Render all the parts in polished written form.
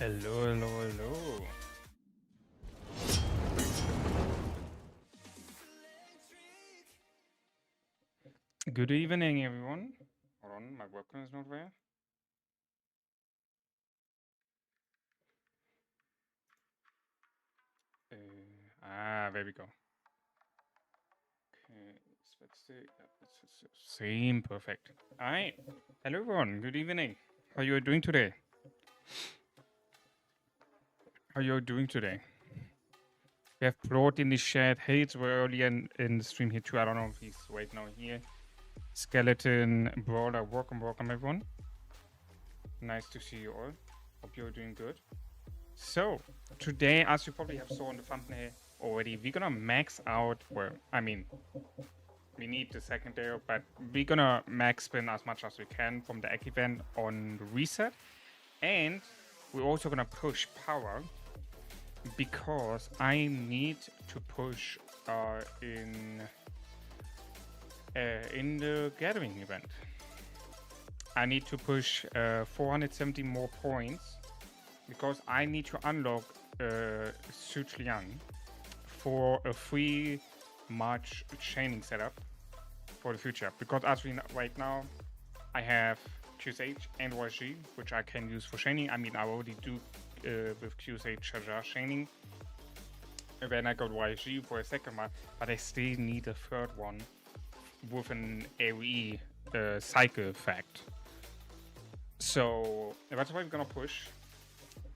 Hello, hello, hello. Good evening, everyone. Hold on, my webcam is not there. There we go. Okay, let's see. Same, perfect. All right. Hello, everyone. Good evening. How you doing today? How you doing today? We have Plot in the chat. Hey, it's very early in the stream here too. I don't know if he's right now here. Skeleton Brawler, welcome, everyone. Nice to see you all. Hope you're doing good. So, today, as you probably have saw in the thumbnail already, we're gonna max out, well, I mean, we need the secondary, but we're gonna max spin as much as we can from the egg event on the reset. And we're also gonna push power because I need to push in the gathering event. I need to push 470 more points because I need to unlock Su Liang for a free March chaining setup for the future. Because as we know right now, I have QSH and YG, which I can use for chaining. I mean, I already do with QSH Charger chaining. And then I got YG for a second one, but I still need a third one with an AoE cycle effect. So that's why we're gonna push.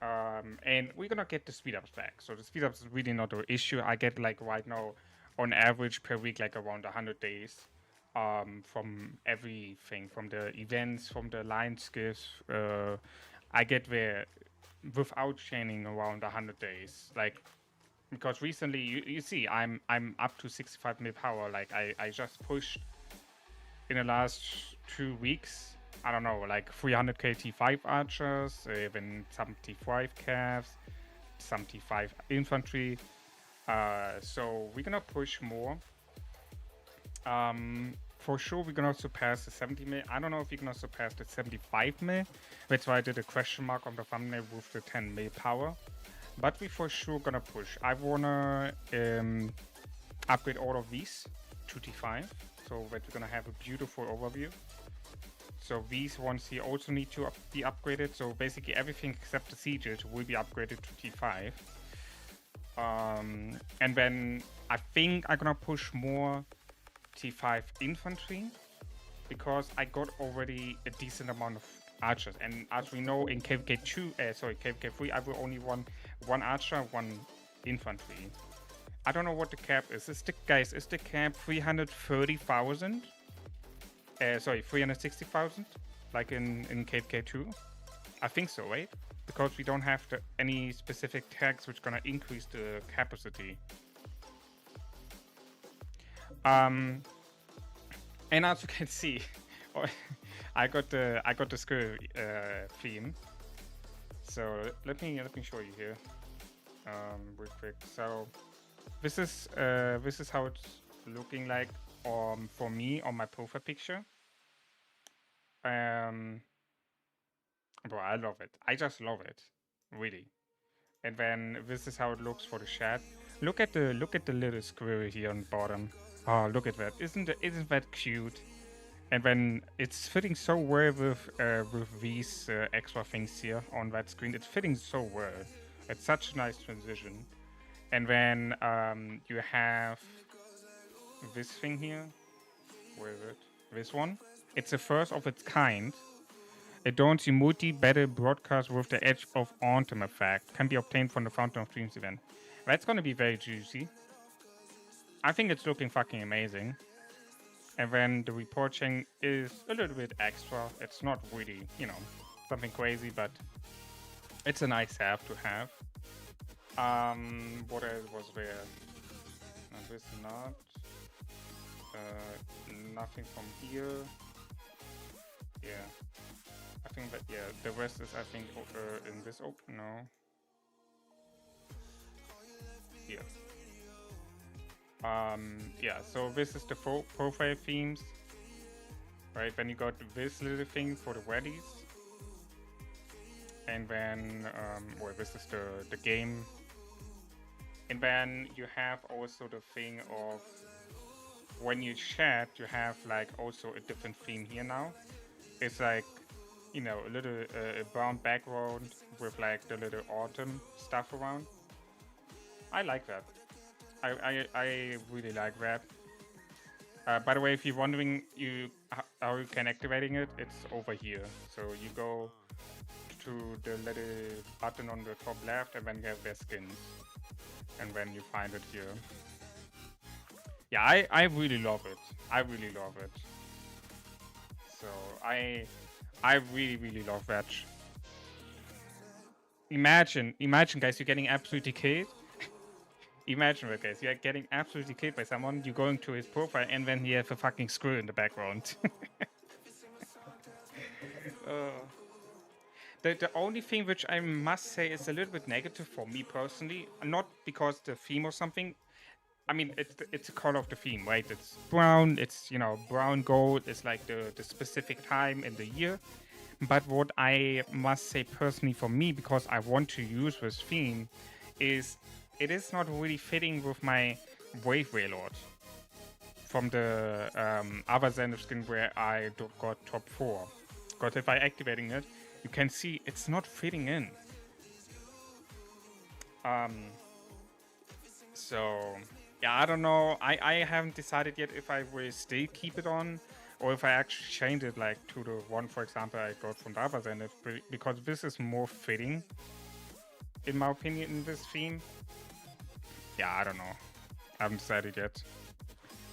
And we're gonna get the speed ups back. So the speed ups is really not an issue. I get like right now on average per week like around 100 days from everything, from the events, from the line skips. I get there without chaining around 100 days. Like because recently you see I'm up to 65 mil power. Like I just pushed in the last 2 weeks. I don't know, like 300k T5 archers, even some T5 calves, some T5 infantry. So we're gonna push more. For sure, we're gonna surpass the 70 mil. I don't know if we're gonna surpass the 75 mil. That's why I did a question mark on the thumbnail with the 10 mil power. But we for sure gonna push. I wanna upgrade all of these to T5, so that we're gonna have a beautiful overview. So these ones here also need to be upgraded. So basically everything except the sieges will be upgraded to T5. And then I think I'm gonna push more T5 infantry because I got already a decent amount of archers. And as we know in KVK 3, I will only want one archer, one infantry. I don't know what the cap is. Is the cap 330,000? 360,000, like in KVK2? I think so, right? Because we don't have any specific tags which gonna increase the capacity. And as you can see, I got the skill theme. So let me show you here, real quick. So this is how it's looking like for me on my profile picture. Bro, I love it. I just love it, really. And then this is how it looks for the chat. Look at the little squirrel here on the bottom. Oh, look at that! Isn't that cute? And then it's fitting so well with these extra things here on that screen. It's fitting so well. It's such a nice transition. And then you have this thing here. Where is it? This one. It's the first of its kind. Adorns the multi-battle broadcast with the Edge of Autumn effect. Can be obtained from the Fountain of Dreams event. That's gonna be very juicy. I think it's looking fucking amazing. And then the report chain is a little bit extra. It's not really, something crazy, but it's a nice have to have. What else was there? This not. Nothing from here. Yeah. I think that, yeah, the rest is, I think, in this open. No. Here. Yeah, so this is the profile themes. Right, then you got this little thing for the weddies. and then well, this is the game, and then you have also the thing of when you chat, you have like also a different theme here now. It's like, you know, a little brown background with like the little autumn stuff around. I like that. I really like that. By the way, if you're wondering how you can activating it, it's over here. So you go to the little button on the top left, and then you have their skins, and then you find it here. Yeah, I really love it. I really love it. So I really love that. Imagine guys, you're getting absolutely killed. Imagine that, guys, you're getting absolutely killed by someone, you're going to his profile, and then you have a fucking screw in the background. The only thing which I must say is a little bit negative for me personally, not because the theme or something. I mean, it's a color of the theme, right? It's brown. It's, you know, brown gold. It's like the specific time in the year. But what I must say personally for me, because I want to use this theme, is it is not really fitting with my Wave Wailord from the other Zenith skin where I got top 4. Because if I activating it, you can see it's not fitting in. So yeah, I don't know. I haven't decided yet if I will still keep it on or if I actually change it like to the one, for example, I got from the other Zenith, because this is more fitting, in my opinion, in this theme. Yeah, I don't know. I haven't decided yet.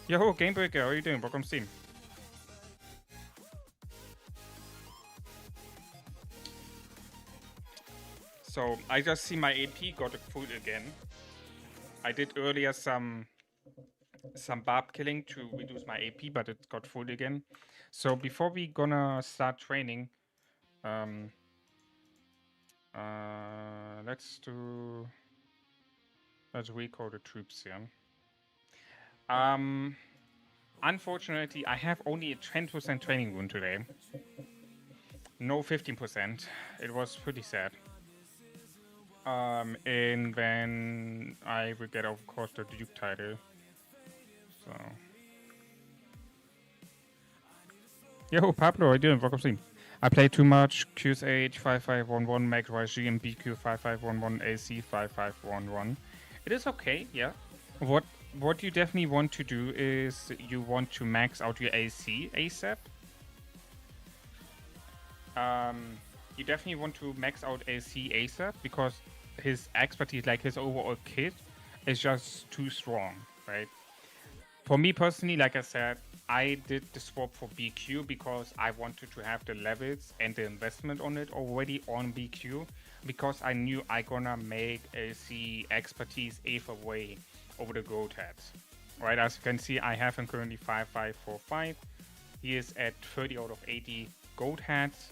Yo, Gamebreaker, how are you doing? Welcome, Steam. So I just see my AP got full again. I did earlier some barb killing to reduce my AP, but it got full again. So before we gonna start training, let's recall the troops here. Unfortunately, I have only a 10% training wound today. No 15%. It was pretty sad. And then I will get, of course, the Duke title. So. Yo, Pablo, how you doing? Welcome, stream. I play too much. QSH 5511, Max YG, and BQ 5511, AC 5511. It is okay, yeah. What you definitely want to do is you want to max out your AC ASAP. You definitely want to max out AC ASAP because his expertise, like his overall kit, is just too strong, right? For me personally, like I said, I did the swap for BQ because I wanted to have the levels and the investment on it already on BQ, because I knew I gonna make AC expertise either way over the gold hats. Right, as you can see, I have him currently 5545. He is at 30 out of 80 gold hats.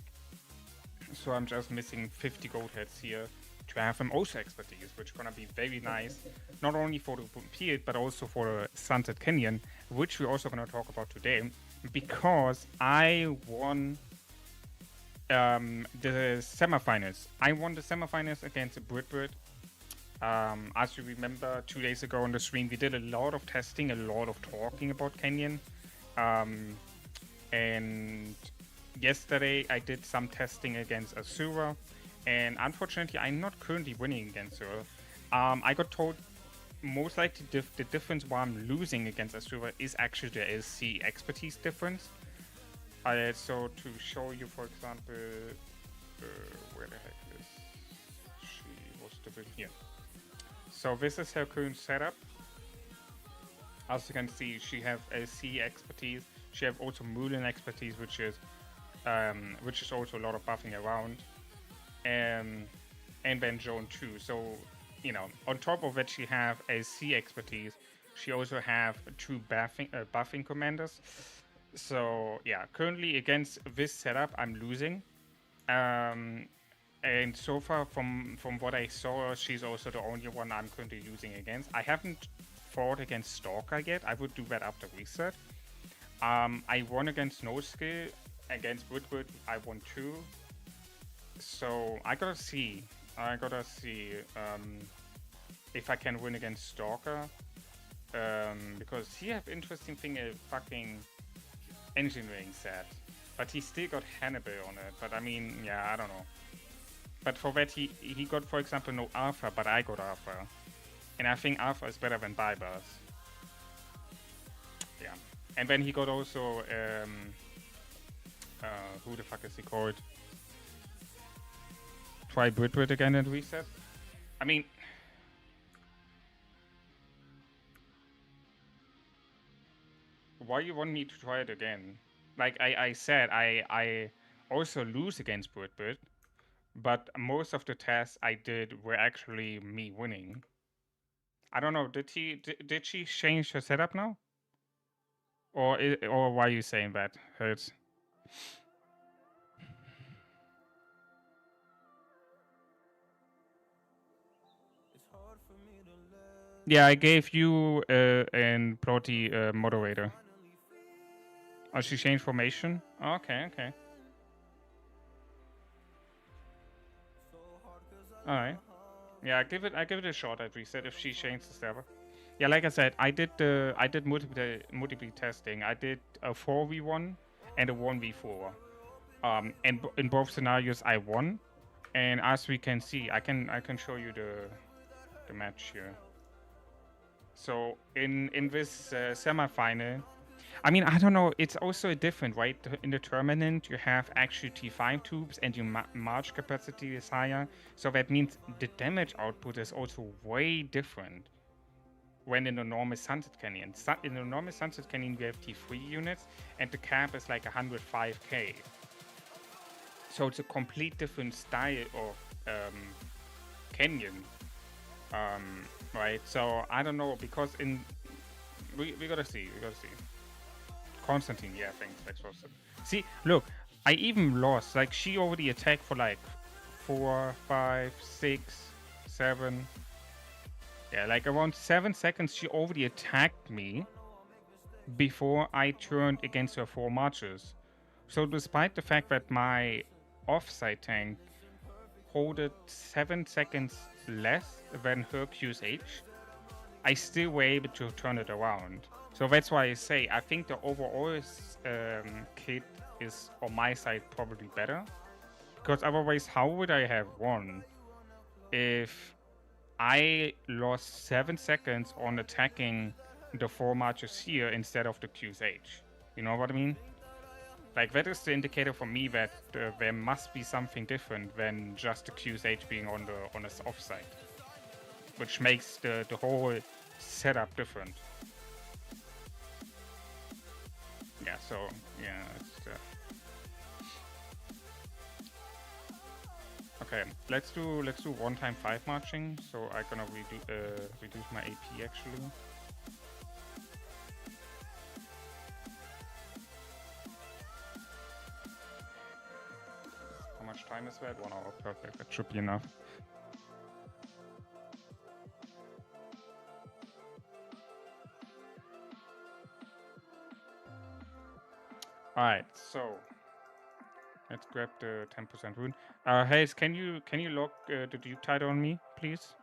So I'm just missing 50 gold hats here to have him also expertise, which is gonna be very nice, not only for the field but also for the Sunset Canyon, which we're also gonna talk about today, because I won the semifinals. I won the semifinals against Brit. As you remember, 2 days ago on the stream, we did a lot of testing, a lot of talking about Canyon, and yesterday I did some testing against Asura, and unfortunately I'm not currently winning against her. I got told most likely the difference why I'm losing against Asura is actually the LC expertise difference. So to show you, for example, where the heck is she? Was the here. So this is her current setup. As you can see, she have LC expertise. She have also Mulan expertise, which is also a lot of buffing around, and then Joan too. So, you know, on top of it, she have LC expertise. She also have 2 buffing commanders. So yeah, currently against this setup, I'm losing. And so far, from what I saw, she's also the only one I'm currently losing against. I haven't fought against Stalker yet. I would do that after reset. I won against No Skill. Against Woodward, I won 2. So I gotta see. If I can win against Stalker. Because he have interesting thing a fucking engineering set. But he still got Hannibal on it. But I mean, yeah, I don't know. But for that he got, for example, no Alpha, but I got Alpha. And I think Alpha is better than Bybers. Yeah. And then he got also who the fuck is he called? Try Britbrit again and reset. I mean, why you want me to try it again? Like I said, I also lose against Britbrit, but most of the tests I did were actually me winning. I don't know. Did she change her setup now? Or why are you saying that? Hurts. Yeah, I gave you and Proti moderator. Oh, she changed formation? Oh, okay, okay. Alright. Yeah, I give it a shot at reset if she changed the server. Yeah, like I said, I did multiple testing. I did a 4v1 and a 1v4. And in both scenarios I won. And as we can see, I can show you the match here. So in this semi-final, I mean, I don't know, it's also different, right? In the tournament, you have actually T5 tubes and your march capacity is higher. So that means the damage output is also way different when in the normal Sunset Canyon. In the normal Sunset Canyon, we have T3 units and the cap is like 105k. So it's a complete different style of canyon. Right, so I don't know, because we gotta see. Constantine, yeah, thanks, exhausted. See, look, I even lost. Like, she already attacked for like 4, 5, 6, 7. Yeah, like around 7 seconds, she already attacked me before I turned against her 4 marches. So, despite the fact that my offside tank holded 7 seconds less than her QSH, I still were able to turn it around. So that's why I say I think the overall kit is on my side probably better. Because otherwise, how would I have won if I lost 7 seconds on attacking the 4 marches here instead of the QSH? You know what I mean? Like, that is the indicator for me that there must be something different than just the QSH being on the offside, which makes the whole setup different. Yeah, so yeah, it's okay. Let's do 1x5 marching. So I'm gonna reduce my AP actually. How much time is that? 1 hour, perfect. That should be enough. All right, so let's grab the 10% rune. Hayes, can you lock the Duke title on me, please?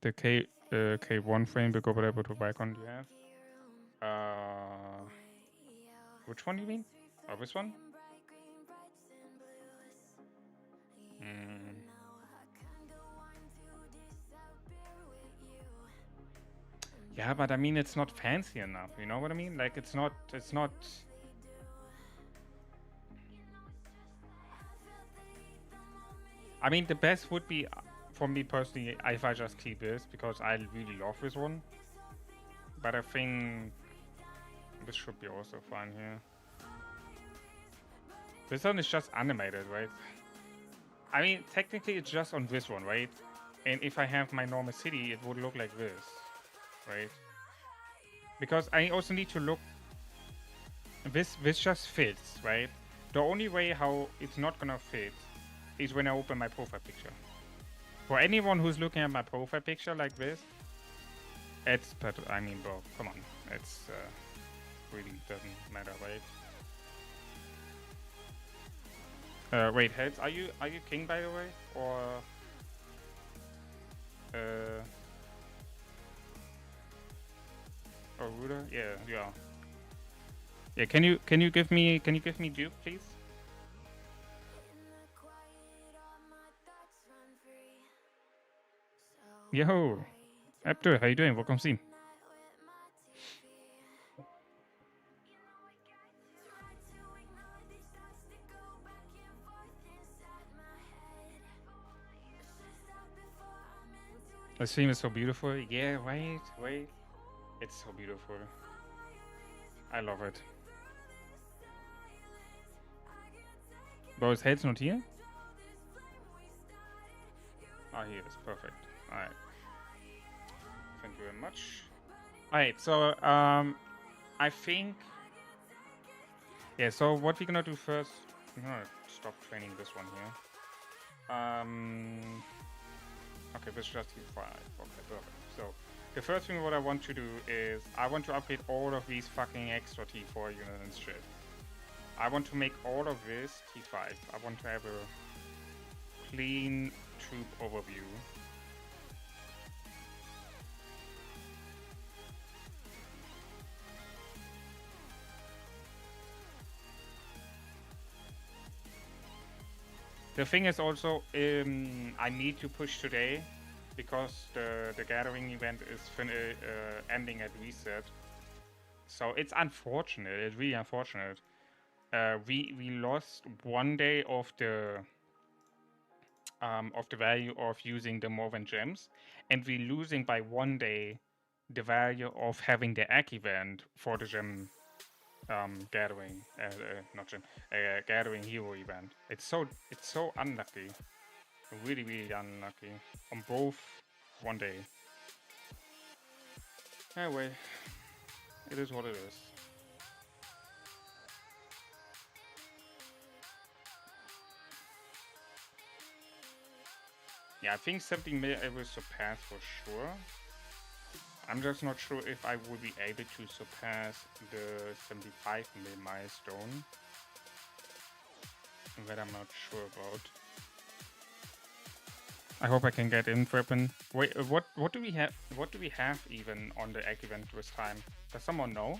The K1 frame will go whatever to Vicon you have. Which one do you mean? Oh, this one? Yeah, but I mean, it's not fancy enough. You know what I mean? Like, it's not. I mean, the best would be, for me personally, if I just keep this, because I really love this one. But I think this should be also fine here. This one is just animated, right? I mean, technically it's just on this one, right? And if I have my normal city, it would look like this, right? Because I also need to look... This just fits, right? The only way how it's not gonna fit is when I open my profile picture. For anyone who's looking at my profile picture like this, it's... But I mean, bro, come on. It's... really doesn't matter, right? Wait, heads, are you king by the way, or or ruler? Yeah, you are. Yeah, can you give me Duke, please? Yo, Abdur, how you doing? Welcome, team. The stream is so beautiful. Yeah, wait. It's so beautiful. I love it. Bro, his head's not here? Ah, here it is. Perfect. Alright. Thank you very much. Alright, so, I think... Yeah, so what we're gonna do first... I'm gonna stop training this one here. Okay, this is just T5. Okay, perfect. So, the first thing what I want to do is... I want to upgrade all of these fucking extra T4 units and shit. I want to make all of this T5. I want to have a clean troop overview. The thing is also, I need to push today because the gathering event is ending at reset. So it's unfortunate. It's really unfortunate. We lost 1 day of the value of using the Morven gems, and we're losing by 1 day the value of having the egg event for the gem gathering, not gem, gathering hero event. It's so unlucky, really unlucky on both 1 day. Anyway, it is what it is. Yeah, I think 70 mil I will surpass for sure. I'm just not sure if I will be able to surpass the 75 mil milestone. That I'm not sure about. I hope I can get in weapon. Wait, what do we have? What do we have even on the egg event this time? Does someone know?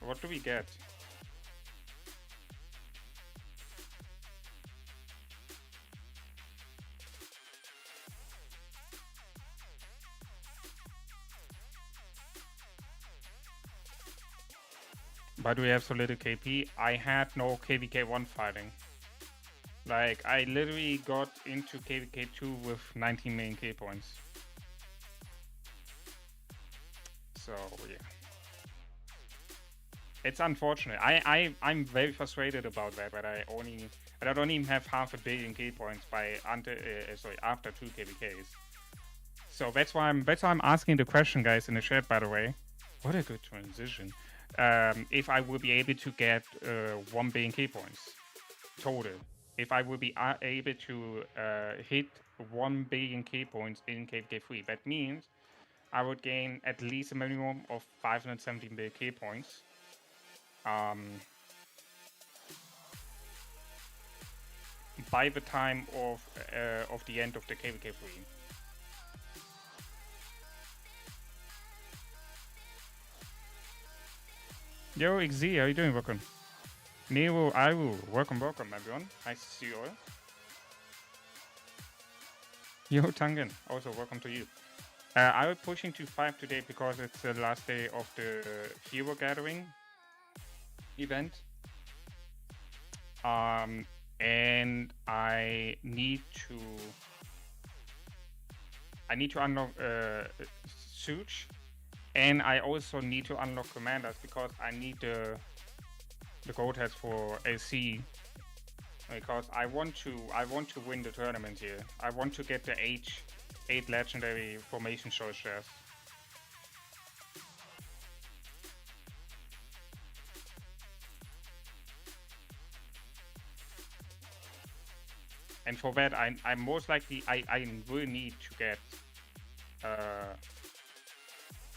What do we get? But we have so little KP. I had no KVK1 fighting. Like, I literally got into KVK2 with 19 million K points. So, yeah. It's unfortunate. I'm very frustrated about that, but I don't even have half a billion K points by after 2 KVKs. So that's why I'm asking the question, guys, in the chat, by the way. What a good transition. If I will be able to get 1 billion K points total. If I will be able to hit 1 billion K points in KVK3, that means I would gain at least a minimum of 570 million K points. By the time of the end of the KVK3. Yo, XZ, how you doing? Welcome. Nero, Iru, welcome, everyone. Nice to see you all. Yo, Tangen, also welcome to you. I was pushing to 5 today because it's the last day of the hero gathering event. And I need to unlock Such, and I also need to unlock commanders because I need the gold heads for AC, because I want to win the tournament here. I want to get the 8 legendary formation choice shares. And for that, I most likely I will need to get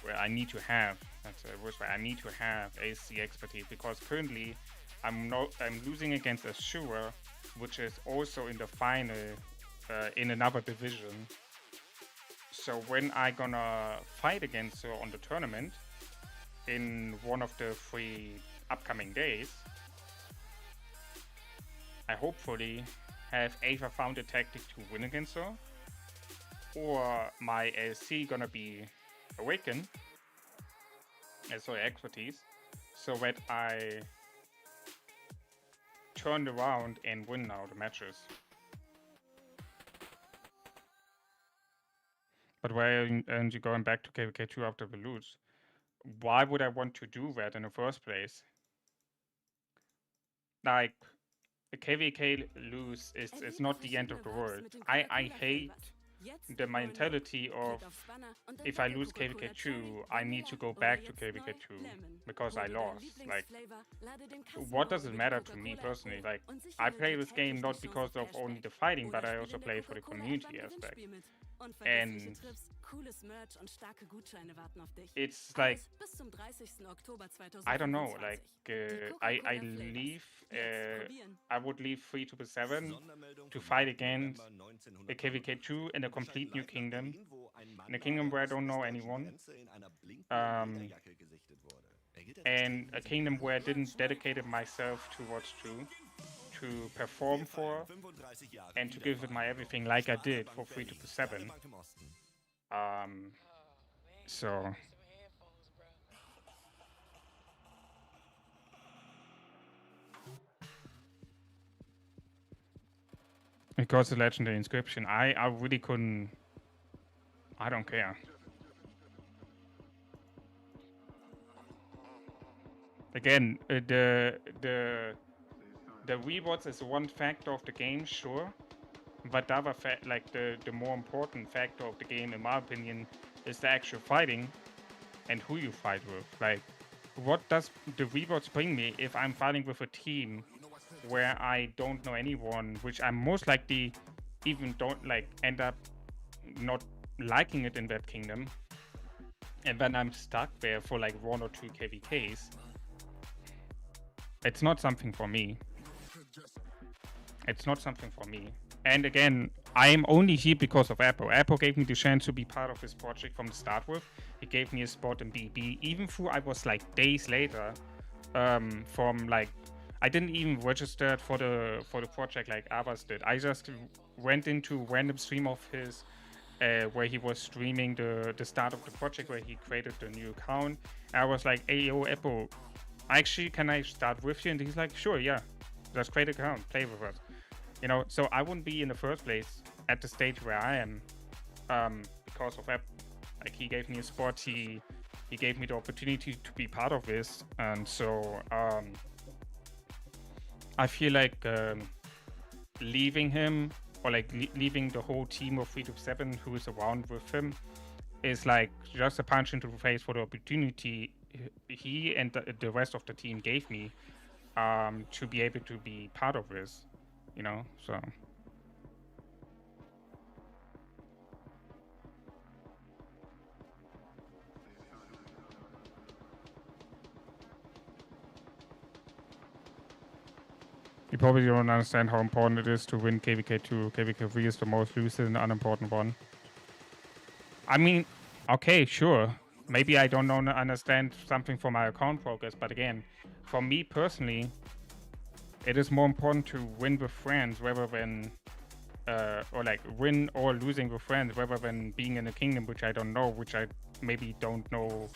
well, I need to have, let's was where I need to have AC expertise, because currently I'm losing against Ashura, which is also in the final in another division. So when I gonna fight against her on the tournament in one of the 3 upcoming days, I hopefully have either found a tactic to win against her, or my LC gonna be awakened, sorry, expertise, so that I turn around and win now the matches. But why aren't you going back to KVK2 after the lose? Why would I want to do that in the first place? Like, a KVK lose is not the end of the world. I hate the mentality of, if I lose KVK2, I need to go back to KVK2 because I lost. Like, what does it matter to me personally? Like, I play this game not because of only the fighting, but I also play for the community aspect. And it's like, I don't know, like, I leave, I would leave 3-7 to fight against a KVK2 in a complete new kingdom, in a kingdom where I don't know anyone, and a kingdom where I didn't dedicate myself towards to perform for, and to give it my everything like I did for 3-7. So because the legendary inscription, I really couldn't. I don't care. Again, the rewards is one factor of the game, sure, but the other like the more important factor of the game, in my opinion, is the actual fighting and who you fight with. Like, what does the rewards bring me if I'm fighting with a team where I don't know anyone, which I most likely even don't like, end up not liking it in that kingdom, and then I'm stuck there for like 1 or 2 KVKs. It's not something for me. It's not something for me. And again, I am only here because of Apple. Apple gave me the chance to be part of this project from the start with. He gave me a spot in BB, even though I was like days later from like, I didn't even register for the project like others did. I just went into a random stream of his where he was streaming the start of the project, where he created the new account. I was like, hey, yo, Apple, actually, can I start with you? And he's like, sure, yeah, just create an account, play with us. You know, so I wouldn't be in the first place at the stage where I am because of Apple. Like, he gave me a spot, he gave me the opportunity to be part of this, and so I feel like leaving him, or like leaving the whole team of 3-7 who is around with him, is like just a punch into the face for the opportunity he and the rest of the team gave me to be able to be part of this, you know, so. You probably don't understand how important it is to win KVK2. KVK3 is the most lucid and unimportant one. I mean, okay, sure. Maybe I don't understand something from my account progress, but again, for me personally, it is more important to win with friends rather than, or like win or losing with friends rather than being in a kingdom which I don't know, which I maybe don't know,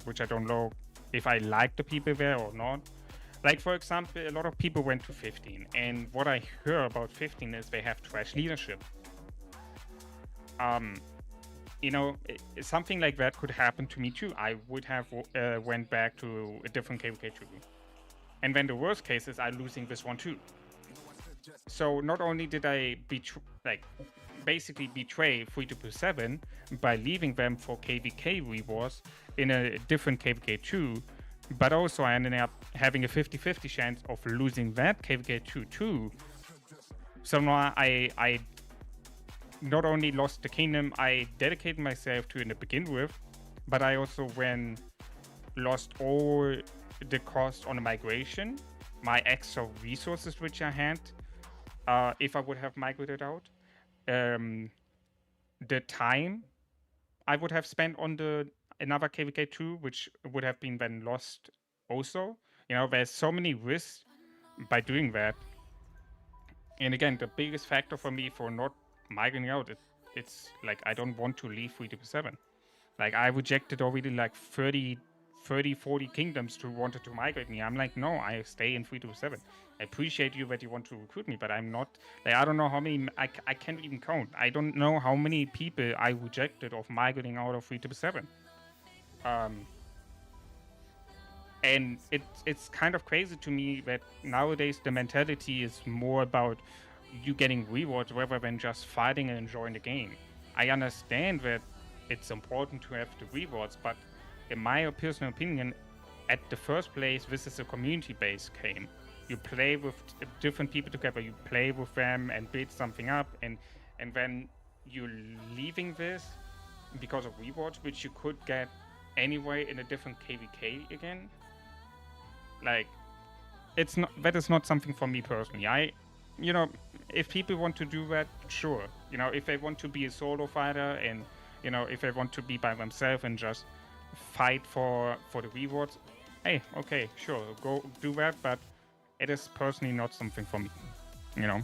which I don't know if I like the people there or not. Like, for example, a lot of people went to 15, and what I hear about 15 is they have trash leadership. You know, something like that could happen to me too. I would have went back to a different KVK2. And then the worst case is I'm losing this one too. So not only did I basically betray 3-7 by leaving them for KVK rewards in a different KVK2, but also I ended up having a 50-50 chance of losing that KVK2 too. So now I not only lost the kingdom I dedicated myself to in the begin with, but I also lost all the cost on the migration, my extra resources which I had if I would have migrated out, the time I would have spent on the another KVK2, which would have been then lost also. You know, there's so many risks by doing that. And again, the biggest factor for me for not migrating out, it's like I don't want to leave 3.7. Like I rejected already like 30, 40 kingdoms who wanted to migrate me. I'm like, no, I stay in 3.7. I appreciate you that you want to recruit me, but I'm not, like, I don't know how many, I can't even count. I don't know how many people I rejected of migrating out of 3.7. And it's kind of crazy to me that nowadays the mentality is more about you getting rewards rather than just fighting and enjoying the game. I understand that it's important to have the rewards, but in my personal opinion, at the first place, this is a community-based game. You play with different people together, you play with them and build something up, and then you're leaving this because of rewards, which you could get anyway in a different KVK again. Like, it's not, that is not something for me personally. You know, if people want to do that, sure. You know, if they want to be a solo fighter and, you know, if they want to be by themselves and just fight for the rewards, hey, okay, sure, go do that, but it is personally not something for me, you know.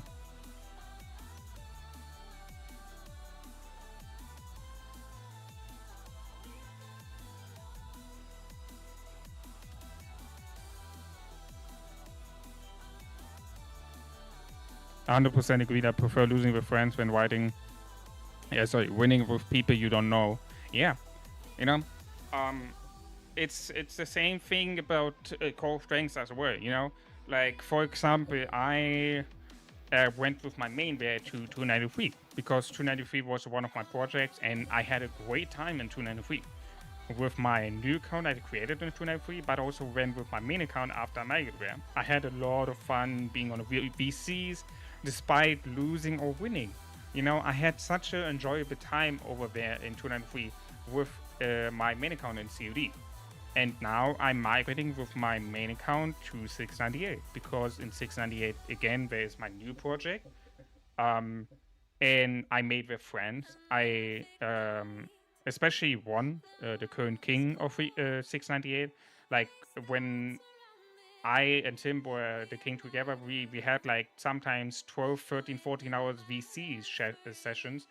100% agreed. I prefer losing with friends than winning with people you don't know. Yeah, you know, it's the same thing about core strengths as well. You know, like for example, I went with my main there to 293 because 293 was one of my projects, and I had a great time in 293. With my new account I created in 293, but also went with my main account after I migrated there. I had a lot of fun being on the VCs, despite losing or winning. You know, I had such an enjoyable time over there in 293 with my main account in COD. And now I'm migrating with my main account to 698 because in 698 again there is my new project, and I made with friends. I especially one, the current king of 698. Like when I and Tim were the king together, we had like sometimes 12, 13, 14 hours VC sessions,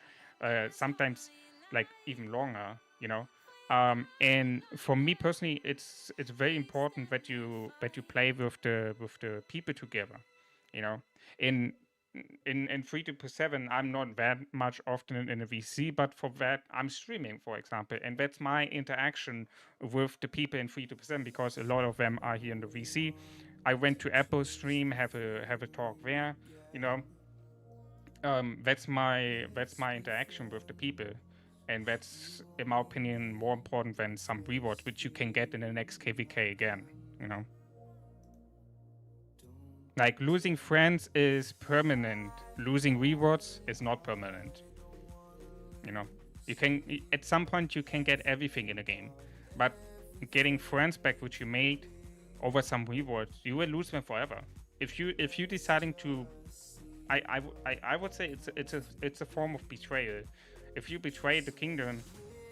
sometimes like even longer, you know. And for me personally, it's very important that you play with the people together, you know. In 3.7, I'm not that much often in a VC, but for that I'm streaming, for example, and that's my interaction with the people in 3.7 because a lot of them are here in the VC. I went to Apple stream, have a talk there, you know. That's my interaction with the people, and that's, in my opinion, more important than some rewards which you can get in the next KVK again, you know. Like losing friends is permanent, losing rewards is not permanent. You know, you can at some point you can get everything in a game, but getting friends back which you made over some rewards, you will lose them forever. If you deciding to, I would say it's a form of betrayal. If you betray the kingdom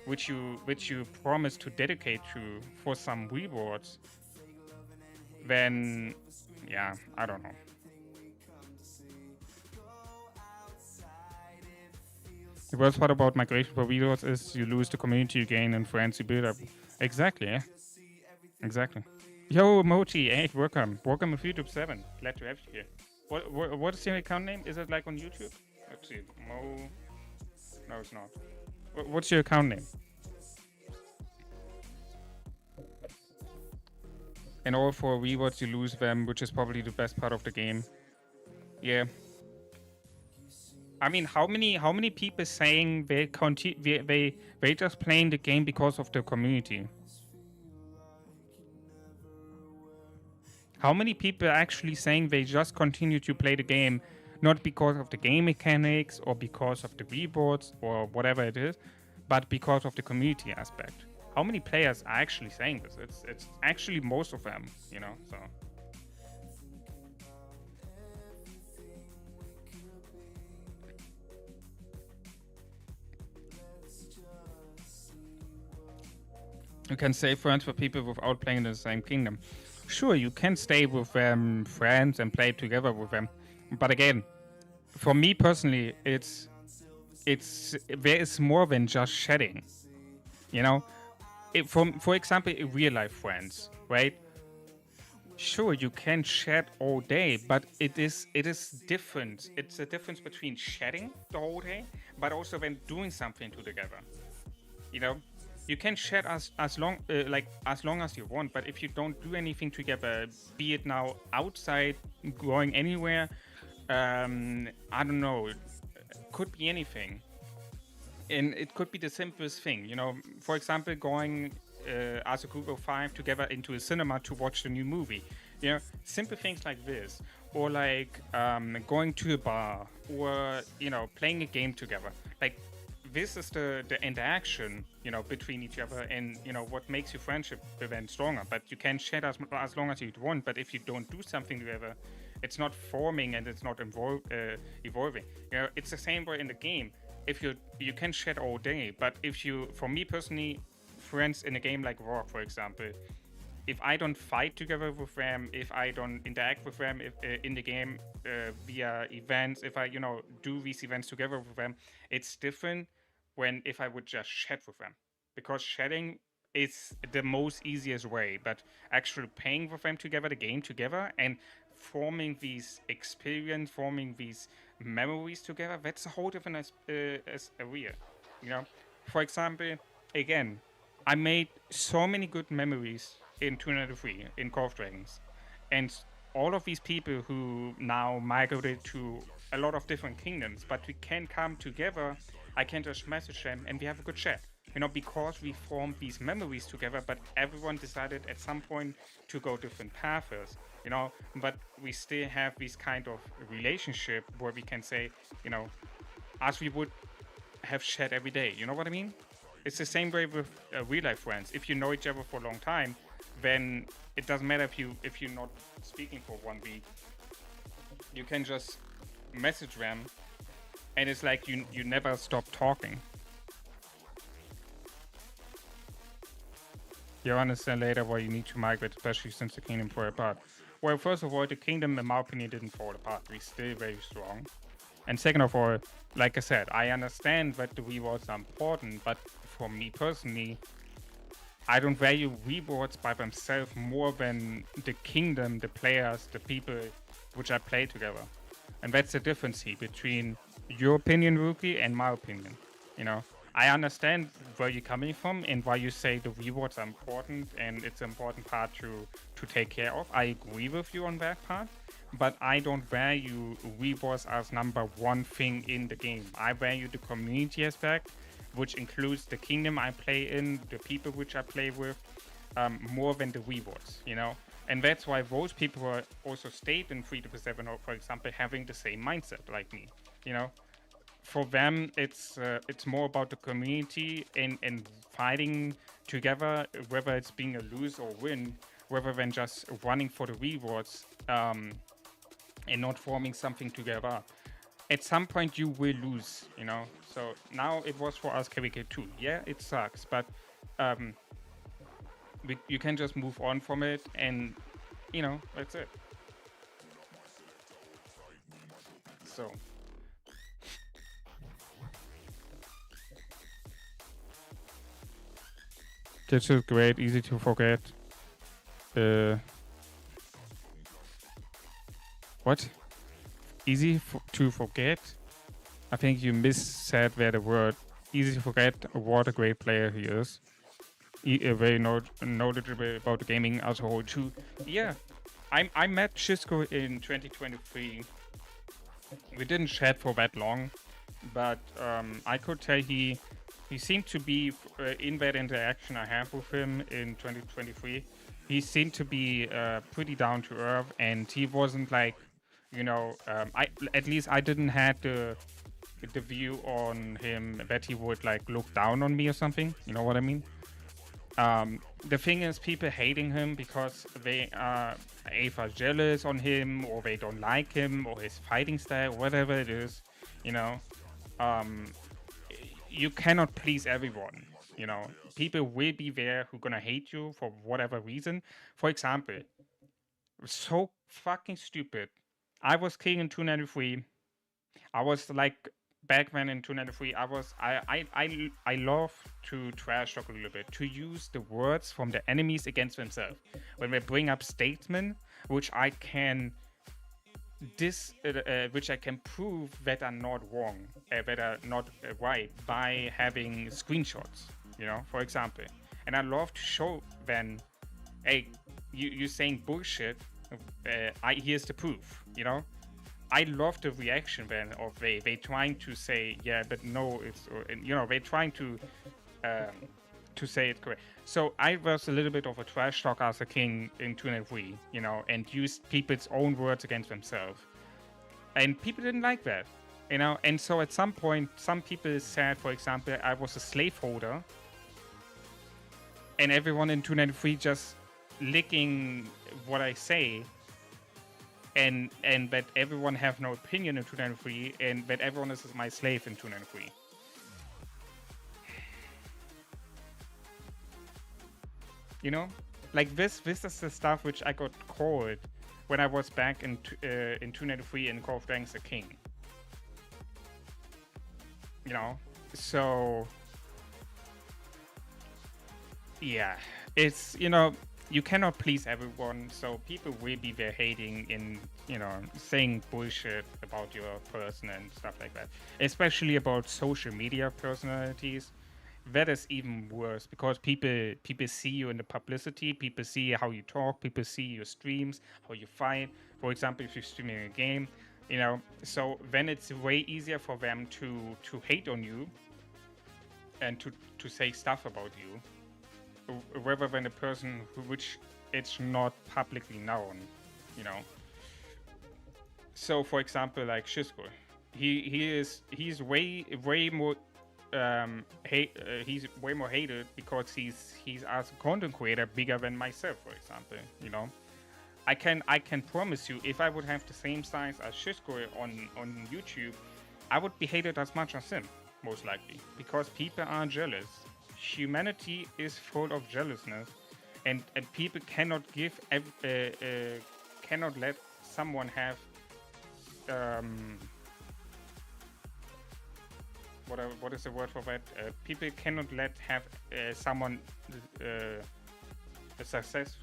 which you promise to dedicate to for some rewards, then yeah, I don't know. The worst part about migration for rewards is you lose the community you gain and friends you build up. Exactly, yeah. Exactly. Yo, Mochi, hey, welcome. Welcome to YouTube 7. Glad to have you here. What is your account name? Is it like on YouTube? Let's see. Mo. No, it's not. What's your account name? And all for rewards, you lose them, which is probably the best part of the game. Yeah. I mean, how many people saying they just playing the game because of the community? How many people are actually saying they just continue to play the game not because of the game mechanics or because of the rewards or whatever it is, but because of the community aspect? how many players are actually saying this? It's actually most of them, you know. So you can stay friends with people without playing in the same kingdom. Sure, you can stay with friends and play together with them, but again, for me personally, it's there is more than just shedding. You know, for example, real life friends, right? Sure, you can chat all day, but it is different. It's a difference between chatting the whole day, but also when doing something together. You know, you can chat as long as you want, but if you don't do anything together, be it now outside, going anywhere, I don't know, could be anything, and it could be the simplest thing. You know, for example, going as a group of five together into a cinema to watch the new movie. You know, simple things like this, or like going to a bar, or playing a game together. Like this is the interaction, between each other, and what makes your friendship event stronger. But you can chat as long as you want. But if you don't do something together, it's not forming and it's not evolving. It's the same way in the game. If you can chat all day, but for me personally, friends in a game like Rock, for example, if I don't fight together with them, if I don't interact with them in the game via events, if I do these events together with them, it's different when if I would just chat with them, because chatting is the most easiest way, but actually playing with them together, the game together, and forming these experience, forming these memories together, that's a whole different as area. For example, again, I made so many good memories in 203 in Call of Dragons, and all of these people who now migrated to a lot of different kingdoms, but we can come together. I can just message them and we have a good chat. Because we formed these memories together, but everyone decided at some point to go different paths. But we still have this kind of relationship where we can say, as we would have chat every day. You know what I mean? It's the same way with real life friends. If you know each other for a long time, then it doesn't matter if you're not speaking for 1 week. You can just message them, and it's like you never stop talking. You'll understand later why you need to migrate, especially since the kingdom fell apart. Well, first of all, the kingdom, in my opinion, didn't fall apart. We're still very strong. And second of all, like I said, I understand that the rewards are important, but for me personally, I don't value rewards by themselves more than the kingdom, the players, the people which I play together. And that's the difference here between your opinion, Rookie, and my opinion. I understand where you're coming from and why you say the rewards are important and it's an important part to take care of. I agree with you on that part, but I don't value rewards as number one thing in the game. I value the community aspect, which includes the kingdom I play in, the people which I play with, more than the rewards, And that's why those people who also stayed in 3-7, for example, having the same mindset like me, For them, it's more about the community and fighting together, whether it's being a lose or win, rather than just running for the rewards and not forming something together. At some point, you will lose, So now it was for us KVK2. Yeah, it sucks, but you can just move on from it, and that's it. So. This is great, easy to forget. What? Easy to forget? I think you missaid there the word. Easy to forget what a great player he is. Very knowledgeable about the gaming as a whole too. Yeah, I met Chisco in 2023. We didn't chat for that long, but I could tell he seemed to be, in that interaction I have with him in 2023, he seemed to be pretty down to earth, and he wasn't like, at least I didn't have the view on him that he would like look down on me or something. You know what I mean? The thing is, people hating him because they are either jealous on him, or they don't like him, or his fighting style, whatever it is. You know, um, you cannot please everyone. You know, people will be there who gonna hate you for whatever reason. For example, so fucking stupid. I was king in 293. I was like back then in 293. I love to trash talk a little bit, to use the words from the enemies against themselves when they bring up statements which I can which I can prove that are not wrong, that are not right by having screenshots. You know, for example, and I love to show then, hey, you saying bullshit. Here's the proof. You know, I love the reaction then of they trying to say, yeah, but no, it's, you know, they trying to say it correct. So I was a little bit of a trash talk as a king in 203, you know, and used people's own words against themselves, and people didn't like that, you know. And so at some point, some people said, for example, I was a slave holder, and everyone in 293 just licking what I say, and that everyone have no opinion in 293, and that everyone is my slave in 293. You know, like this is the stuff which I got called when I was back in 293 in Call of Dragons the King. You know, so yeah, it's, you know, you cannot please everyone, so people will be there hating in, you know, saying bullshit about your person and stuff like that, especially about social media personalities. That is even worse because people see you in the publicity, people see how you talk, people see your streams, how you fight. For example, if you're streaming a game, you know, so then it's way easier for them to hate on you and to say stuff about you, rather than a person which it's not publicly known, you know. So for example, like Shisko, he's way more he's way more hated because he's as a content creator bigger than myself, for example, you know. I can promise you, if I would have the same size as Shisko on YouTube, I would be hated as much as him, most likely, because people are jealous. Humanity is full of jealousness, and people cannot give cannot let someone have what is the word for that? People cannot let have someone a success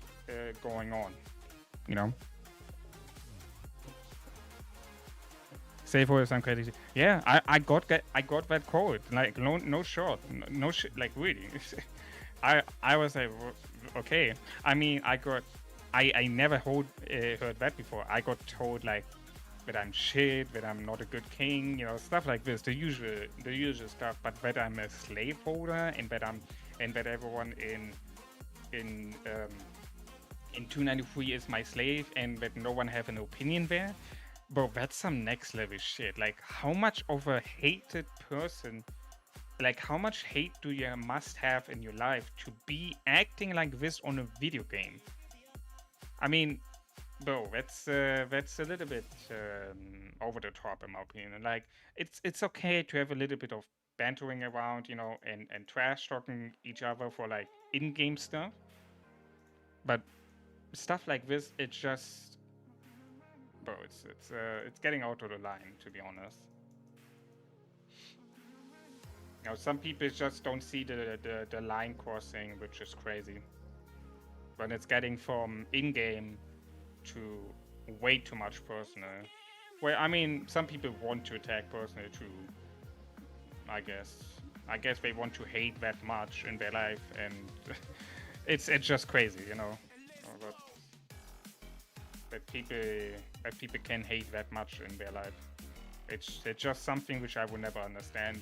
going on, you know. Say for some crazy. Yeah, I got that code. Like no short, no shit. Like really, I was like, okay. I mean, I never heard that before. I got told like that I'm shit, that I'm not a good king, you know, stuff like this. The usual stuff. But that I'm a slave holder, and that everyone in 293 is my slave, and that no one have an opinion there. Bro, that's some next level shit. Like, how much of a hated person, like, how much hate do you must have in your life to be acting like this on a video game? I mean, bro, that's a little bit over the top, in my opinion. Like, it's okay to have a little bit of bantering around, you know, and trash talking each other for like in-game stuff. But stuff like this, it's just, bro, it's getting out of the line, to be honest. You know, some people just don't see the line crossing, which is crazy. When it's getting from in-game to way too much personal. Well, I mean, some people want to attack personal too, I guess. I guess they want to hate that much in their life, and it's just crazy, you know. But that people can hate that much in their life. It's just something which I would never understand.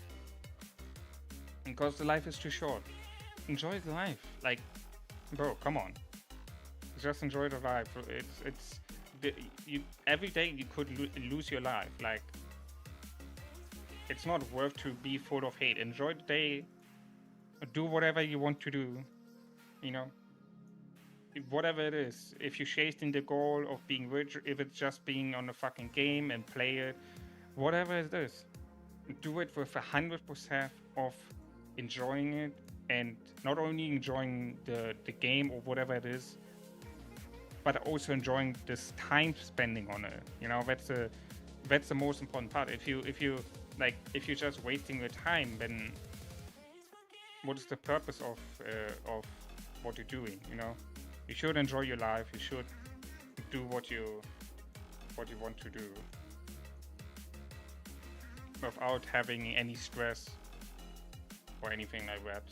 Because the life is too short. Enjoy the life. Like, bro, come on. Just enjoy the life. Every day you could lose your life. Like, it's not worth to be full of hate. Enjoy the day. Do whatever you want to do. You know, whatever it is, if you're chasing the goal of being rich, if it's just being on a fucking game and play it, whatever it is, do it with 100% of enjoying it, and not only enjoying the game or whatever it is, but also enjoying this time spending on it. You know, that's the most important part. If you're just wasting your time, then what is the purpose of what you're doing? You know, you should enjoy your life. You should do what you want to do without having any stress or anything like that.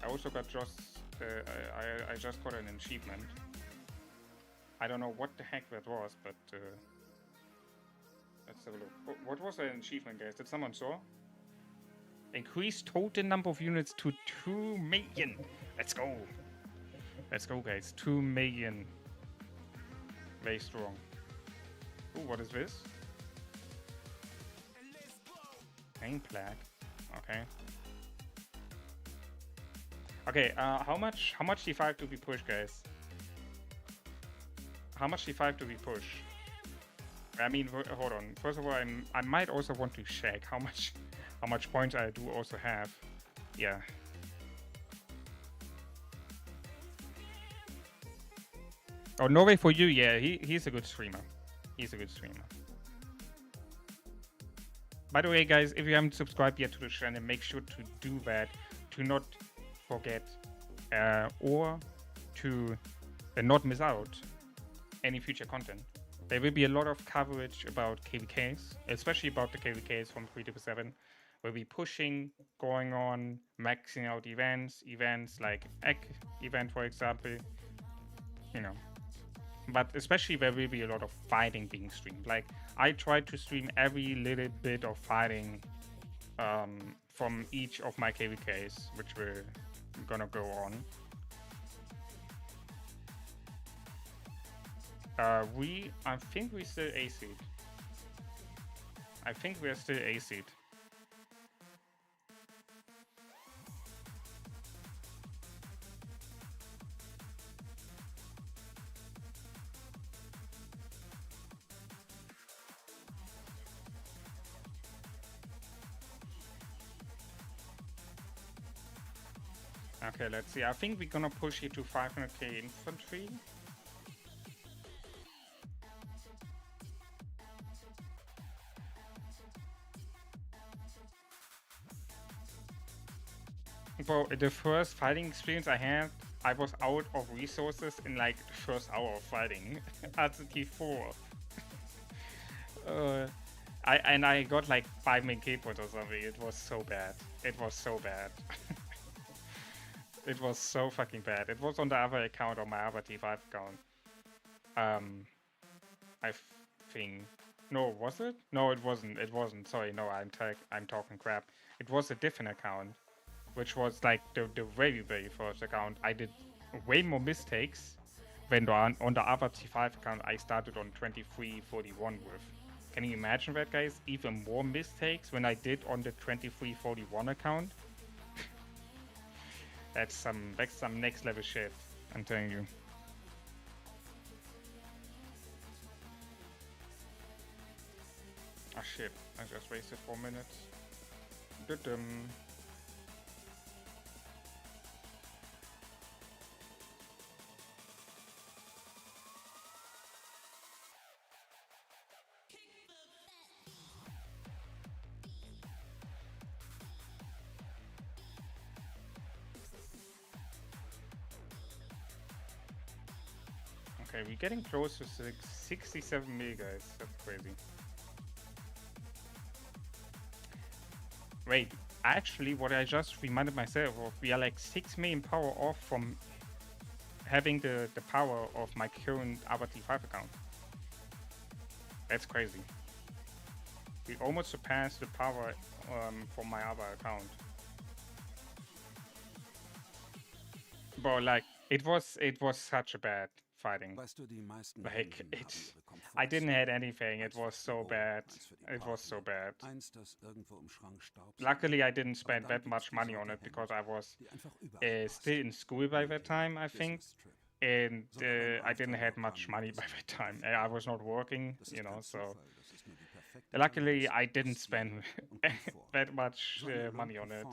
I also got just I just got an achievement. I don't know what the heck that was, but let's have a look. What was an achievement, guys? Did someone saw? Increase total number of units to 2 million. Let's go. Let's go, guys. 2 million. Very strong. Ooh, what is this? Name plaque. Okay. Okay, how much D5 do we push, guys? How much D5 do we push? I mean, hold on. First of all, I might also want to check how much points I do also have. Yeah. Oh, no way for you. Yeah, he's a good streamer. He's a good streamer. By the way, guys, if you haven't subscribed yet to the channel, make sure to do that. To not forget or to not miss out any future content. There will be a lot of coverage about KVKs, especially about the KVKs from 377. We'll be pushing, going on, maxing out events like Egg event, for example. You know, but especially there will be a lot of fighting being streamed. Like, I try to stream every little bit of fighting from each of my KVKs, which we're gonna go on. I think we still A seed. I think we're still A seed. Okay, let's see. I think we're gonna push it to 500k infantry. Bro, the first fighting experience I had, I was out of resources in like the first hour of fighting at the T4. I got like 5 main K points or something. It was so bad. It was so bad. It was so fucking bad. It was on the other account, on my other T5 account. I think. No, was it? No, it wasn't. It wasn't. Sorry, no, I'm talking crap. It was a different account, which was like the very, very first account. I did way more mistakes than on the other T5 account I started on 2341 with. Can you imagine that, guys? Even more mistakes when I did on the 2341 account. That's some next level shit, I'm telling you. Ah shit, I just wasted 4 minutes. Okay, we're getting close to 67 mil, guys. That's crazy. Wait, actually, what I just reminded myself of, we are like 6 million power off from having the power of my current Avatar T5 account. That's crazy. We almost surpassed the power from my other account. But like, it was such a bad fighting. Like, I didn't have anything. It was so bad. It was so bad. Luckily, I didn't spend that much money on it because I was still in school by that time, I think. And I didn't have much money by that time. I was not working, you know, so luckily I didn't spend that much money on it.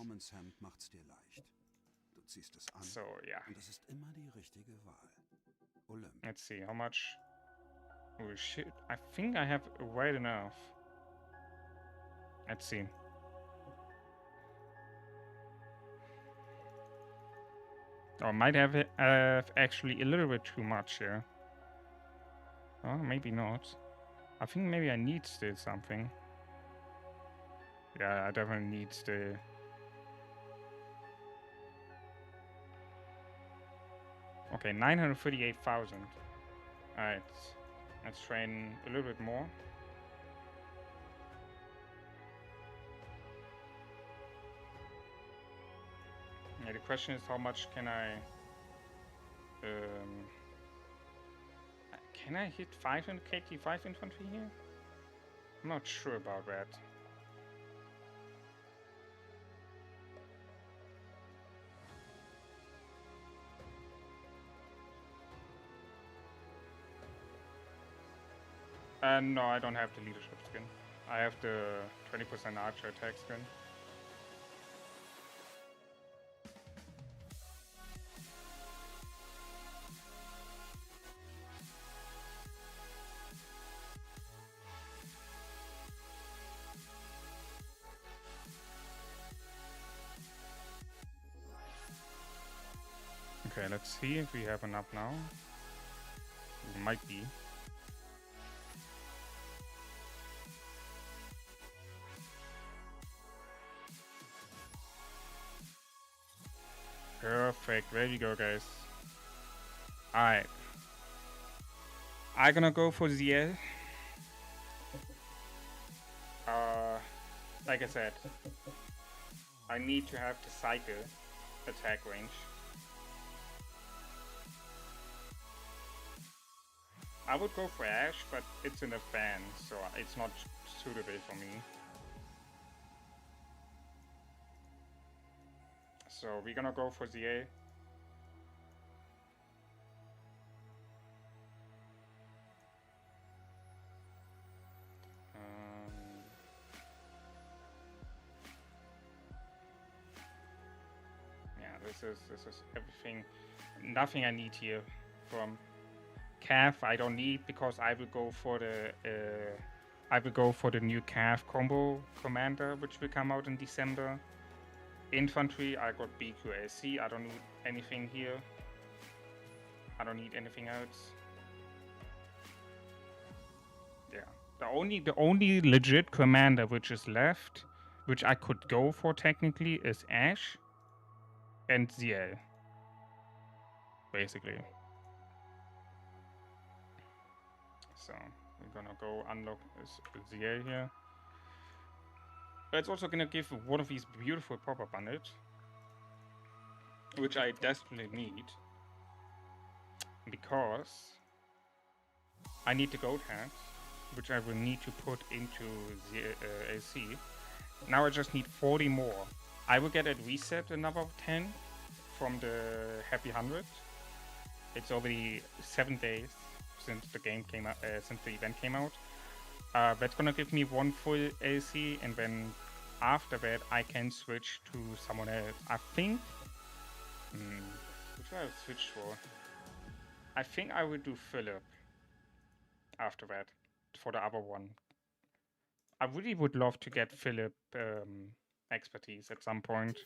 So yeah. Let's see how much. Oh shit! I think I have right enough. Let's see. Or might have actually a little bit too much here. Oh, maybe not. I think maybe I need still something. Yeah, I definitely need still. Okay, 938,000. Alright, let's train a little bit more. Yeah, the question is how much can I hit 500 KT5 infantry here? I'm not sure about that. No, I don't have the leadership skin. I have the 20% archer attack skin. Okay, let's see if we have enough now. It might be. Perfect, there you go, guys. Alright. I'm gonna go for ZL. Like I said, I need to have the cycle attack range. I would go for Ash, but it's in a fan, so it's not suitable for me. So we're gonna go for ZA. Yeah, this is everything. Nothing I need here from Cav. I don't need because I will go for the new Cav combo commander, which will come out in December. Infantry, I got BQAC. I don't need anything here. I don't need anything else. Yeah, the only legit commander which is left, which I could go for technically, is Ash and ZL. Basically. So we're gonna go unlock ZL here. It's also gonna give one of these beautiful pop-up bandits, which I desperately need because I need the gold hat, which I will need to put into the AC. Now I just need 40 more. I will get at reset another 10 from the Happy 100. It's already 7 days since the game came out, since the event came out. That's gonna give me one full AC, and then after that I can switch to someone else. I think. Which one I switch for? I think I will do Philip after that for the other one. I really would love to get Philip expertise at some point.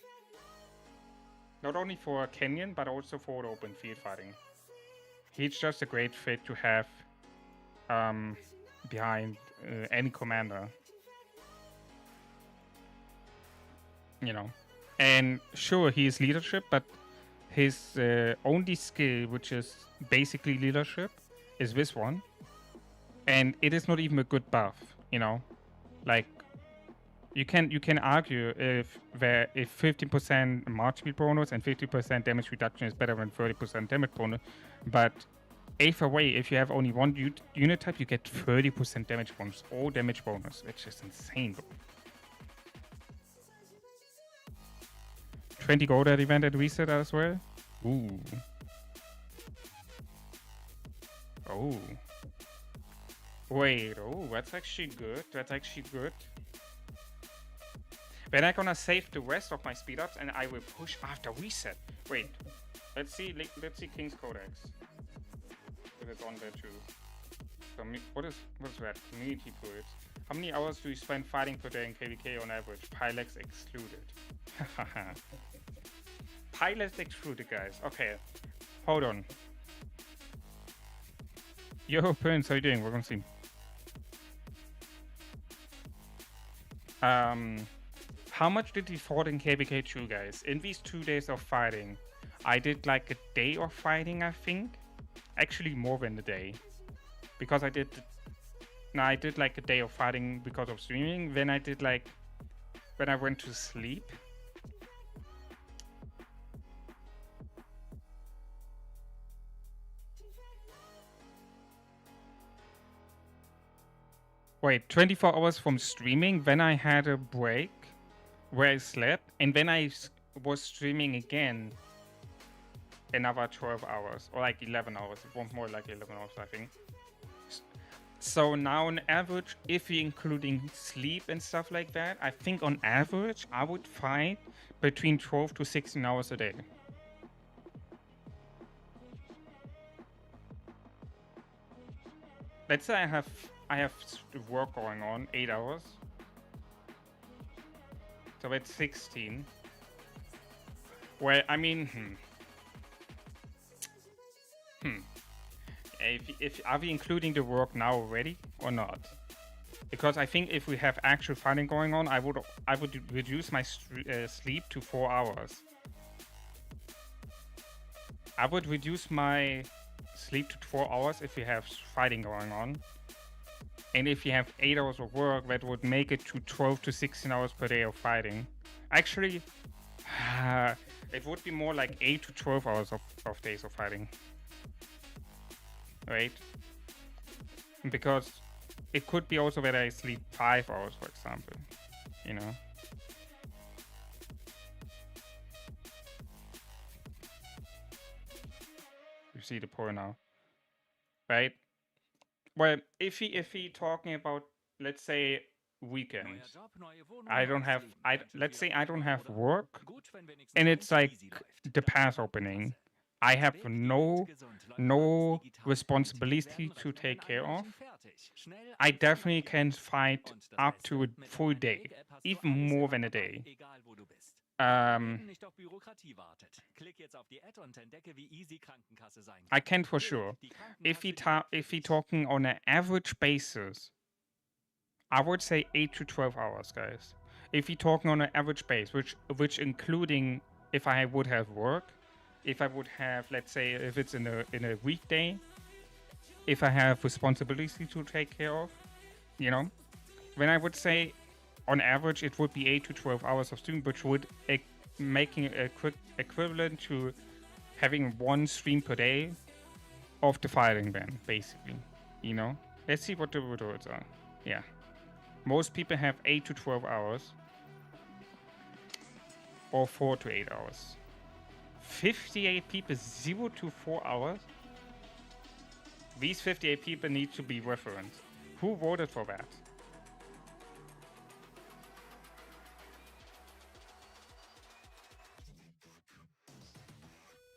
Not only for Kenyan, but also for the open field fighting. He's just a great fit to have behind any commander. You know. And sure, he is leadership, but his only skill, which is basically leadership, is this one. And it is not even a good buff, you know? Like, you can argue if 50% March speed bonus and 50% damage reduction is better than 30% damage bonus, but Either way, if you have only one unit type, you get 30% damage bonus. All damage bonus, which is insane, bro. 20 gold at event at reset as well. Ooh. Oh. Wait, oh, that's actually good. That's actually good. Then I'm gonna save the rest of my speed ups and I will push after reset. Wait, let's see King's Codex. If it's on there too. So, what's that? Community points. How many hours do you spend fighting per day in KVK on average? Pilots excluded. Pilots excluded, guys. Okay, hold on. Yo, Prince, how you doing? We're gonna see. How much did we fought in KVK 2, guys? In these 2 days of fighting, I did like a day of fighting, I think. Actually, more than a day, because I did like a day of fighting because of streaming. Then I did like when I went to sleep. Wait, 24 hours from streaming. Then I had a break where I slept, and then I was streaming again another 12 hours, or like 11 hours. It was more like 11 hours, I think. So now on average, if you're including sleep and stuff like that, I think on average, I would fight between 12 to 16 hours a day. Let's say I have work going on, 8 hours. So it's 16. Well, I mean, If are we including the work now already or not? Because I think if we have actual fighting going on, I would reduce my sleep to 4 hours. I would reduce my sleep to 4 hours if we have fighting going on. And if you have 8 hours of work, that would make it to 12 to 16 hours per day of fighting. Actually, it would be more like 8 to 12 hours of days of fighting. Right? Because it could be also that I sleep 5 hours, for example. You know? You see the point now. Right? Well, if he talking about, let's say, weekends, let's say I don't have work, and it's like the pass opening. I have no responsibility to take care of. I definitely can fight up to a full day, even more than a day. I can for sure. If he talking on an average basis, I would say 8 to 12 hours, guys. If he talking on an average base, which including if I would have work, if I would have, let's say, if it's in a weekday, if I have responsibility to take care of, you know, then I would say on average it would be 8 to 12 hours of stream, which would making a quick equivalent to having one stream per day of the fighting ban, basically. You know, let's see what the results are. Yeah, most people have 8 to 12 hours or 4 to 8 hours. 58 people, 0 to 4 hours. These 58 people need to be referenced. Who voted for that?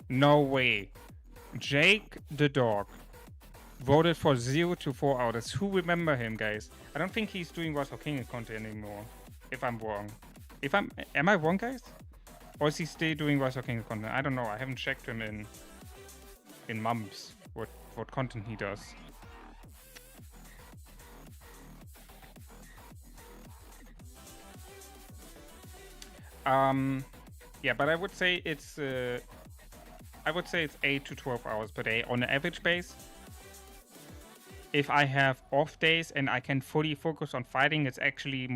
No way. Jake the dog voted for 0 to 4 hours. Who remember him, guys? I don't think he's doing Russell King content anymore. If I'm wrong. Am I wrong, guys? Or is he still doing Russell King content? I don't know. I haven't checked him in months what content he does. Yeah, but I would say it's 8 to 12 hours per day on an average base. If I have off days and I can fully focus on fighting, it's actually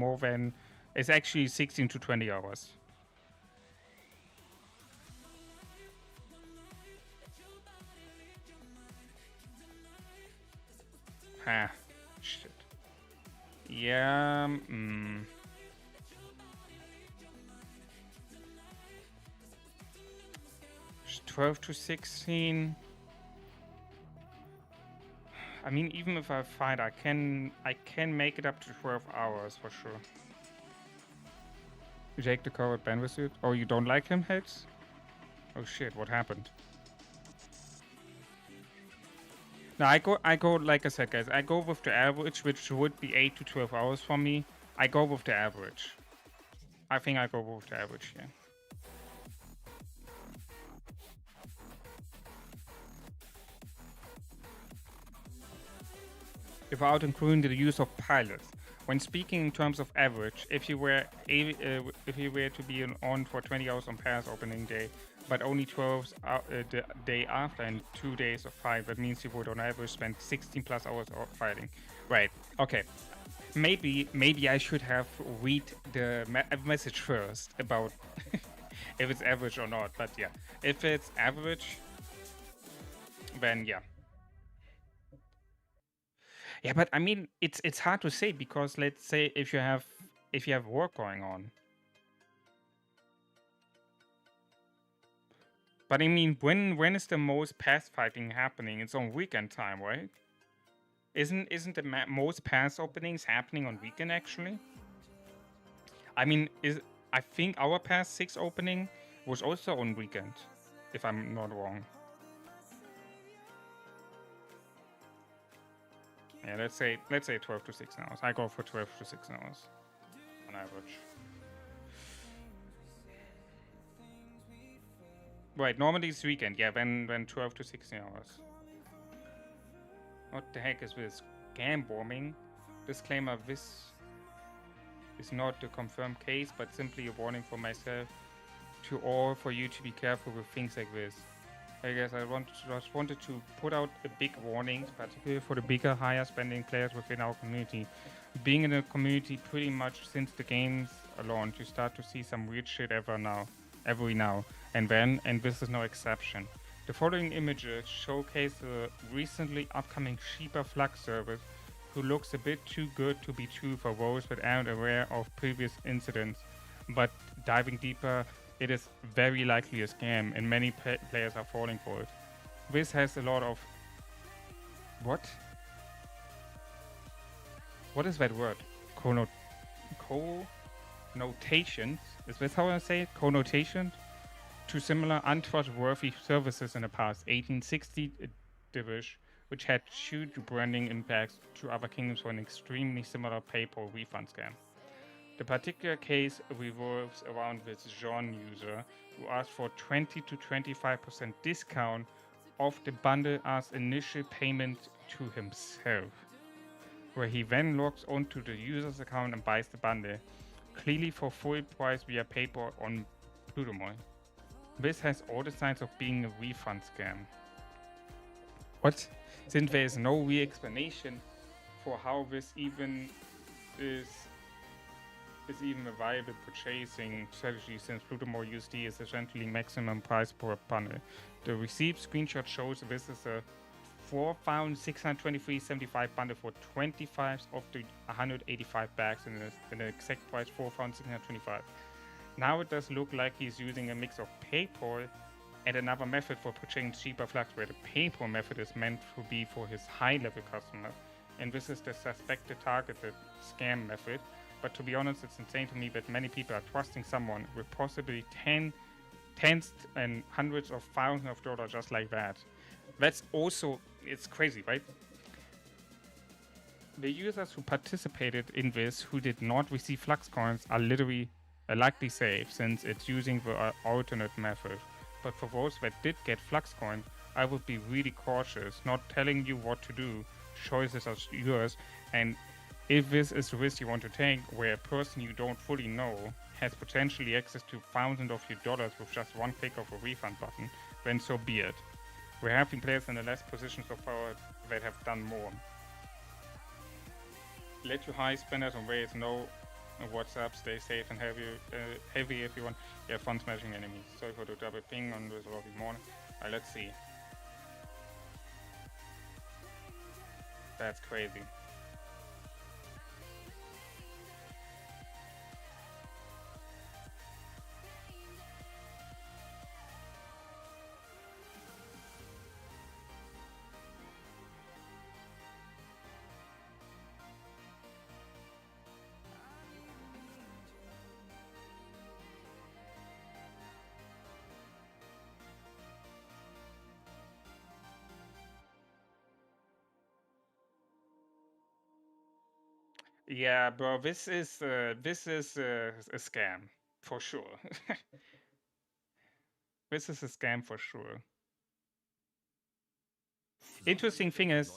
16 to 20 hours. Ah, shit. Yeah, 12 to 16. I mean, even if I fight, I can make it up to 12 hours for sure. Jake the coward bandwidth. Oh, you don't like him, Heads? Oh shit, what happened? No, I go like I said, guys. I go with the average, which would be 8 to 12 hours for me. I go with the average. I think I go with the average here. Without including the use of pilots. When speaking in terms of average, if you were to be on for 20 hours on pass opening day, but only 12 the day after and 2 days of fight, that means you would on average spend 16 plus hours of fighting. Right. Okay. Maybe I should have read the message first about if it's average or not. But yeah, if it's average, then yeah. Yeah, but I mean, it's hard to say because let's say if you have work going on. But I mean, when is the most pass fighting happening? It's on weekend time, right? Isn't the most pass openings happening on weekend actually? I mean, I think our pass 6 opening was also on weekend, if I'm not wrong. Yeah, let's say 12 to 6 hours. I go for 12 to 6 hours on average. Right, normally it's weekend, yeah, when 12 to 16 hours. What the heck is this? Scam bombing? Disclaimer, this is not a confirmed case, but simply a warning for myself to all for you to be careful with things like this. I guess I just wanted to put out a big warning, particularly for the bigger, higher spending players within our community. Being in a community pretty much since the game's launch, you start to see some weird shit every now and then, and this is no exception. The following images showcase a recently upcoming Sheba Flux service who looks a bit too good to be true for those that aren't aware of previous incidents. But diving deeper, it is very likely a scam and many players are falling for it. This has a lot of... What? What is that word? Connotations? Is this how I say it? Connotations? To similar untrustworthy services in the past. 1860 Divish, which had huge branding impacts to other kingdoms for an extremely similar PayPal refund scam. The particular case revolves around this Jean user who asked for 20 to 25% discount of the bundle as initial payment to himself, where he then logs onto the user's account and buys the bundle, clearly for full price via PayPal on Plutomoy. This has all the signs of being a refund scam. What? Since there is no real explanation for how this even is even a viable purchasing strategy, since Plutomoy USD is essentially maximum price per bundle. The received screenshot shows this is a 4,623.75 bundle for 25 of the 185 bags and an exact price 4,625. Now it does look like he's using a mix of PayPal and another method for purchasing cheaper flux, where the PayPal method is meant to be for his high-level customer, and this is the suspected targeted scam method. But to be honest, it's insane to me that many people are trusting someone with possibly tens and hundreds of thousands of dollars just like that. That's also, it's crazy, right? The users who participated in this who did not receive flux coins are literally likely safe, since it's using the alternate method. But for those that did get flux coin, I would be really cautious, not telling you what to do. Choices are yours, and if this is the risk you want to take, where a person you don't fully know has potentially access to thousands of your dollars with just one click of a refund button, then so be it. We're having players in the less positions of power that have done more. Let your high spenders on ways know what's up, stay safe and heavy everyone. Yeah, fun smashing enemies. Sorry for the double ping on this lobby morning. Let's see. That's crazy. Yeah, bro, this is a scam for sure. This is a scam for sure. Interesting thing is,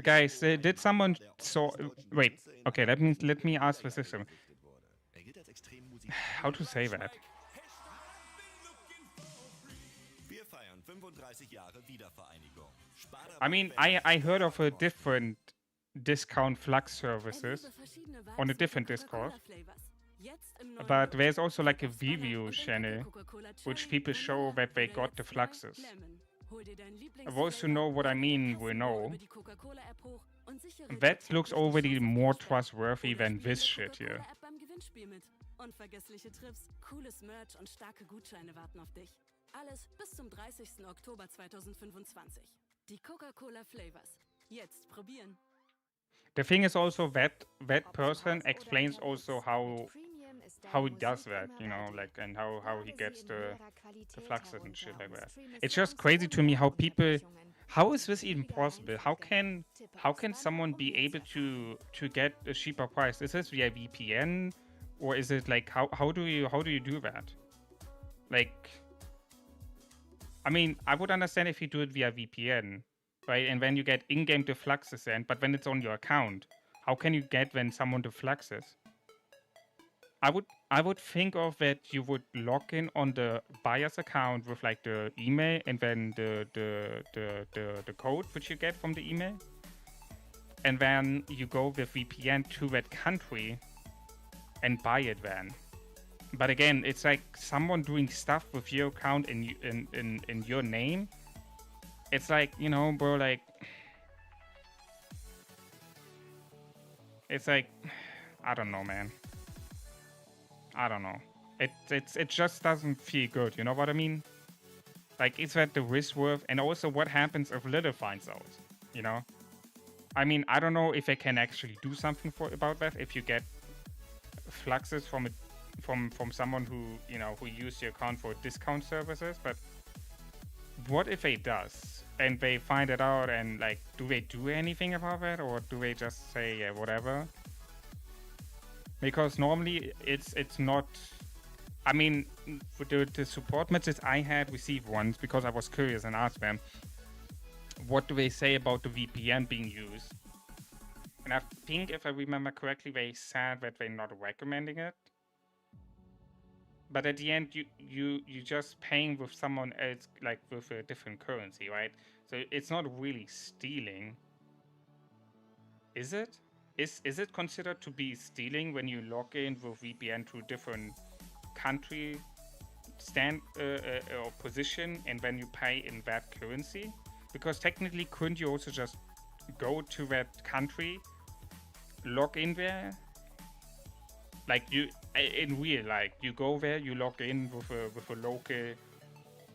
guys, did someone saw? Wait, okay, let me ask the system. How to say that? I mean, I heard of a different discount flux services on a different Discord, but there's also like a review channel which people show that they got the fluxes. Those who know what I mean will know. That looks already more trustworthy than this shit here. Unvergessliche Trips, cooles Merch und starke Gutscheine warten auf dich. Alles bis zum 30. Oktober 2025. Die Coca-Cola Flavors. Jetzt probieren. The thing is also that person explains also how he does that, you know, like, and how he gets the fluxes and shit like that. It's just crazy to me how people, how is this even possible? How can someone be able to get a cheaper price? Is this via VPN, or is it like how do you do that? Like, I mean, I would understand if you do it via VPN, right? And then you get in-game defluxes sent, but when it's on your account, how can you get when someone defluxes? I would think of that you would log in on the buyer's account with like the email and then the code which you get from the email, and then you go with VPN to that country and buy it then. But again, it's like someone doing stuff with your account in your name. It's like, you know, bro, like, it's like, I don't know, man. I don't know. It just doesn't feel good. You know what I mean? Like, is that the risk worth? And also, what happens if Little finds out? You know? I mean, I don't know if they can actually do something about that. If you get fluxes from someone who, you know, who used your account for discount services, but what if they does and they find it out, and like, do they do anything about that, or do they just say, yeah, whatever? Because normally it's not. I mean, the support messages I had received once, because I was curious and asked them, what do they say about the VPN being used? And I think, if I remember correctly, they said that they're not recommending it. But at the end, you just paying with someone else, like with a different currency, right? So it's not really stealing, is it? Is it considered to be stealing when you log in with VPN to a different country or position, and when you pay in that currency? Because technically, couldn't you also just go to that country, log in there? Like, you in real, like, you go there, you log in with a local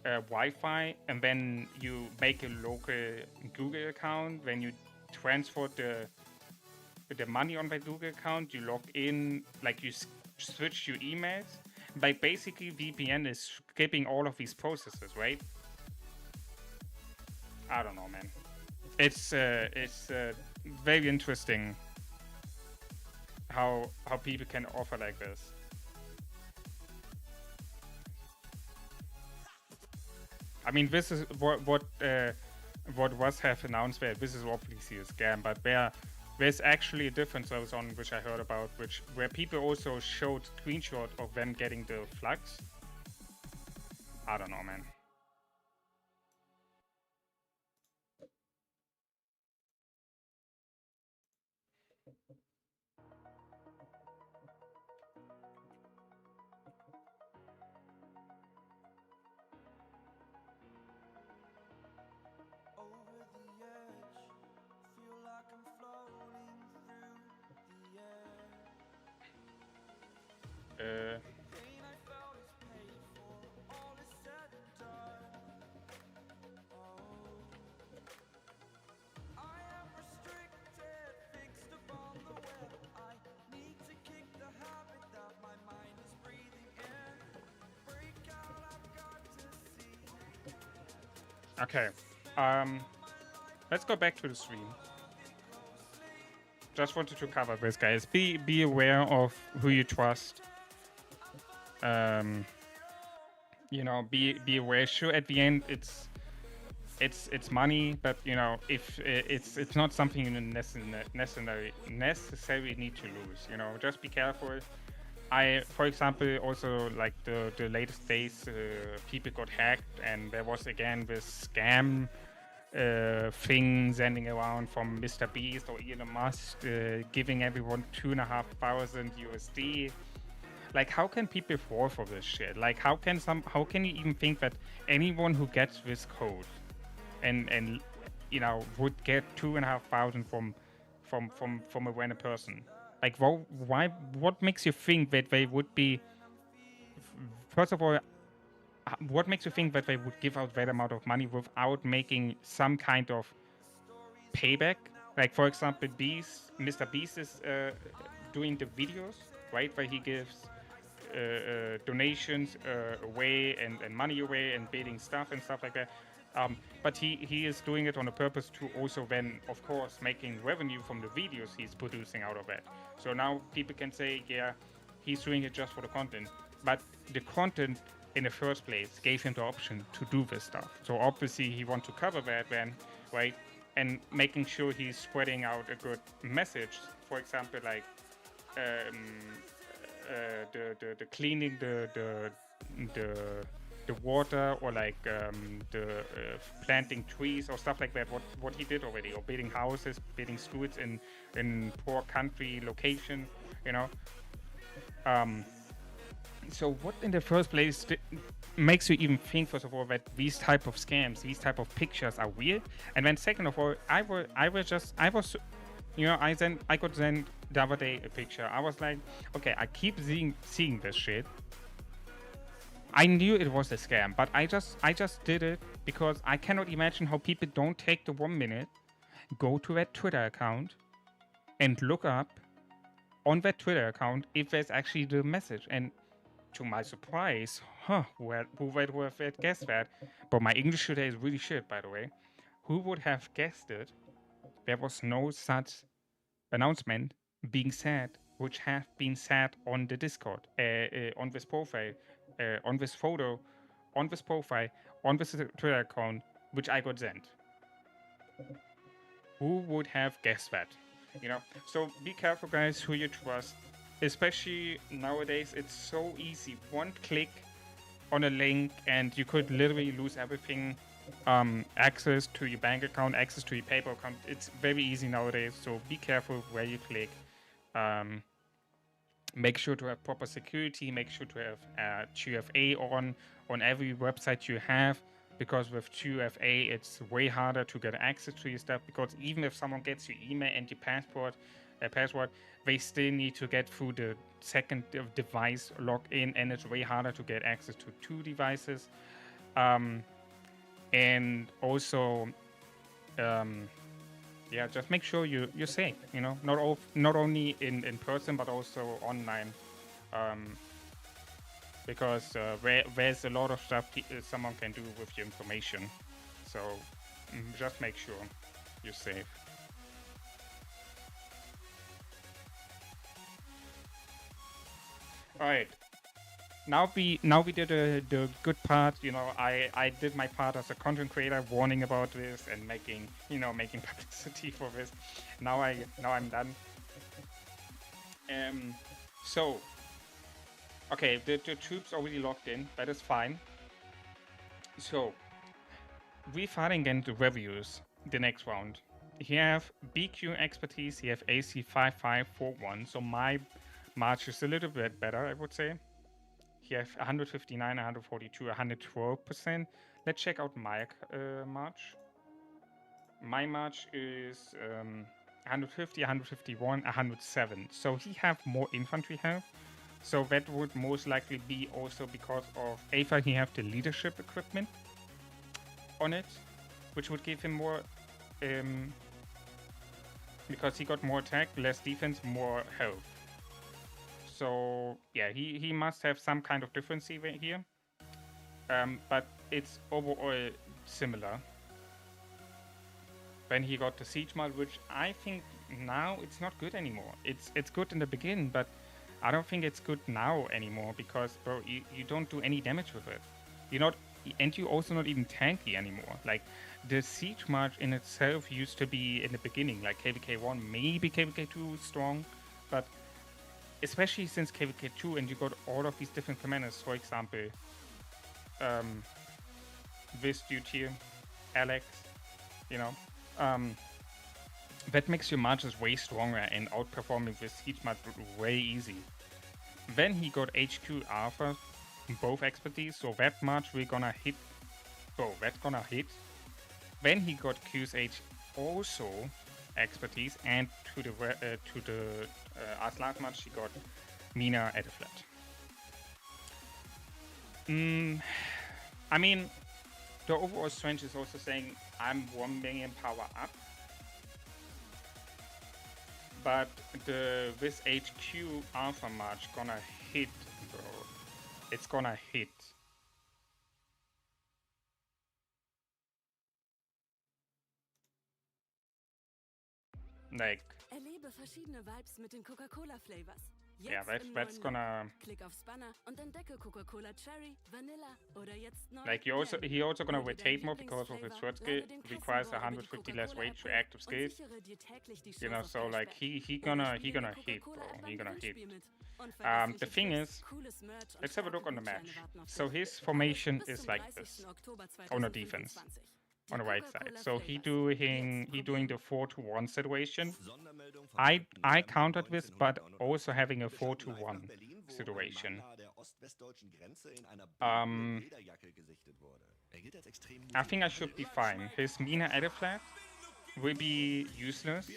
Wi-Fi, and then you make a local Google account. When you transfer the money on that Google account, you log in, like, you switch your emails. Like, basically, VPN is skipping all of these processes, right? I don't know, man. It's very interesting how people can offer like this. I mean, this is what was have announced there. This is obviously a scam, but there's actually a different service on which I heard about, where people also showed screenshot of them getting the flux. I don't know, man. Okay. Let's go back to the stream. Just wanted to cover this, guys. Be aware of who you trust. You know, be aware. Sure, at the end, it's money, but you know, if it's not something you necessarily need to lose. You know, just be careful. For example, also like the latest days, people got hacked, and there was again this scam thing sending around from Mr. Beast or Elon Musk, giving everyone 2,500 USD. Like, how can people fall for this shit? Like, how can you even think that anyone who gets this code and you know would get 2,500 from a random person? Like, why? What makes you think that they would be? First of all, what makes you think that they would give out that amount of money without making some kind of payback? Like, for example, Mr. Beast is doing the videos, right, where he gives donations away and money away and bidding stuff and stuff like that. But he is doing it on a purpose to also then, of course, making revenue from the videos he's producing out of it. So now people can say, yeah, he's doing it just for the content. But the content in the first place gave him the option to do this stuff. So obviously he wants to cover that then, right? And making sure he's spreading out a good message. For example, like the cleaning the water, or like the planting trees or stuff like that. What he did already, or building houses, building schools in poor country location, you know. So what in the first place makes you even think, first of all, that these type of scams, these type of pictures are weird? And then second of all, I was you know, I got sent the other day a picture. I was like, okay, I keep seeing this shit. I knew it was a scam, but I just did it because I cannot imagine how people don't take the 1 minute, go to that Twitter account, and look up on that Twitter account if there's actually the message. And to my surprise, who would have guessed that? But my English today is really shit, by the way. Who would have guessed it? There was no such announcement being said, which have been said on the Discord, on this profile, on this photo, on this profile, on this Twitter account, which I got sent. Who would have guessed that? You know, so be careful, guys, who you trust. Especially nowadays, it's so easy. One click on a link, and you could literally lose everything. Access to your bank account, access to your PayPal account. It's very easy nowadays, so be careful where you click. Make sure to have proper security. Make sure to have 2FA on every website you have, because with 2FA it's way harder to get access to your stuff, because even if someone gets your email and your password, they still need to get through the second device login, and it's way harder to get access to 2 devices. And also, yeah, just make sure you're safe. You know, not only in person but also online, because there's a lot of stuff someone can do with your information. So just make sure you're safe. All right. Now we did the good part. You know, I did my part as a content creator, warning about this and making publicity for this. Now I'm done. So okay, the troops already locked in. That is fine. So we're fighting against the reviews the next round. You have BQ expertise. You have AC 5541. So my March is a little bit better, I would say. You have 159, 142, 112%. Let's check out my March. My March is 150, 151, 107. So he have more infantry health, So that would most likely be also because of Aether, he have the leadership equipment on it, which would give him more, because he got more attack, less defense, more health. So yeah, he must have some kind of difference here, but it's overall similar. When he got the siege mod, which I think now it's not good anymore. It's good in the beginning, but I don't think it's good now anymore because, bro, you don't do any damage with it. You're not, and you also not even tanky anymore. Like the siege march in itself used to be in the beginning, like KVK1, maybe KVK2 strong, but especially since KVK2 and you got all of these different commanders, for example, this dude here, Alex, you know, that makes your marches way stronger and outperforming this siege march way easy. Then he got HQ Alpha, both expertise, so that march we're gonna hit. Oh, that's gonna hit. Then he got QSH also expertise, and to the as last match he got Mina at a flat. I mean, the overall strength is also saying I'm 1 million power up, but this HQ Alpha March gonna hit, bro. It's gonna hit. Like, Erlebe verschiedene Vibes mit den Coca-Cola Flavors. yeah, that's gonna. Klick aufs Banner und entdecke Coca-Cola Cherry, Vanilla oder jetzt neu. Like he also gonna rotate more because of his third skill requires 150 less weight to active skills. You know, so like he gonna hit, bro. He gonna hit. The thing is, let's have a look on the match. So his formation is like this on the defense, on the right side. So he doing the 4-1 situation. I countered this, but also having a 4-1 situation. I think I should be fine. His Mina Ediflat will be useless.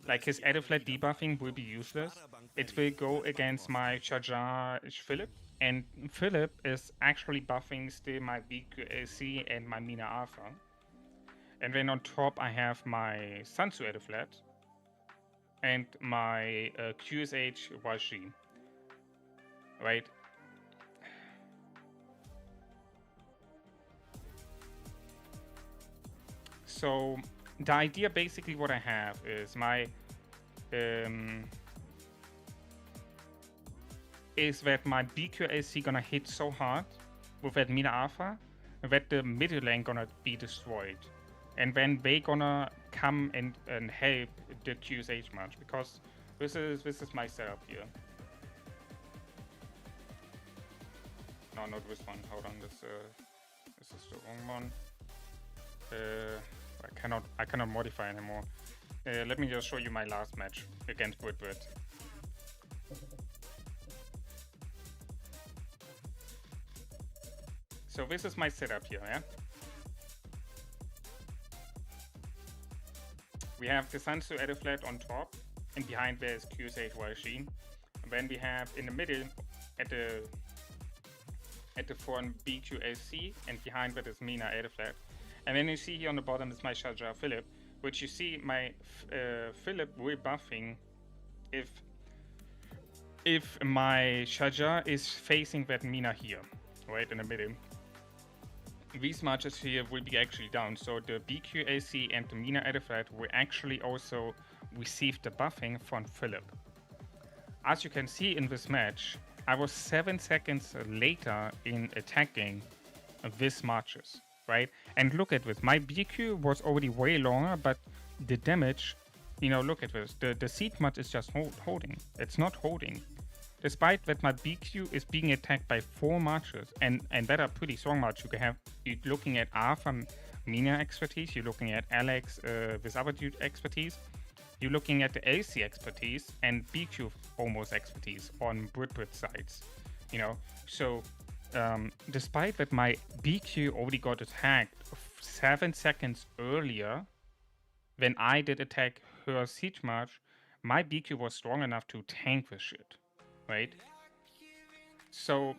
Like his Ediflat debuffing will be useless. It will go against my Charger Philip. And Philip is actually buffing still my BQAC and my Mina Alpha. And then on top I have my Sansu Ediflat and my QSH Washi. Right? So the idea basically what I have is my is that my BQAC gonna hit so hard with that Mina Alpha that the middle lane gonna be destroyed. And then they gonna come and help the QSH match because this is my setup here. No, not this one. Hold on, this is the wrong one. I cannot modify anymore. Let me just show you my last match against Brit. So this is my setup here, yeah? We have the Sansu Ediflat on top, and behind there is QSH Washi. And then we have in the middle at the front BQAC, and behind that is Mina Ediflat. And then you see here on the bottom is my Shajar Philip, which you see my Philip will buffing if my Shajar is facing that Mina here, right in the middle. These matches here will be actually down, so the BQAC and the Mina Ediflat will actually also receive the buffing from Philip. As you can see in this match, I was 7 seconds later in attacking these matches, right? And look at this, my BQ was already way longer, but the damage, you know, look at this, the seed match is just holding. It's not holding. Despite that my BQ is being attacked by 4 marches, and that are pretty strong marches. You're looking at Alpha Mina expertise, you're looking at Alex with other dude expertise, you're looking at the LC expertise, and BQ almost expertise on Brit sides, you know. So despite that my BQ already got attacked 7 seconds earlier when I did attack her siege march, my BQ was strong enough to tank this shit. Right? So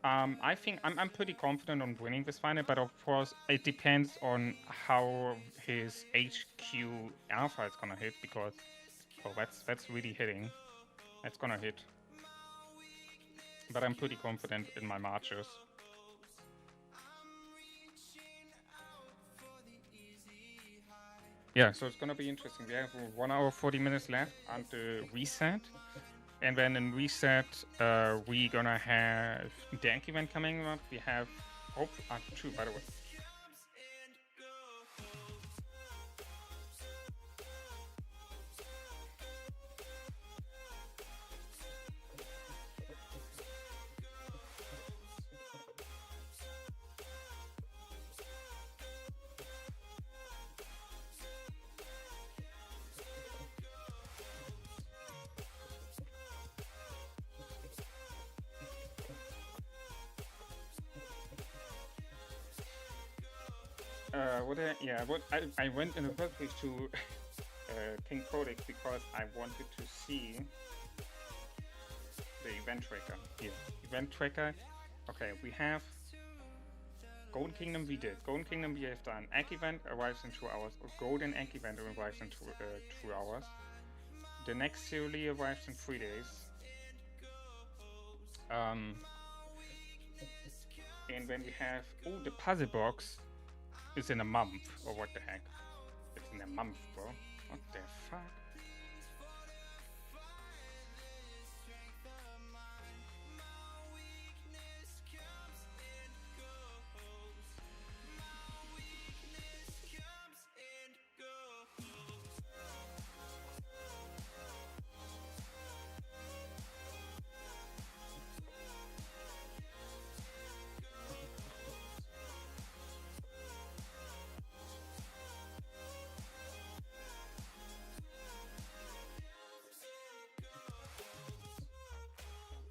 I think I'm pretty confident on winning this final, but of course it depends on how his HQ alpha is gonna hit, because oh, that's really hitting. That's gonna hit. But I'm pretty confident in my marches. Yeah, so it's gonna be interesting. We have 1 hour 40 minutes left until reset. And then in reset, we're gonna have the Anki event coming up. We have hope two, by the way. I went in the first place to King Codex because I wanted to see the event tracker. Here, event tracker. Okay, we have Golden Kingdom. We did Golden Kingdom. We have done Egg event arrives in 2 hours. Golden Egg event arrives in 2 hours. The next Cereally arrives in 3 days. And then we have the puzzle box is in a month, or what the heck? It's in a month, bro. What the fuck?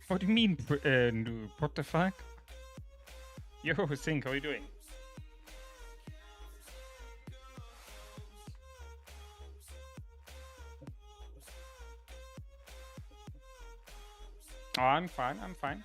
What do you mean, noob? What the fuck? Yo, Sync, how are you doing? Oh, I'm fine, I'm fine.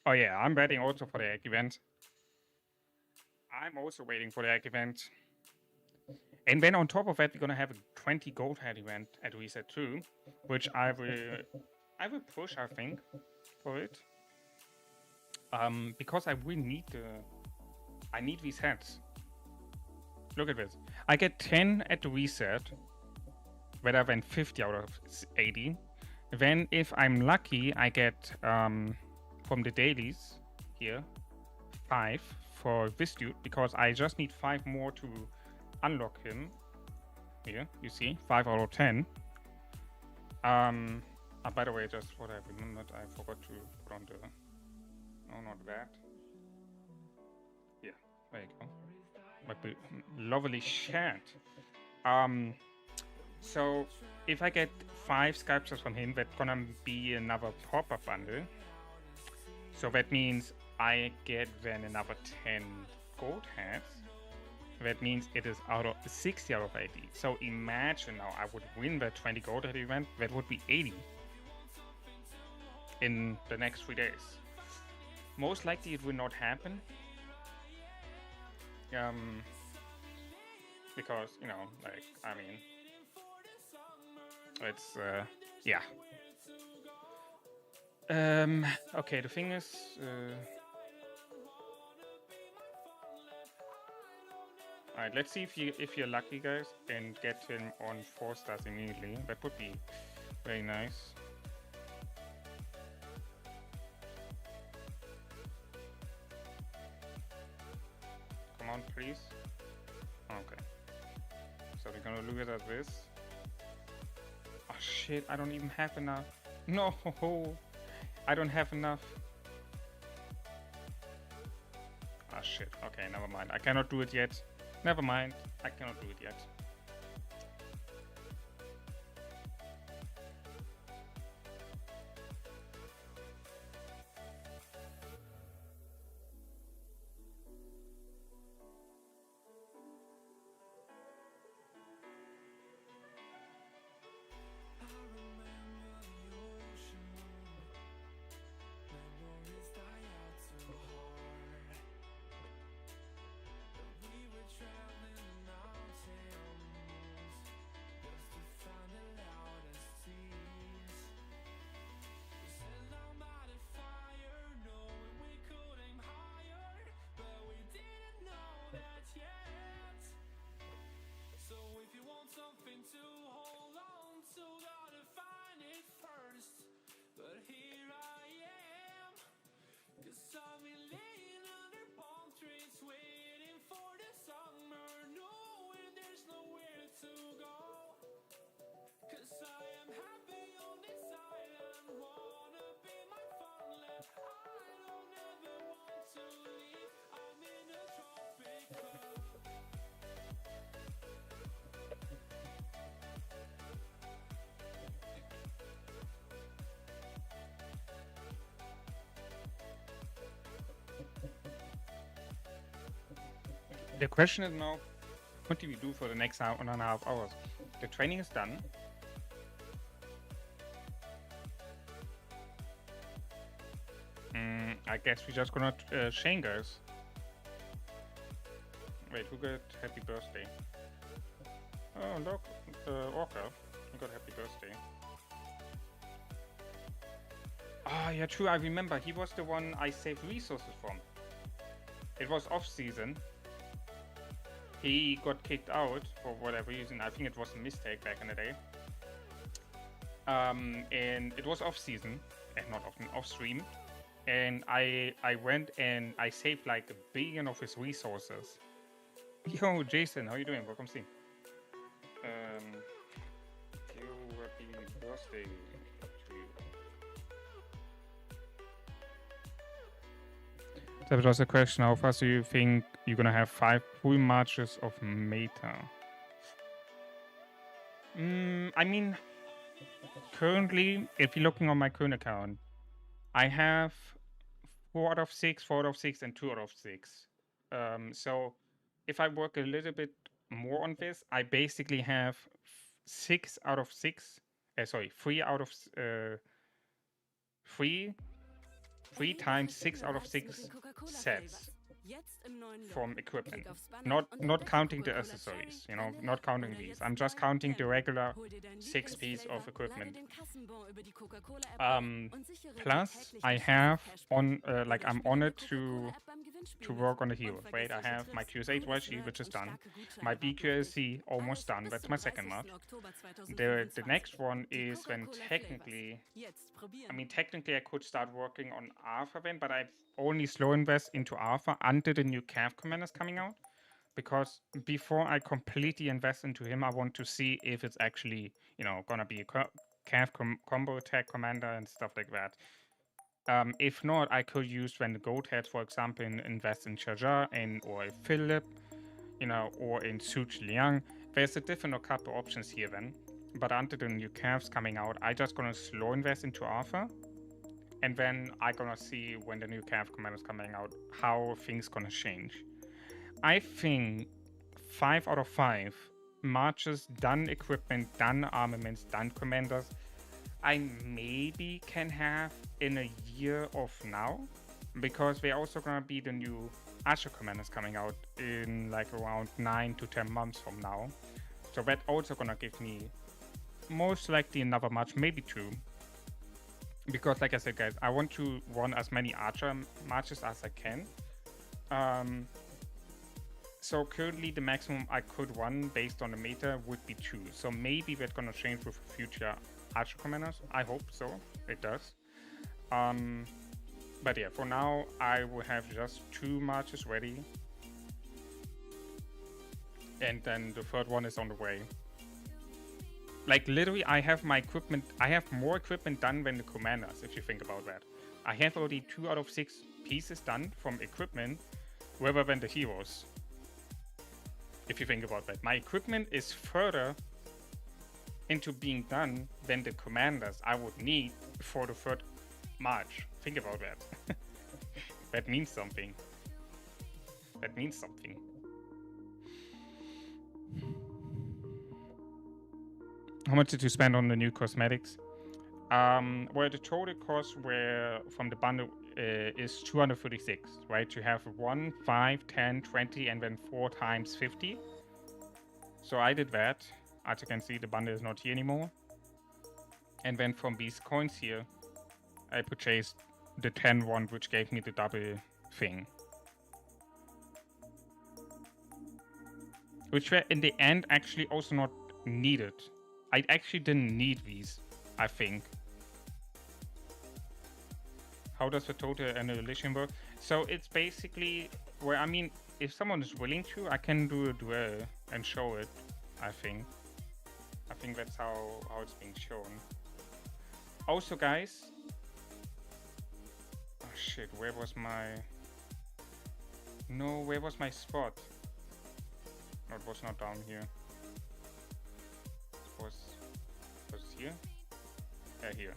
Oh yeah, I'm waiting also for the egg event. I'm also waiting for the egg event. And then on top of that, we're gonna have a 20 gold head event at reset 2, which I will push, I think, for it. Because I will need I need these heads. Look at this. I get 10 at the reset, where I went 50 out of 80. Then if I'm lucky, I get from the dailies here 5 for this dude, because I just need 5 more to unlock him. Here, you see, 5 out of 10. By the way, just what I remembered, I forgot to put on the... No, not that. Yeah, there you go. But the lovely chat. So if I get 5 sculptures from him, that's gonna be another pop-up bundle. So that means I get then another 10 gold heads. That means it is out of 60 out of 80. So imagine now I would win the 20 gold head event. That would be 80 in the next 3 days. Most likely it will not happen. Because, you know, like, I mean, it's, yeah. Okay, the thing is, alright, let's see if you're lucky, guys, and get him on 4 stars immediately. That would be very nice. on, please. Okay. So we're gonna look at this. Oh shit, I don't even have enough. No, I don't have enough. Ah shit, okay, never mind. I cannot do it yet. Never mind, I cannot do it yet. The question is now, what do we do for the next 1.5 hours? The training is done. I guess we're just gonna Shane guys. Wait, who got happy birthday? Oh, look, Orca. He got happy birthday. Ah, yeah, true. I remember. He was the one I saved resources from. It was off-season. He got kicked out for whatever reason. I think it was a mistake back in the day. And it was off-season, and not off-stream. And I went and I saved like 1 billion of his resources. Yo, Jason, how you doing? Welcome, Steve. Happy birthday to you. That was a question. How fast do you think you're gonna have 5 full marches of meta? I mean, currently, if you're looking on my current account, I have 4 out of 6, 4 out of 6, and 2 out of 6. So if I work a little bit more on this, I basically have 6 out of 6. 3 out of 3 times 6 out of 6 sets from equipment, not counting the accessories, you know, not counting these. I'm just counting the regular 6 piece of equipment. Plus I have on like I'm on it to work on the hero. Right, I have my QS8 YG, which is done, my BQSC almost done. That's my second march. The next one is when technically I could start working on Alpha then, but I've only slow invest into Alpha until the new calf commander is coming out, because before I completely invest into him, I want to see if it's actually, you know, gonna be a calf combo attack commander and stuff like that. If not, I could use when the gold heads, for example, invest in Chaja and or Philip, you know, or in Such Liang. There's a different couple options here then. But until the new calves coming out, I just gonna slow invest into Alpha, and then I gonna see when the new calf commander is coming out how things gonna change. I think 5 out of 5 marches, done equipment, done armaments, done commanders, I maybe can have in a year of now, because we're also gonna be the new Archer commanders coming out in like around 9 to 10 months from now. So that also gonna give me most likely another match, maybe 2. Because like I said, guys, I want to run as many Archer matches as I can. So currently the maximum I could run based on the meta would be 2. So maybe that's gonna change with future Archer commanders. I hope so. It does. But yeah, for now I will have just 2 marches ready. And then the third one is on the way. Like, literally, I have my equipment, I have more equipment done than the commanders, if you think about that. I have already 2 out of 6 pieces done from equipment, rather than the heroes. If you think about that. My equipment is further into being done than the commanders I would need for the third march. Think about that. That means something. That means something. How much did you spend on the new cosmetics? Well, the total cost were from the bundle is 236, right? You have 1, 5, 10, 20, and then 4 times 50. So I did that. As you can see, the bundle is not here anymore. And then from these coins here, I purchased the 10 one, which gave me the double thing. Which were in the end actually also not needed. I actually didn't need these, I think. How does the total annihilation work? So it's basically where, I mean, if someone is willing to, I can do a duel and show it, I think. I think that's how it's being shown. Also, guys. Oh shit, where was my... No, where was my spot? No, it was not down here. It was here? Yeah, here.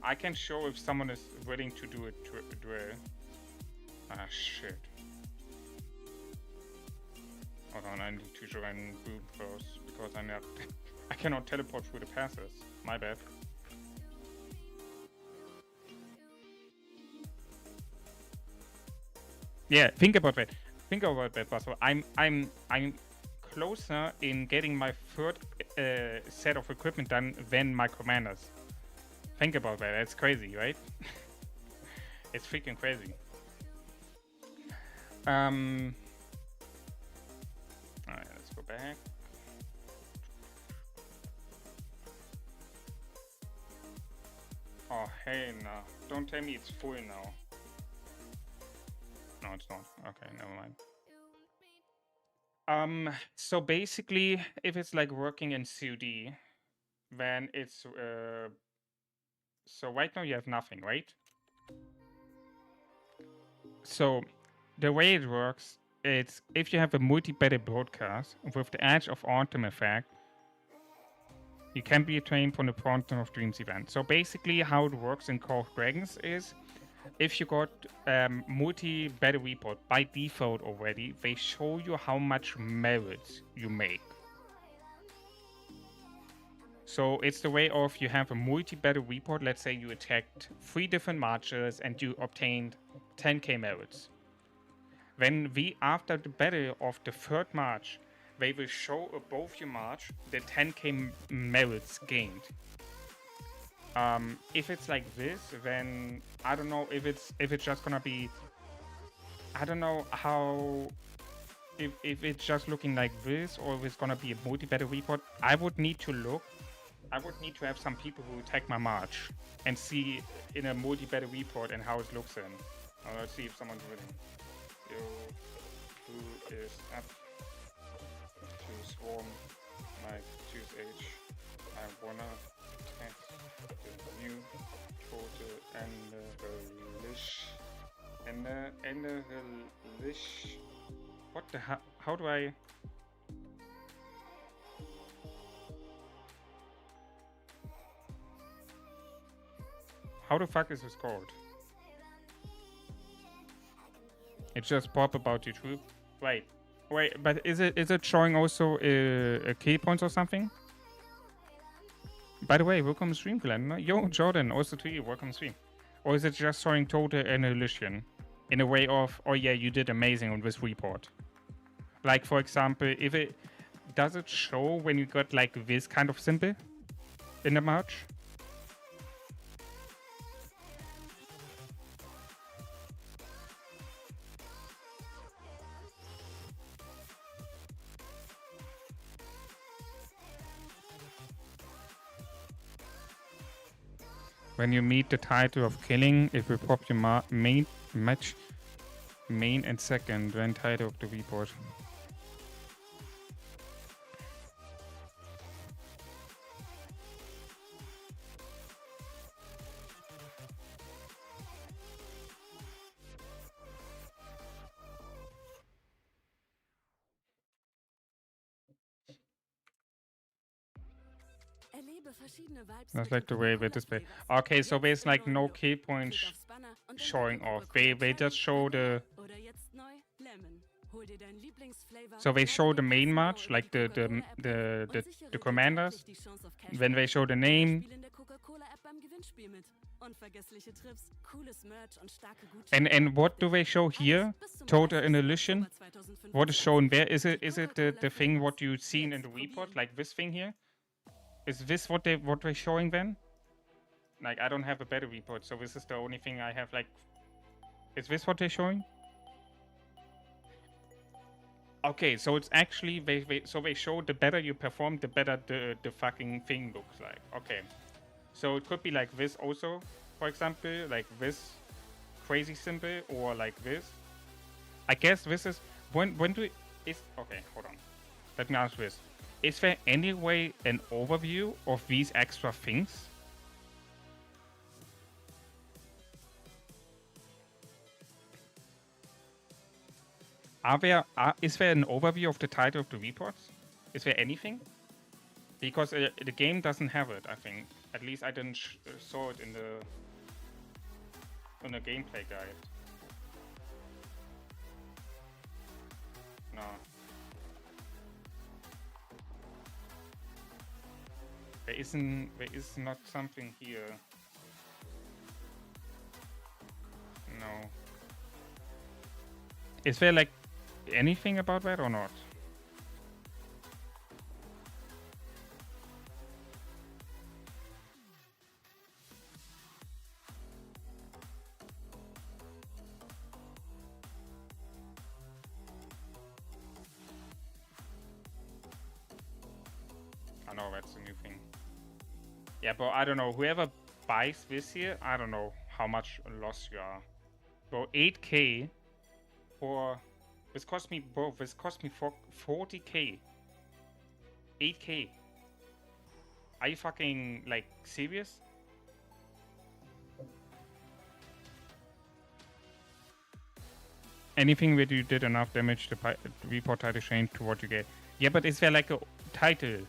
I can show if someone is willing to do it to a duel. Ah, shit. Hold on, I need to join Boom first, because I cannot teleport through the passes. My bad. Yeah, think about that. Think about that, Basso. I'm closer in getting my third set of equipment done than my commanders. Think about that. That's crazy, right? It's freaking crazy. Alright, let's go back. Oh, hey, no. Don't tell me it's full now. No, it's not. Okay, never mind. So basically, if it's like working in COD, then it's so right now you have nothing, right? So the way it works, it's if you have a multi-battle broadcast with the Edge of Autumn effect, you can be trained from the Fountain of Dreams event. So basically how it works in Call of Dragons is, if you got multi-battle report by default already, they show you how much merit you make. So it's the way of you have a multi-battle report. Let's say you attacked 3 different marches and you obtained 10k merits. Then after the battle of the third march, they will show above your march the 10k merits gained. If it's like this, then I don't know if it's just gonna be, I don't know how, if it's just looking like this or if it's gonna be a multi-battle report. I would need to look. I would need to have some people who attack my march and see in a multi-battle report and how it looks in. Let's see if someone's winning. Yo, who is up to swarm my 2H? I wanna attack the new total and the relish. What the hell? How do I? How the fuck is this called? It just pop about YouTube. Wait, but is it showing also a key points or something? By the way, welcome to stream, Glenn. Yo, Jordan, also to you, welcome to stream. Or is it just showing total annihilation in a way of, oh yeah, you did amazing on this report? Like, for example, if it does it show when you got like this kind of symbol in the march? When you meet the title of killing, if you pop your match, main and second, then title of the report. That's like the way we display. Okay, so there's like no key points showing off. They just show the. So they show the main match, like the commanders. When they show the name. And what do they show here? Total annihilation. What is shown there? Is it the thing what you've seen in the report, like this thing here? Is this what they're showing then? Like, I don't have a better report, so this is the only thing I have. Like, is this what they're showing? Okay, so it's actually they show the better you perform, the better the fucking thing looks like. Okay, so it could be like this also, for example, like this crazy symbol, or like this. I guess this is when do it is okay. Hold on, let me ask this: is there any way an overview of these extra things? Is there an overview of the title of the reports? Is there anything? Because the game doesn't have it, I think. At least I didn't saw it in the gameplay guide. No. There is not something here. No. Is there like anything about that or not? I know that's a new thing. Yeah, but I don't know. Whoever buys this here, I don't know how much loss you are. Bro, 8K for this cost me, bro. This cost me 40K. 8K. Are you fucking like serious? Anything where you did enough damage to report title change to what you get. Yeah, but is there like a title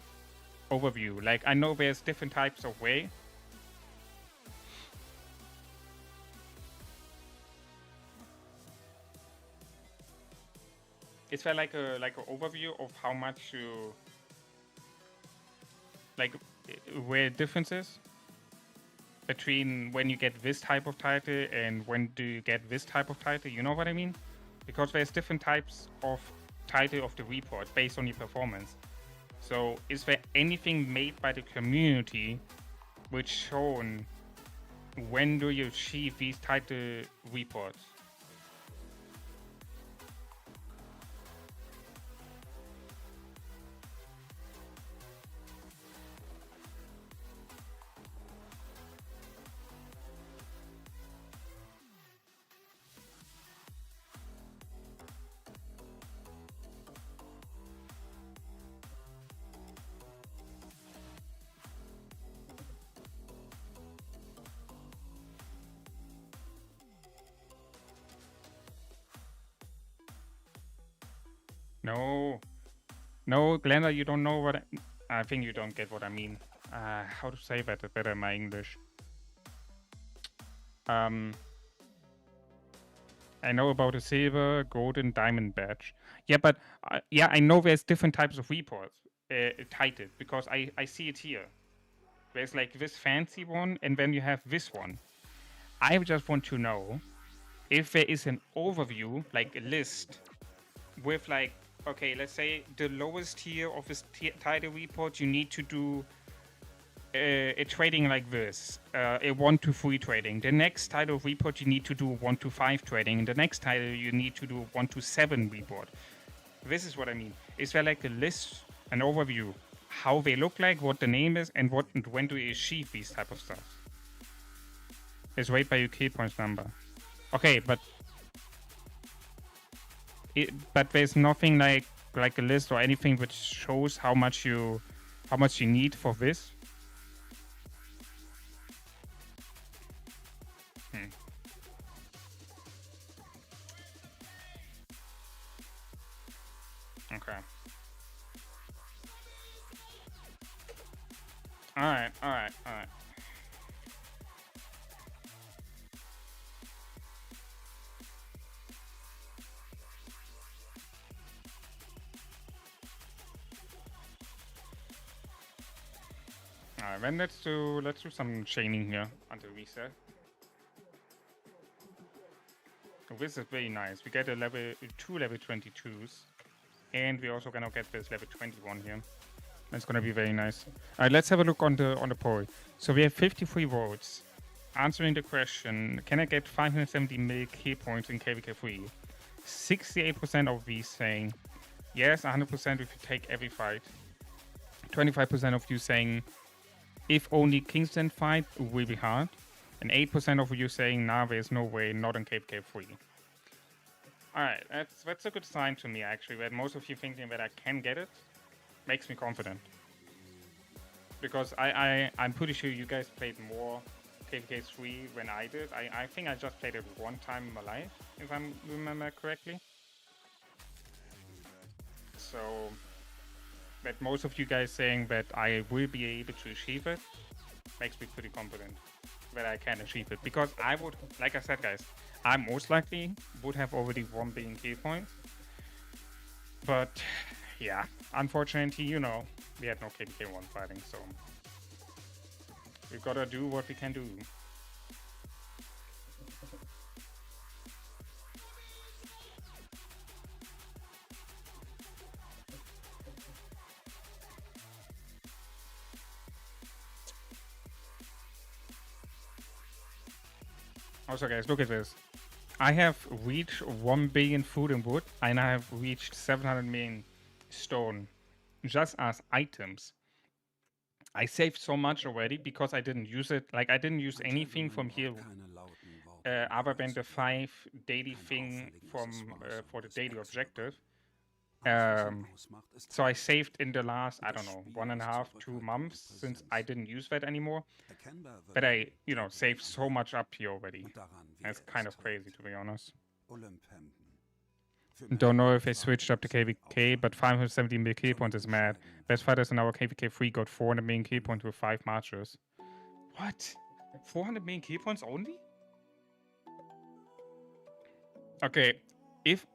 overview? Like, I know there's different types of way. Is there like a overview of how much you like where differences between when you get this type of title and when do you get this type of title? You know what I mean? Because there's different types of title of the report based on your performance. So is there anything made by the community which shown when do you achieve these title reports? No, Glenda, you don't know what I think you don't get what I mean. How to say that better in my English? I know about a silver, golden, diamond badge. Yeah, but yeah, I know there's different types of reports titled because I see it here. There's like this fancy one, and then you have this one. I just want to know if there is an overview, like a list, with like, okay, let's say the lowest tier of this title report, you need to do a trading like this, a 1 to 3 trading. The next title report, you need to do 1 to 5 trading. And the next title, you need to do 1 to 7 report. This is what I mean. Is there like a list, an overview, how they look like, what the name is, and when do you achieve these type of stuff? It's rate by your key points number. Okay, but but there's nothing like a list or anything which shows how much you need for this. Okay. Alright. Alright, then let's do some chaining here until reset. This is very nice. We get a level 2 level 22s, and we're also gonna get this level 21 here. That's gonna be very nice. Alright, let's have a look on the poll. So we have 53 votes. Answering the question, can I get 570 mil key points in KVK3? 68% of these saying yes, 100% if you take every fight. 25% of you saying if only Kingston fight will be hard. And 8% of you saying nah, there's no way, not in KVK3. Alright, that's a good sign to me actually, that most of you thinking that I can get it. Makes me confident. Because I'm pretty sure you guys played more KVK3 than I did. I think I just played it one time in my life, if I remember correctly. So that most of you guys saying that I will be able to achieve it makes me pretty confident that I can achieve it. Because I would, like I said guys, I most likely would have already 1 billion key points. But yeah, unfortunately, you know, we had no KVK1 fighting, so we gotta do what we can do. Also guys, look at this. I have reached 1 billion food and wood, and I have reached 700 million stone just as items. I saved so much already because I didn't use it. Like, I didn't use anything from here other than the 5 daily thing from for the daily objective. So I saved in the last, I don't know, 1.5, 2 months since I didn't use that anymore. But I, you know, saved so much up here already. That's kind of crazy, to be honest. Don't know if they switched up to KVK, but 570 million key points is mad. Best fighters in our KVK3 got 400 million key points with 5 matches. What? 400 million key points only? Okay. If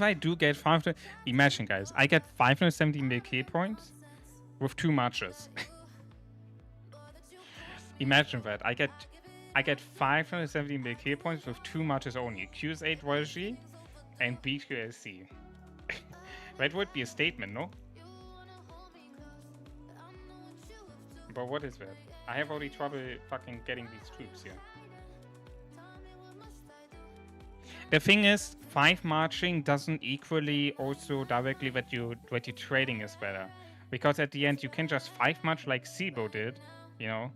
I do get 500, imagine guys, I get 570 million key points with 2 matches. Imagine that. I get 570 million key points with 2 matches only. QS8 Royal G and BQSC. That would be a statement, no? But what is that? I have already trouble fucking getting these troops here. The thing is, 5 marching doesn't equally also directly that your trading is better. Because at the end you can just 5 march like Sibo did, you know,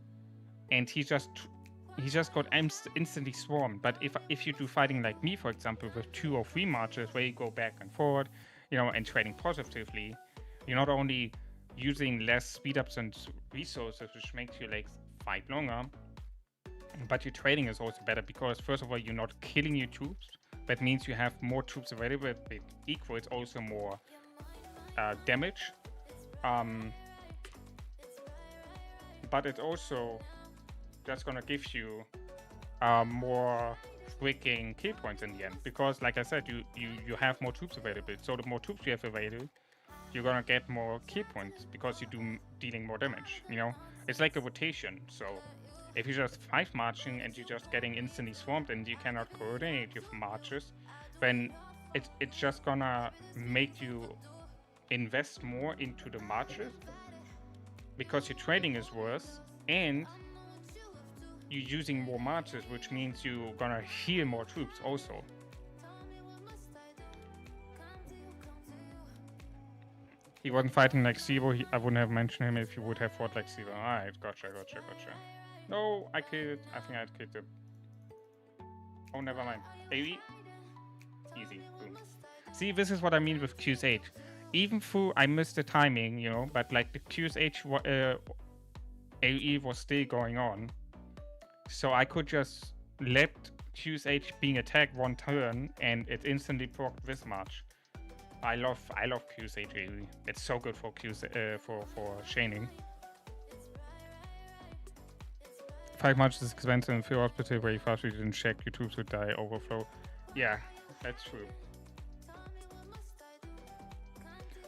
and he just got instantly swarmed. But if you do fighting like me, for example, with 2 or 3 marches where you go back and forward, you know, and trading positively, you're not only using less speed ups and resources, which makes you like fight longer, but your trading is also better because first of all, you're not killing your troops. That means you have more troops available. It equals also more damage. But it's also just gonna give you more freaking kill points in the end, because like I said, you have more troops available. So the more troops you have available, you're gonna get more kill points because you do dealing more damage. You know, it's like a rotation. So if you're just 5 marching and you're just getting instantly swarmed and you cannot coordinate your marches, then it's just gonna make you invest more into the marches because your trading is worse and you're using more marches, which means you're gonna heal more troops also. He wasn't fighting like Sibo. I wouldn't have mentioned him if he would have fought like Sibo. Alright, gotcha. No, I think I killed him. Oh, never mind. AoE? Easy. Boom. See, this is what I mean with QSH. Even though I missed the timing, you know, but like the QSH AE was still going on. So I could just let QSH being attacked one turn and it instantly procced this much. I love QSH AE. It's so good for for chaining. 5 matches is expensive and feel hospital very fast. We didn't check YouTube to die overflow. Yeah, that's true.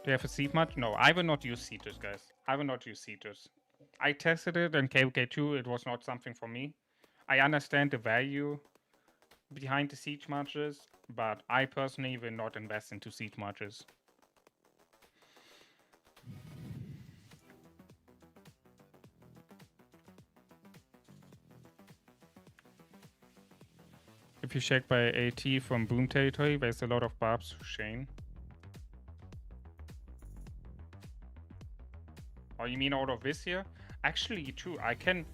Do you have a seed match? No, I will not use Cetus, guys. I will not use Cetus. I tested it in KOK2. It was not something for me. I understand the value behind the siege matches, but I personally will not invest into siege matches. If you check by AT from boom territory, there's a lot of barbs to Shane. Oh, you mean all of this here? Actually, true. Can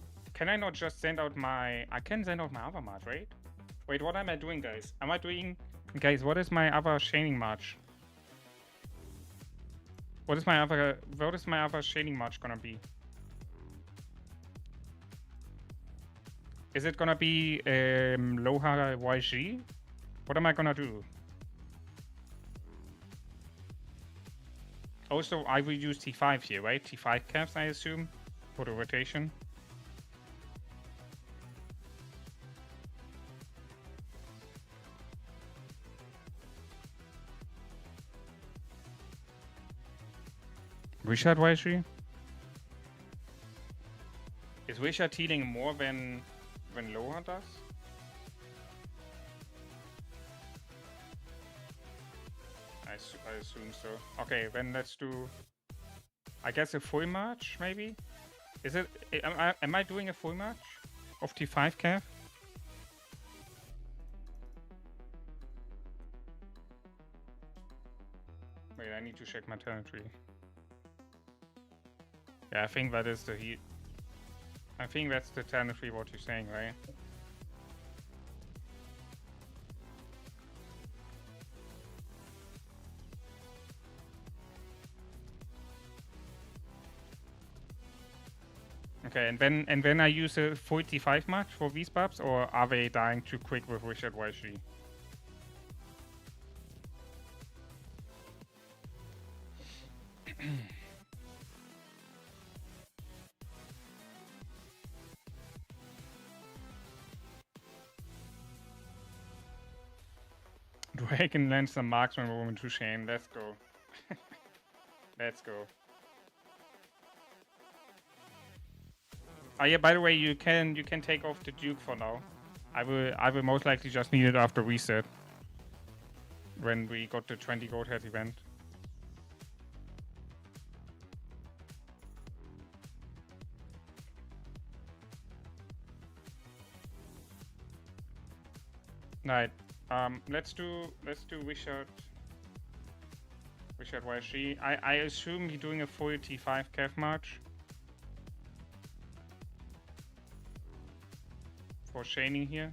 I not just send out my... I can send out my other march, right? Wait, what am I doing, guys? Am I doing... Guys, what is my other chaining march? What is my other chaining march gonna be? Is it gonna be Loha YG? What am I gonna do? Also, I will use T5 here, right? T5 caps, I assume, for the rotation. Richard YG? Is Richard healing more than Loha does? I assume so. Okay, then let's do... I guess a full march, maybe? Is it... Am I doing a full march of T5 cav? Wait, I need to check my territory. Yeah, I think that is the heat. I think that's the territory what you're saying, right? Okay, and then I use a 45 match for these buffs, or are they dying too quick with Richard YG? Dragon lands some marksman woman to Shane. Let's go. Let's go. Oh yeah, by the way, you can take off the Duke for now. I will most likely just need it after reset. When we got the 20 gold head event. Right. Let's do Richard YG. I assume you're doing a full T5 cav march. For chaining here.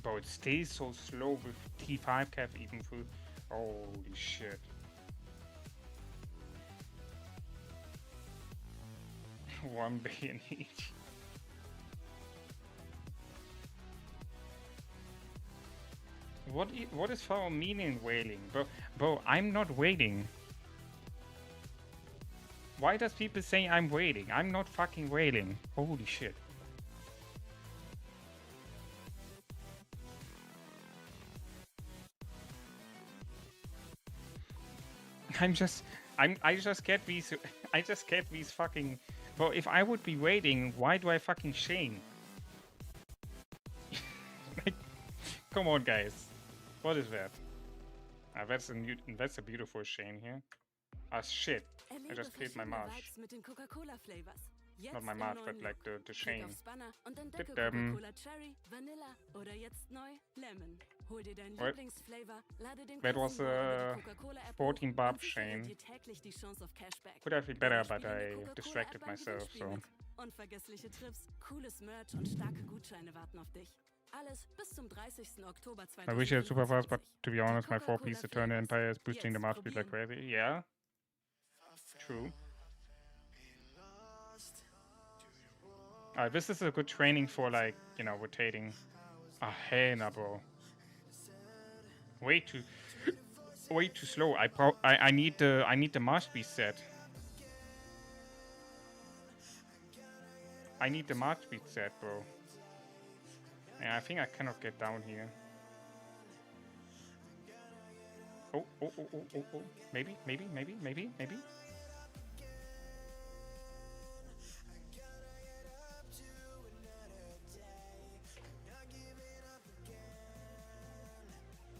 Bro, it stays so slow with T5 cav even through. Holy shit. One billion each. What is for meaning wailing? Bro, I'm not waiting. Why does people say I'm waiting? I'm not fucking wailing. Holy shit. I just get these fucking... Bro, if I would be waiting, why do I fucking shame? Like, come on, guys. What is that? That's a beautiful Shane here. Ah, shit. I just killed my march. Not my march, but like the Shane. What? That was a 14 barb Shane. Could have been better, but I distracted myself, so... Unvergessliche Trips, cooles Merch und starke Gutscheine warten auf dich. Alles bis zum 30. Oktober I wish it was super fast, but to be honest, my 4-piece Coca-Cola Eternal Flavors. Empire is boosting the Jetzt mouse speed like probieren. crazy. Yeah. True. Alright, this is a good training for, like, you know, rotating. Ah, hey, nah, bro. Way too slow. I need the mouse speed set. I need the mouse speed set, bro. And I think I cannot get down here. Oh. Maybe.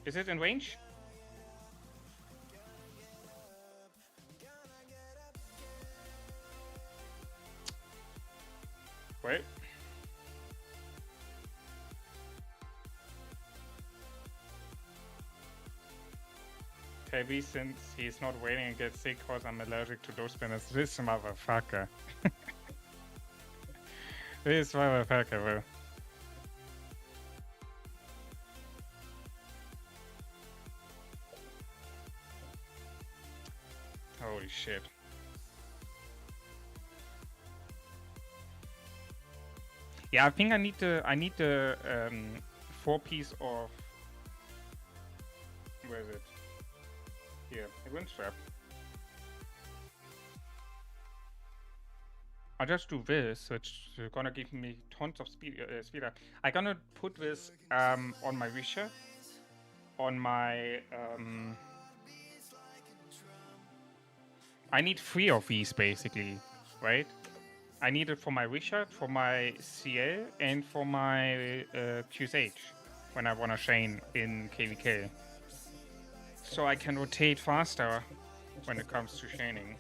Is it in range? Wait. Heavy, since he's not waiting and gets sick because I'm allergic to those spinners. This motherfucker. This motherfucker, bro. Holy shit. Yeah, I think I need the 4-piece of, where is it? Here, a wind strap. I'll just do this, which is gonna give me tons of speed up. I'm gonna put this on my Risha, on my I need 3 of these basically, right? I need it for my Risha, for my CL, and for my QSH when I wanna chain in KVK. So I can rotate faster when it comes to chaining.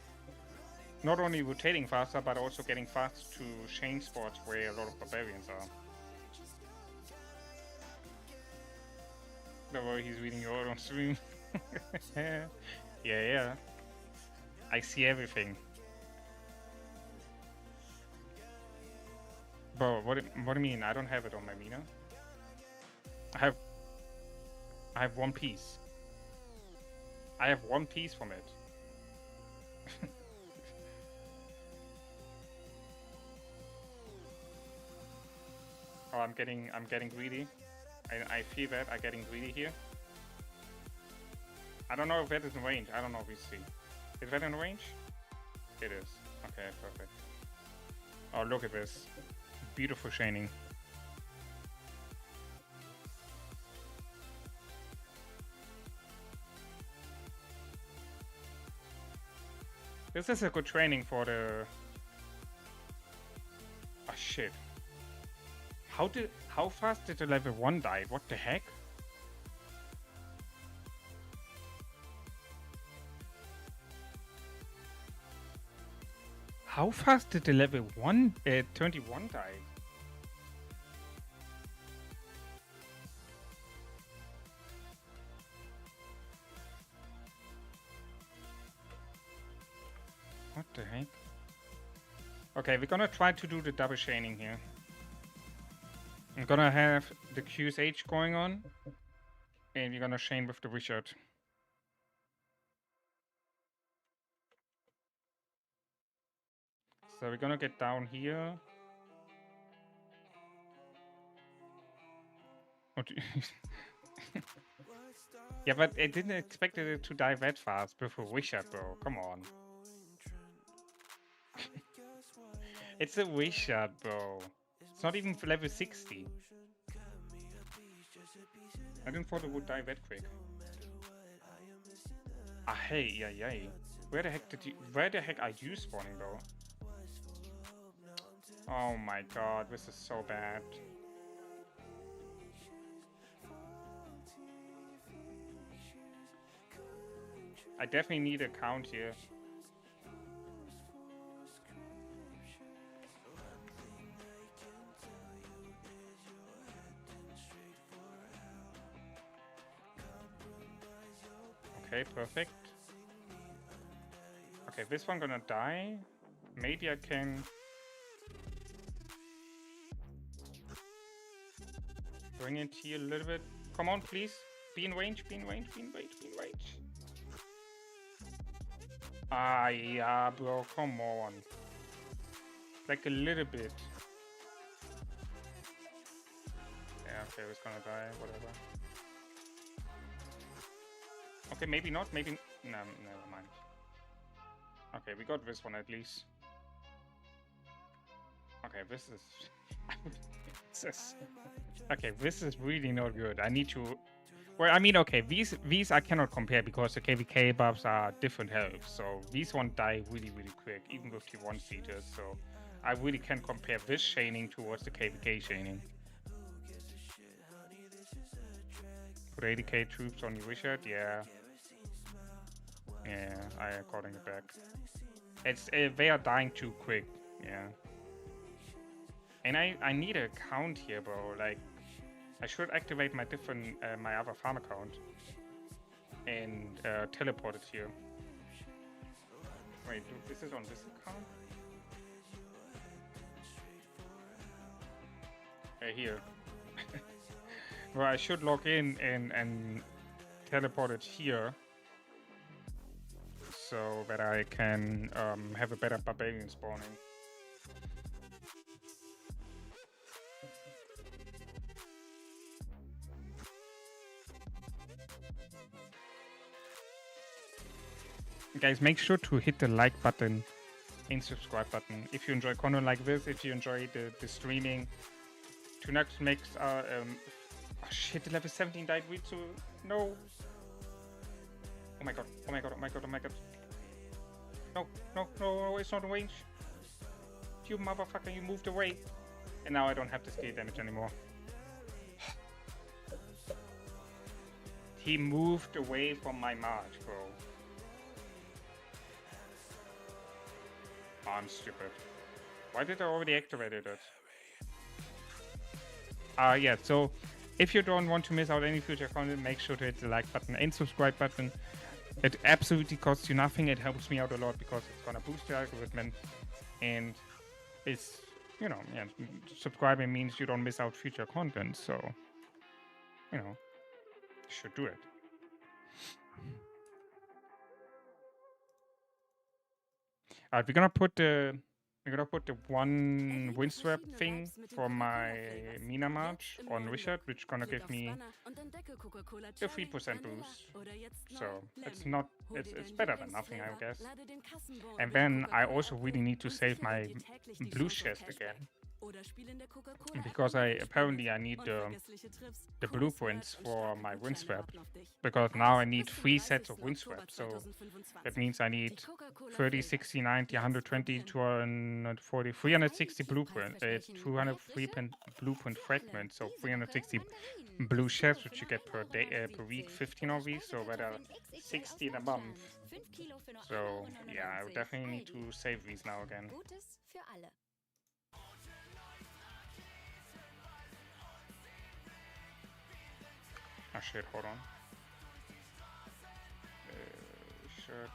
Not only rotating faster, but also getting fast to chain spots where a lot of barbarians are. Don't worry, he's reading your order on stream. Yeah. I see everything. Bro, what do you mean? I don't have it on my Mina. I have 1 piece. I have 1 piece from it. Oh, I'm getting greedy. I feel that I'm getting greedy here. I don't know if that is in range. I don't know if we see. Is that in range? It is. Okay, perfect. Oh, look at this. Beautiful chaining. This is a good training for the... Oh shit. How fast did the level 1 die? What the heck? How fast did the level 21 die? What the heck? Okay, we're gonna try to do the double chaining here. I'm gonna have the QSH going on, and we're gonna chain with the Richard. So we're gonna get down here. Yeah, but I didn't expect it to die that fast before Richard, bro. Come on. It's a Richard, bro. It's not even for level 60. I didn't thought it would die that quick. Ah, hey, yeah. Where the heck are you spawning, though? Oh my god, this is so bad. I definitely need a count here. Okay, perfect. Okay, this one gonna die. Maybe I can... Bring it here a little bit. Come on, please. Be in range, be in range, be in range, be in range. Ah, yeah, bro, come on. Like a little bit. Yeah, okay, it's gonna die, whatever. Okay, maybe not, maybe... No, never mind. Okay, we got this one at least. Okay, this is... Okay, this is really not good. I need to... Well, I mean, okay, these I cannot compare because the KVK buffs are different health. So these one die really, really quick, even with the one-seaters. So I really can't compare this chaining towards the KVK chaining. Put 80k troops on your Wishart, yeah. Yeah, I am calling it back. It's they are dying too quick, yeah. And I need a account here, bro. Like, I should activate my different my other farm account and teleport it here. Wait, this is on this account? Here. Well, I should log in and teleport it here so that I can have a better barbarian spawning. Guys, make sure to hit the like button and subscribe button if you enjoy content like this, if you enjoy the streaming. To next makes oh shit, the level 17 died with so no. Oh my god, oh my god, oh my god, oh my god. No, no, no, it's not in range. You motherfucker, you moved away. And now I don't have the scale damage anymore. He moved away from my march, bro. Oh, I'm stupid. Why did I already activate it? Yeah, so if you don't want to miss out any future content, make sure to hit the like button and subscribe button. It absolutely costs you nothing. It helps me out a lot because it's gonna boost the algorithm, and it's, you know, yeah, subscribing means you don't miss out future content. So, you know, you should do it. Alright, we're gonna put the one windswept thing for my Mina March on Richard, which is gonna give me a 3% boost. So it's not, it's better than nothing, I guess. And then I also really need to save my blue chest again, because I need the blueprints for my windswept, because now I need 3 sets of windswept. So that means I need 30, 60, 90, 120, 240, 360 blueprint. It's 203 blueprint fragments, so 360 blue chests, which you get per day, per week, 15 of these, so that are 60 in a month. So yeah, I would definitely need to save these now again. Oh shit, hold on. Shirt.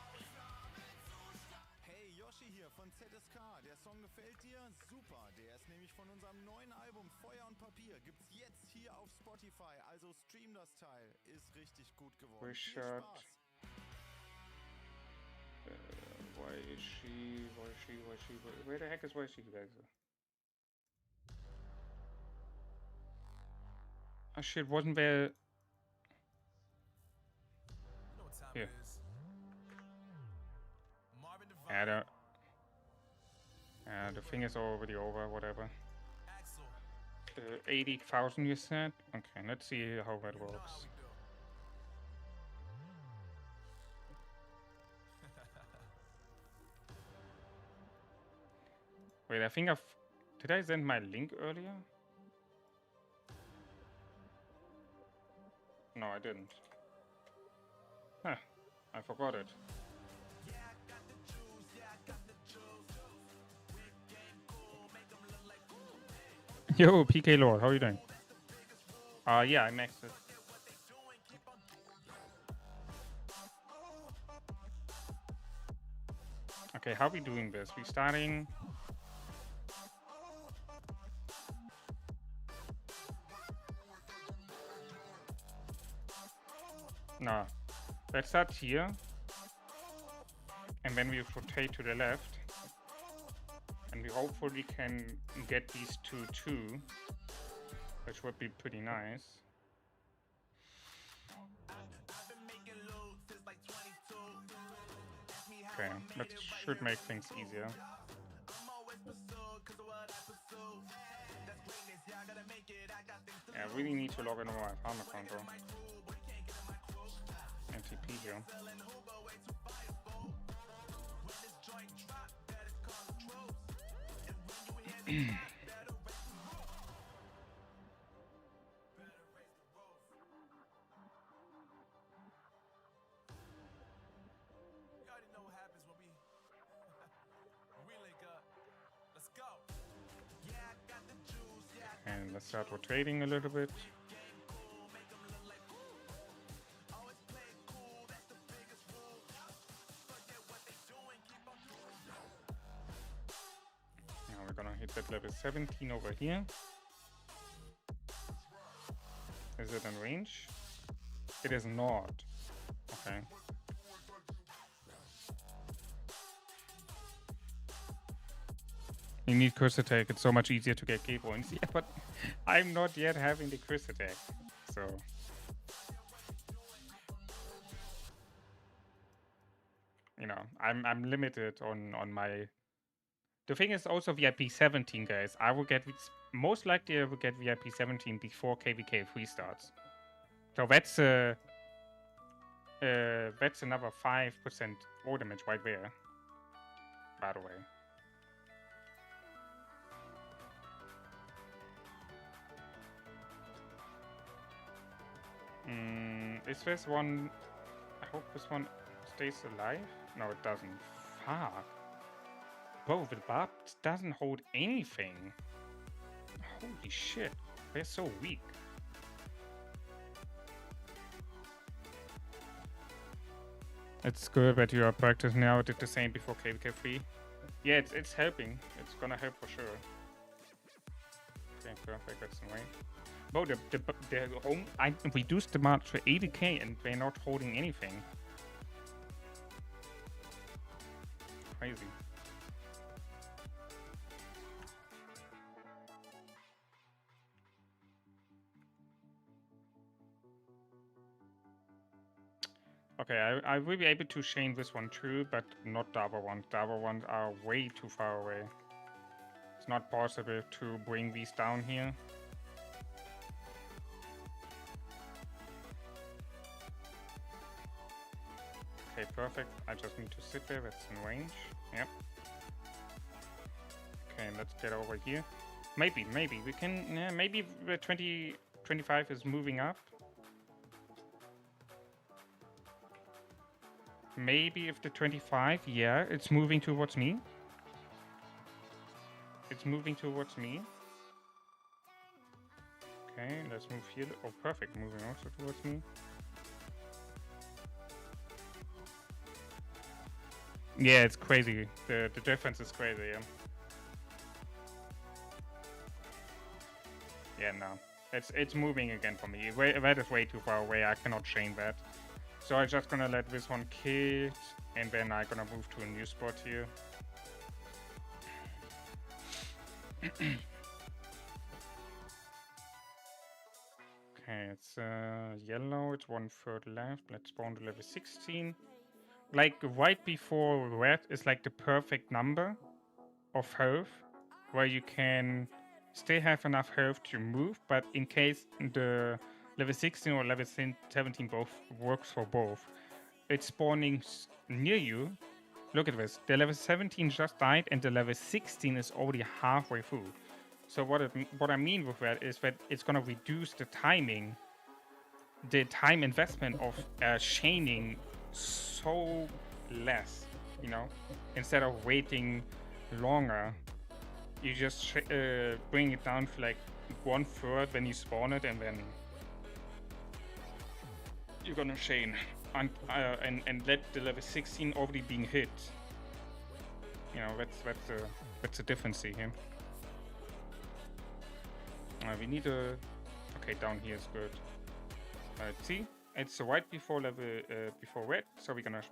Hey, Yoshi hier von ZSK. Der Song gefällt dir? Super. Der ist nämlich von unserem neuen Album Feuer und Papier. Gibt's jetzt hier auf Spotify. Also stream das Teil. Ist richtig gut geworden. Viel Spaß. Why is she? Where the heck is why is she, guys? Oh shit, wasn't there... Here. Yeah, the thing is already over, whatever. 80,000 you said? Okay, let's see how that works. Wait, I think did I send my link earlier? No, I didn't. Huh, I forgot it. Yo, PK Lord, how are you doing? Yeah, I maxed it. Okay, how are we doing this? We starting... No. Let's start here. And then we rotate to the left. And we hopefully can get these two too. Which would be pretty nice. Okay, that should make things easier. Yeah, I really need to log in on my farm account though. NTP here. And let's start rotating a little bit. Now we're gonna hit that level 17 over here. Is it in range? It is not. Okay. You need Curse Attack, it's so much easier to get K points. Yeah, but I'm not yet having the Curse Attack, so... You know, I'm limited on my... The thing is also VIP 17, guys. I will get... Most likely I will get VIP 17 before KVK 3 starts. So that's another 5% war damage right there, by the way. Is this one... I hope this one stays alive? No, it doesn't. Fuck. Bro, the barb doesn't hold anything. Holy shit. They're so weak. It's good that you are practicing now. I did the same before KVK3. Yeah, it's helping. It's gonna help for sure. Okay, perfect. That's the way. Bro, the home... I reduced the march to 80k and they're not holding anything. Crazy. Okay, I will be able to chain this one too, but not the other ones. The other ones are way too far away. It's not possible to bring these down here. Okay, perfect. I just need to sit there. That's in range. Yep. Okay, let's get over here. Maybe we can... maybe the 25 is moving up. Maybe if the 25, yeah, it's moving towards me. It's moving towards me. Okay, let's move here. Oh, perfect. Moving also towards me. Yeah, it's crazy. The difference is crazy, yeah. Yeah, no. It's moving again for me. That is way too far away. I cannot chain that. So I'm just gonna let this one kill, and then I'm gonna move to a new spot here. Okay, it's yellow, it's 1/3 left. Let's spawn to level 16. Like right before red is like the perfect number of health, where you can still have enough health to move, but in case the level 16 or level 17 both works for both, it's spawning near you. Look at this, the level 17 just died and the level 16 is already halfway through. So what I mean with that is that it's gonna reduce the timing, the time investment of chaining so less, you know. Instead of waiting longer, you just bring it down to like 1/3 when you spawn it, and then you're gonna chain and let the level 16 already being hit. You know, that's the difference here. We need a... Okay, down here is good. Let's see. It's right before level before red, so we're gonna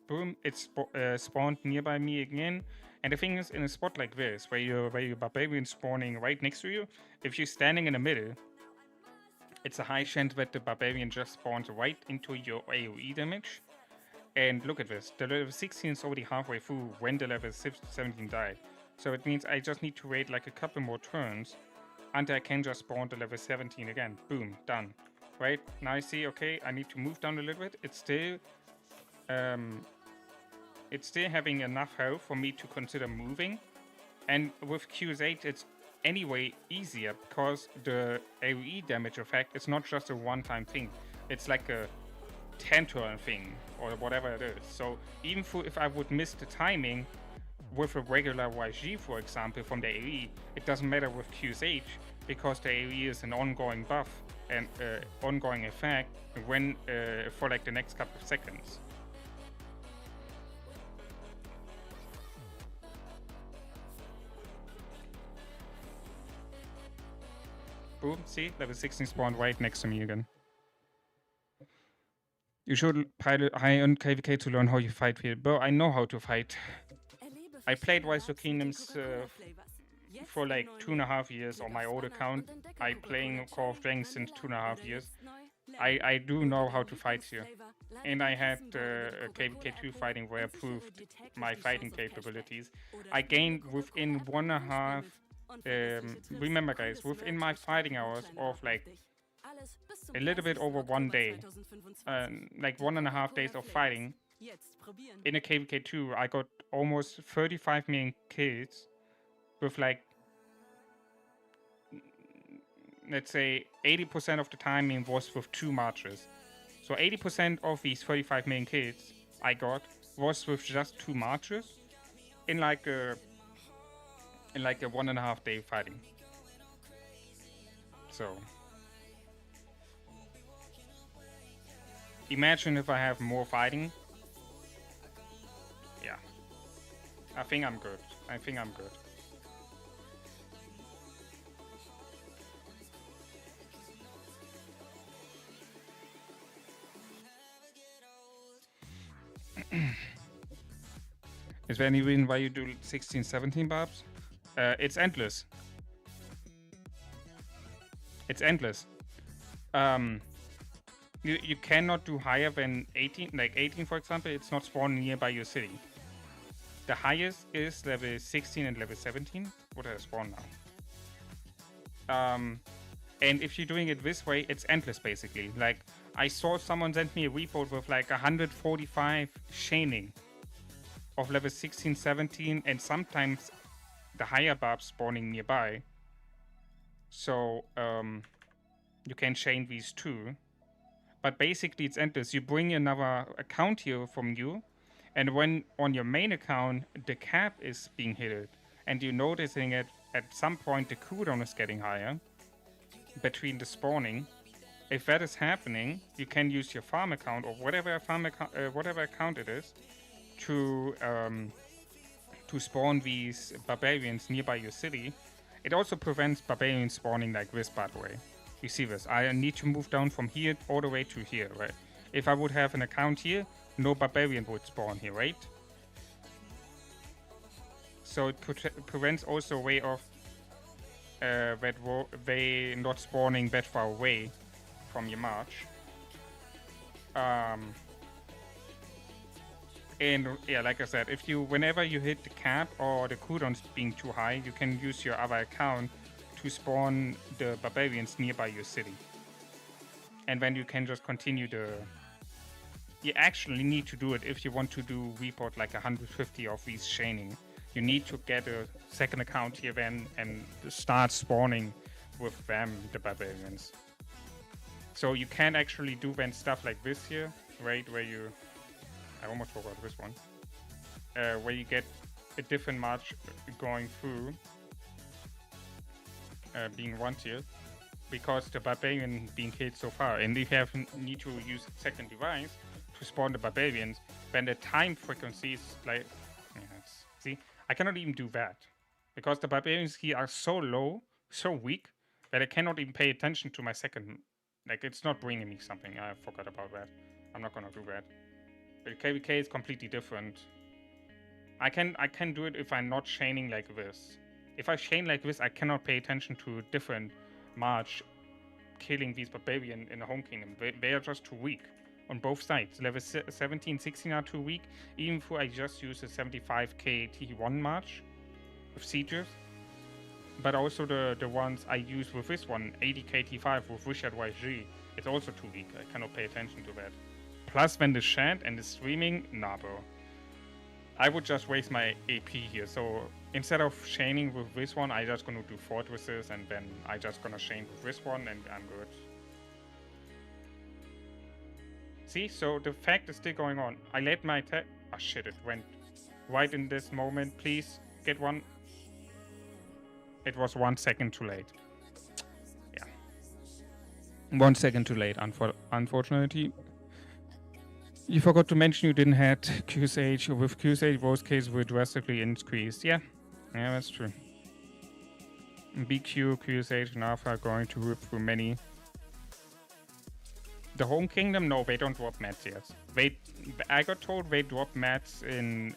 boom. It's spawned nearby me again. And the thing is, in a spot like this, where your barbarian spawning right next to you, if you're standing in the middle, it's a high chance that the barbarian just spawns right into your AoE damage. And look at this, the level 16 is already halfway through when the level 17 died. So it means I just need to wait like a couple more turns until I can just spawn the level 17 again. Boom, done. Right, now I see, okay, I need to move down a little bit. It's still having enough health for me to consider moving. And with QS8, it's anyway easier because the AoE damage effect is not just a one-time thing. It's like a 10-turn thing or whatever it is. So even if I would miss the timing with a regular YG, for example, from the AoE, it doesn't matter with QSH because the AoE is an ongoing buff and ongoing effect when for like the next couple of seconds. Boom, see, level 16 spawned right next to me again. You should pilot high on KVK to learn how you fight here. Bro, I know how to fight. I played Rise of Kingdoms for like 2.5 years on my old account. I playing Call of Dragons since 2.5 years. I do know how to fight here. And I had KVK2 fighting where I proved my fighting capabilities. I gained within 1.5 remember guys, within my fighting hours of like a little bit over 1 day, like 1.5 days of fighting, in a KVK2, I got almost 35 million kills with like, let's say 80% of the time it was with 2 marches. So 80% of these 35 million kills I got was with just 2 marches in like a 1.5 day fighting. So imagine if I have more fighting. Yeah, I think I'm good. Is there any reason why you do 16, 17 barbs? It's endless. It's endless. You cannot do higher than 18, like 18 for example, it's not spawning nearby your city. The highest is level 16 and level 17. What I spawn now. And if you're doing it this way, it's endless basically. Like, I saw someone send me a report with like 145 chaining of level 16, 17, and sometimes the higher barbs spawning nearby. So, you can chain these two. But basically it's endless. You bring another account here from you, and when on your main account the cap is being hit, and you're noticing it at some point the cooldown is getting higher between the spawning. If that is happening, you can use your farm account or whatever account it is to spawn these barbarians nearby your city. It also prevents barbarians spawning like this, by the way. You see this? I need to move down from here all the way to here, right? If I would have an account here, no barbarian would spawn here, right? So it prevents also a way of they not spawning that far away from your march. And yeah, like I said, whenever you hit the cap or the cooldowns being too high, you can use your other account to spawn the barbarians nearby your city. And then you can just continue you actually need to do it if you want to do report like 150 of these chaining. You need to get a second account here then and start spawning with them, the barbarians. So you can actually do then stuff like this here, right, where I almost forgot this one, where you get a different march going through, being one tier, because the barbarian being killed so far. And if you need to use a second device to spawn the barbarians, then the time frequency is like, see, I cannot even do that because the barbarians here are so low, so weak that I cannot even pay attention to my second Like, it's not bringing me something. I forgot about that. I'm not gonna do that. But KVK is completely different. I can do it if I'm not chaining like this. If I chain like this, I cannot pay attention to different March killing these barbarian in the home kingdom. They are just too weak on both sides. Level 17, 16 are too weak, even if I just use a 75k T1 March with sieges. But also the ones I use with this one, 80k T5 with Richard YG, it's also too weak. I cannot pay attention to that. Plus, when the chat and the streaming, nah, bro. I would just waste my AP here. So instead of chaining with this one, I just gonna do fortresses, and then I just gonna chain with this one, and I'm good. See, so the fact is still going on. I let my attack. Oh shit! It went right in this moment. Please get one. It was 1 second too late. Yeah, 1 second too late. Unfortunately. You forgot to mention you didn't have QSH. With QSH, worst case will drastically increase. Yeah, that's true. BQ, QSH, and Alpha are going to rip through many. The home kingdom, no, they don't drop mats yet. I got told they drop mats in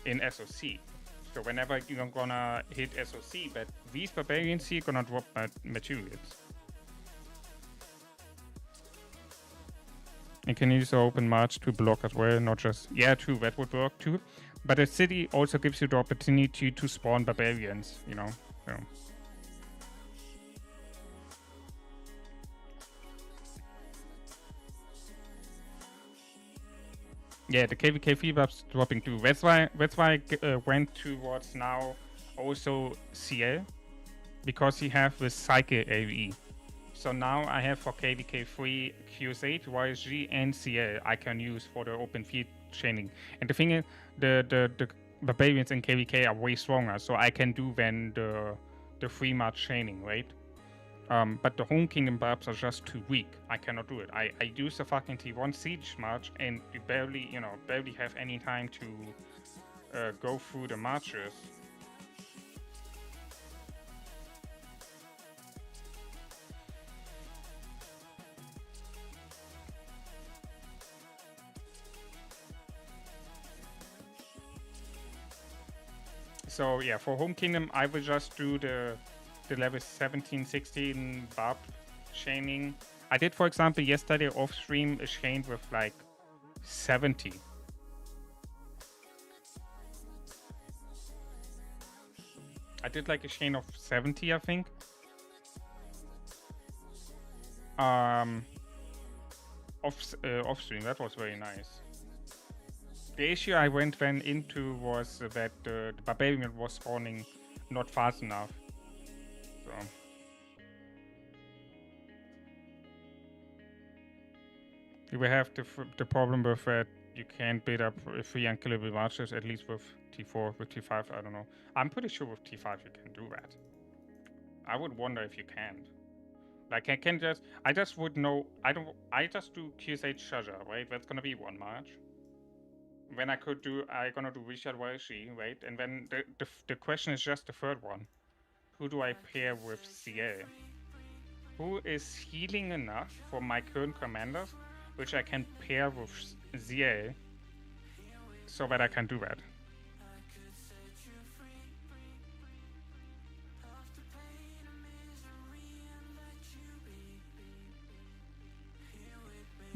SOC. So whenever you're gonna hit SOC, but these barbarians here gonna drop materials. And can use the open march to block as well, not just... Yeah, true, that would work too. But the city also gives you the opportunity to spawn barbarians, you know. So. Yeah, the KVK free buff's dropping too. That's why I went towards now also CL. Because he have the Psyche AVE. So now I have for KVK free QS8, YSG, and CL I can use for the open field chaining. And the thing is, the barbarians in KVK are way stronger, so I can do then the free march chaining, right? But the home kingdom buffs are just too weak. I cannot do it. I use the fucking T1 siege march, and you barely have any time to go through the marches. So yeah, for home kingdom, I will just do the level 17, 16 barb chaining. I did, for example, yesterday off stream a chain with like 70. I did like a chain of 70, I think. Off stream, that was very nice. The issue I went then into was that the barbarian was spawning not fast enough. So. You will have the problem with that you can't build up 3 unkillable marches, at least with T4, with T5, I don't know. I'm pretty sure with T5 you can do that. I would wonder if you can. Like I just would know, I just do QSH Shudder, right? That's gonna be 1 march. When I gonna do Richard YSG, right? And then the question is just the third one. Who do I pair with CL? Who is healing enough for my current commanders, which I can pair with ZL, so that I can do that?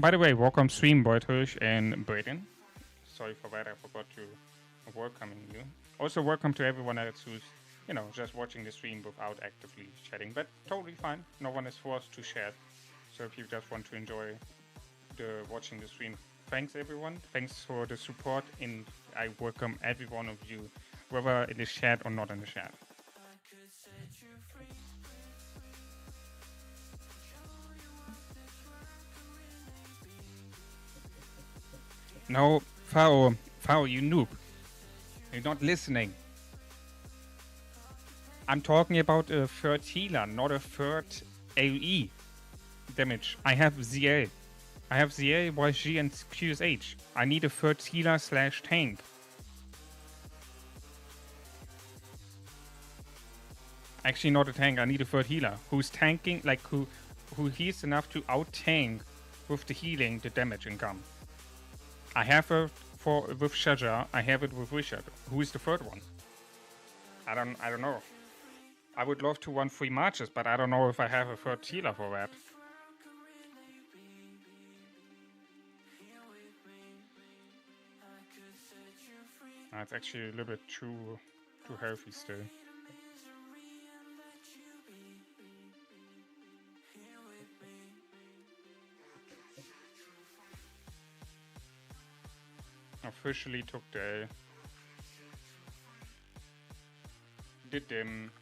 By the way, welcome stream, Boythirsch and Braden. Sorry for that, I forgot to welcome you. Also, welcome to everyone else who's, you know, just watching the stream without actively chatting, but totally fine. No one is forced to chat. So if you just want to enjoy watching the stream, thanks everyone. Thanks for the support, and I welcome every one of you, whether in the chat or not in the chat. No, Fao, you noob. You're not listening. I'm talking about a third healer, not a third AoE damage. I have ZA. I have ZA, YG, and QSH. I need a third healer / tank. Actually, not a tank. I need a third healer who's tanking, like who heals enough to out-tank with the healing the damage income. I have it with Shaja, I have it with Richard. Who is the third one? I don't know. I would love to run 3 matches, but I don't know if I have a third healer for that. It's actually a little bit too healthy still. Officially took the did them.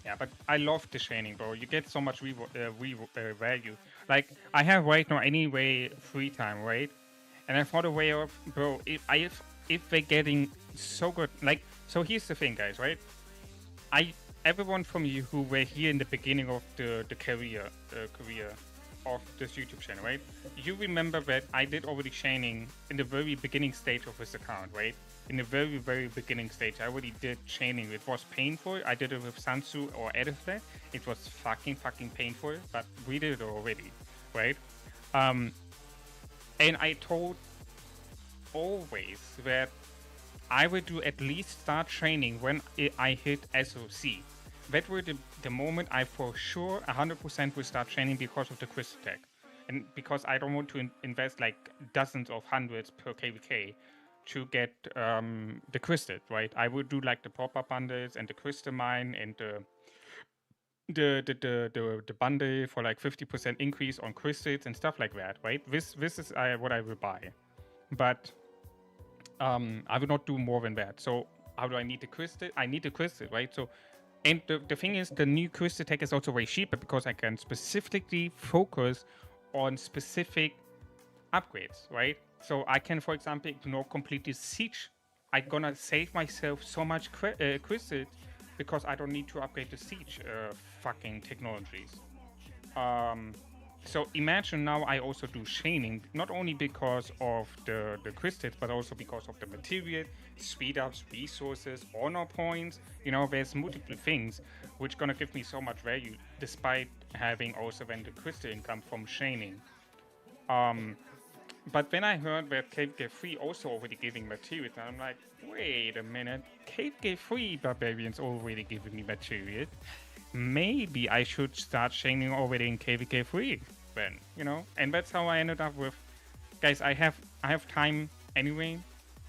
Yeah, but I love the chaining, bro. You get so much value. Like, I have right now anyway free time, right? And I thought a way of, bro, if they're getting so good, like, so here's the thing, guys, right? Everyone from you who were here in the beginning of the career of this YouTube channel, right? You remember that I did already chaining in the very beginning stage of this account, right? In the very, very beginning stage, I already did chaining. It was painful. I did it with Sansu or Edifle. It was fucking painful, but we did it already, right? And I told always that I would do at least start training when I hit SOC. That were the moment I for sure 100% will start training because of the crystal tech. And because I don't want to invest like dozens of hundreds per KVK to get the crystal, right? I would do like the pop-up bundles and the crystal mine and the bundle for like 50% increase on crystals and stuff like that, right? This is what I will buy. But I will not do more than that. So how do I need the crystal? I need the crystal, right? So, and the thing is, the new crystal tech is also way cheaper because I can specifically focus on specific upgrades, right? So I can, for example, ignore completely siege. I'm gonna save myself so much crystals because I don't need to upgrade the siege fucking technologies. So imagine now I also do chaining, not only because of the crystals, but also because of the material, speed ups, resources, honor points. You know, there's multiple things which gonna give me so much value, despite having also then the crystal income from chaining. But when I heard that Cave Gate 3 also already giving material, I'm like, wait a minute, Cave Gate 3 Barbarians already giving me material. Maybe I should start chaining already in KVK 3 then, you know? And that's how I ended up with, guys, I have time anyway,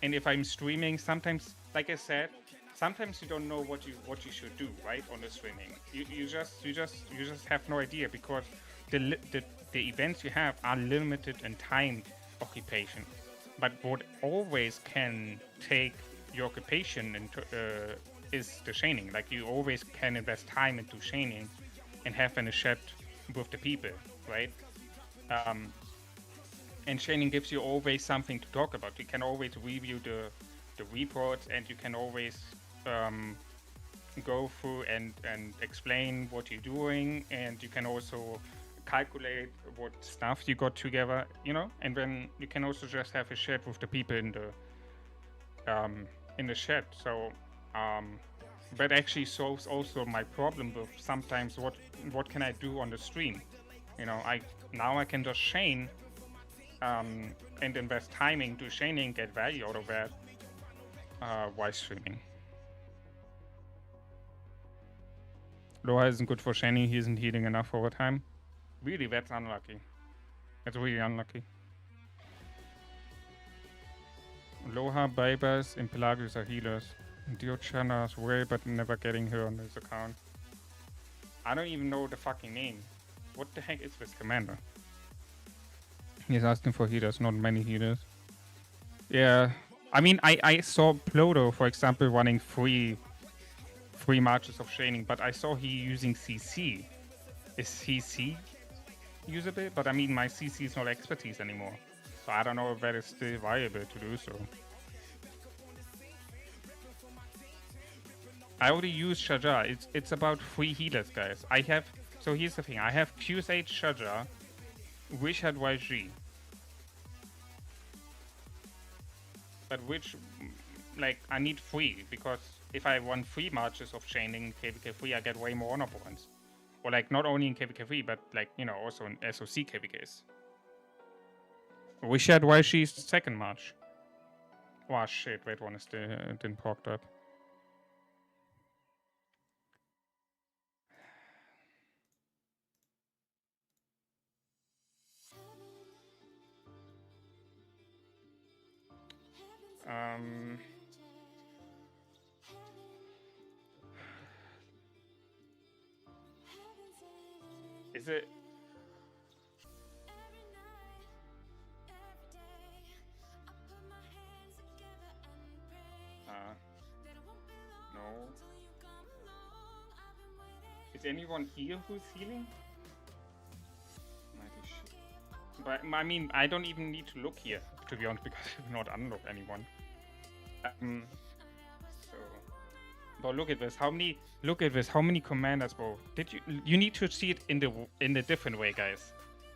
and if I'm streaming, sometimes, like I said, sometimes you don't know what you should do, right, on the streaming. You just have no idea because the events you have are limited in time occupation. But what always can take your occupation into is the chaining. Like, you always can invest time into chaining and have a chat with the people, right? And chaining gives you always something to talk about. You can always review the reports, and you can always go through and explain what you're doing, and you can also calculate what stuff you got together, you know, and then you can also just have a chat with the people in the chat. So that actually solves also my problem with sometimes what can I do on the stream. You know, now I can just chain and invest time into chaining, get value out of that while streaming. Loha isn't good for chaining, he isn't healing enough over time. Really, that's unlucky. That's really unlucky. Loha, Baibas, and Pelagius are healers. Diochana's way, but never getting her on this account. I don't even know the fucking name. What the heck is this commander? He's asking for healers, not many healers. Yeah, I mean, I saw Plodo, for example, running three marches of chaining, but I saw he using CC. Is CC usable? But I mean, my CC is not expertise anymore. So I don't know if that is still viable to do so. I already used Shaja. It's about 3 healers, guys. So here's the thing. I have QSH Shaja, Richard YG. But like, I need 3, because if I won 3 matches of chaining in KVK3, I get way more honor points. Or like, not only in KVK3, but like, you know, also in SOC KVKs. We shared why she's second match. Oh shit, wait, one is didn't proc that. Is it? No. Is anyone here who's healing? Mighty shit. But I mean, I don't even need to look here, to be honest, because I have not unlocked anyone. So, but look at this. How many? Look at this. How many commanders, bro? Did you? You need to see it in the different way, guys.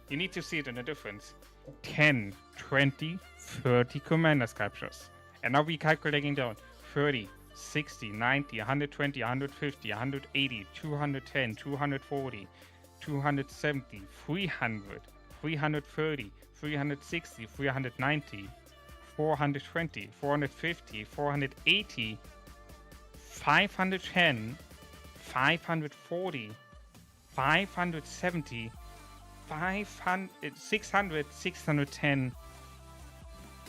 You need to see it in a difference. 10, 20, 30 commander captures. And now we're calculating down. 30, 60, 90, 120, 150, 180, 210, 240, 270, 300, 330, 360, 390, 420, 450, 480, 510, 540, 570, 600, 610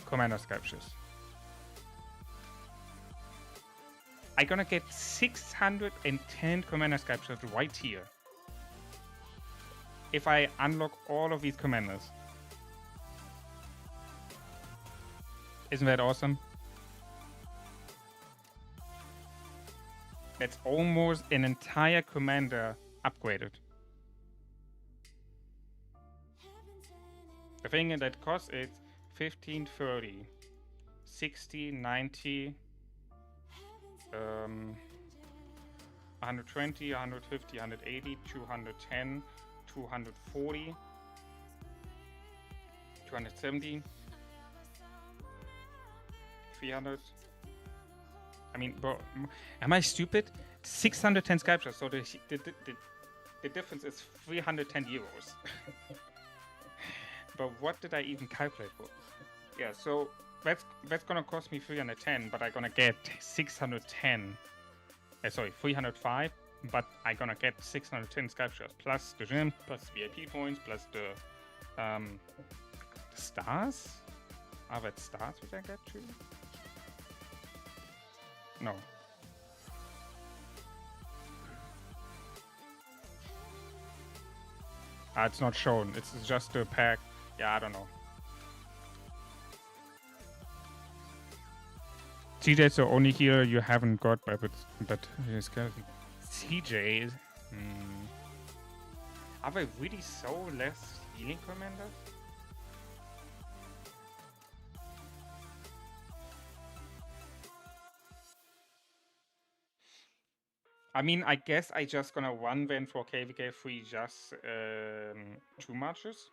commander captures. I'm gonna get 610 commander captures right here if I unlock all of these commanders. Isn't that awesome? That's almost an entire commander upgraded. The thing that costs is 15, 30, 60, 90, 120, 150, 180, 210, 240, 270, 300. I mean, bro, am I stupid? 610 captures, so the difference is 310 euros. But what did I even calculate for? Yeah, so that's gonna cost me 310, but I'm gonna get 610. Sorry, 305, but I'm gonna get 610 captures plus the gem, plus VIP points, plus the stars. Are that stars which I get too? No. It's not shown. It's just a pack. Yeah, I don't know. CJ's the only healer you haven't got, but CJ is. Are they really so less healing commanders? I mean, I guess I just gonna run then for KVK 3 just 2 matches.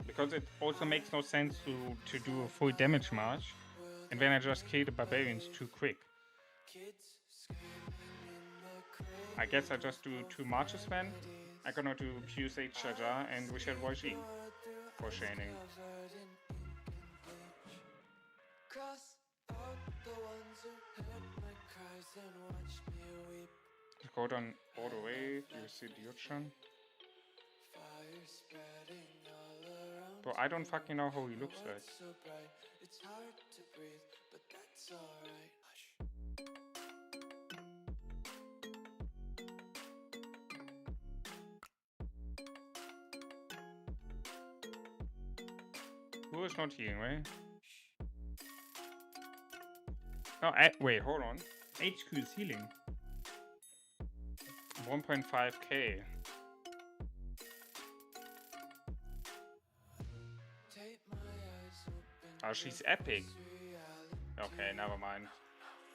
Because it also makes no sense to do a full damage march, and then I just kill the barbarians too quick. I guess I just do 2 marches then. I'm gonna do Fuse H Jaja and Richard Voici for chaining. Go down all the way. Do you see Diochan? Bro, I don't fucking know how he looks like. Who is not healing, right? No, wait, hold on. HQ is healing. 1.5k. Oh, she's epic. Okay, never mind.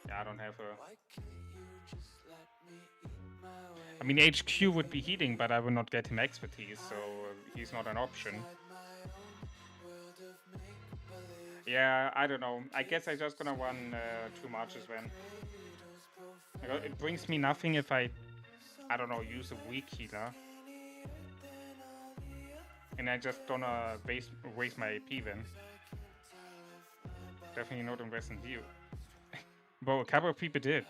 Yeah, I don't have her. I mean, HQ would be healing, but I will not get him expertise, so he's not an option. Yeah, I don't know. I guess I just gonna run 2 marches then. It brings me nothing if I don't know, use a weak healer. And I just gonna waste my AP then. Definitely not invest in you. Bro, a couple of people did.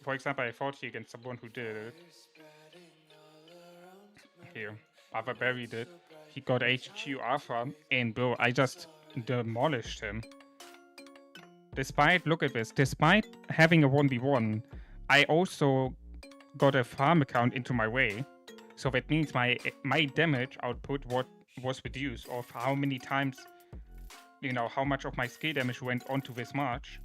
For example, I fought here against someone who did it. Here. Alpha Barry did. He got HQ Alpha, and bro, I just demolished him. Look at this, despite having a 1v1, I also got a farm account into my way. So that means my damage output was reduced, of how many times, you know, how much of my skill damage went onto this march,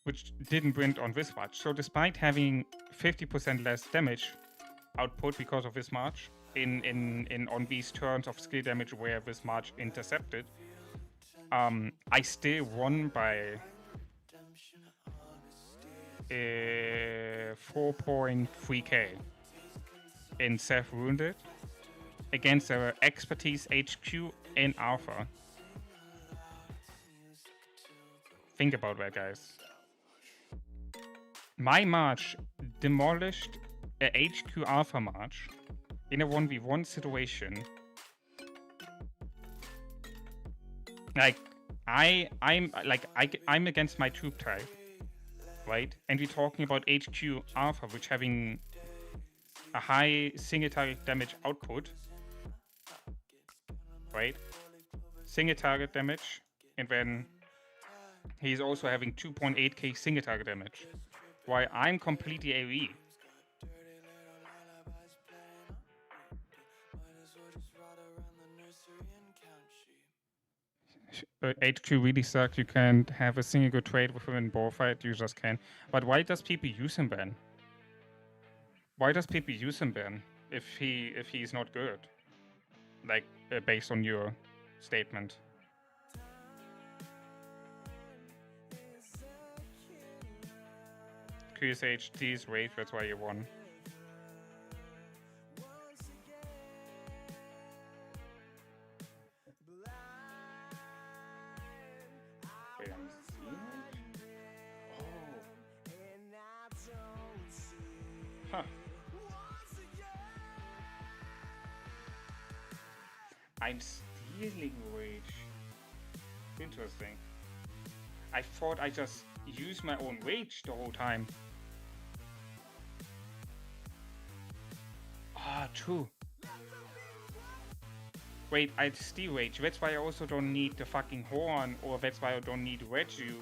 which didn't went on this march. So despite having 50% less damage output because of this march, on these turns of skill damage where this march intercepted, I still won by 4.3k in Self Wounded against Expertise HQ and Alpha. Think about that, guys. My march demolished a HQ Alpha march in a 1v1 situation. Like, I'm against my troop type, right? And we're talking about HQ Alpha, which having a high single target damage output, right? Single target damage, and then he's also having 2.8k single target damage, while I'm completely AoE. HQ really sucks. You can't have a single good trade with him in ball fight. You just can. But why does people use him then? Why does people use him then if he's not good? Like based on your statement. QSHT's rage. That's why you won. Huh. I'm stealing rage. Interesting. I thought I just used my own rage the whole time. Ah, true. Wait, I steal rage. That's why I also don't need the fucking horn, or that's why I don't need Reju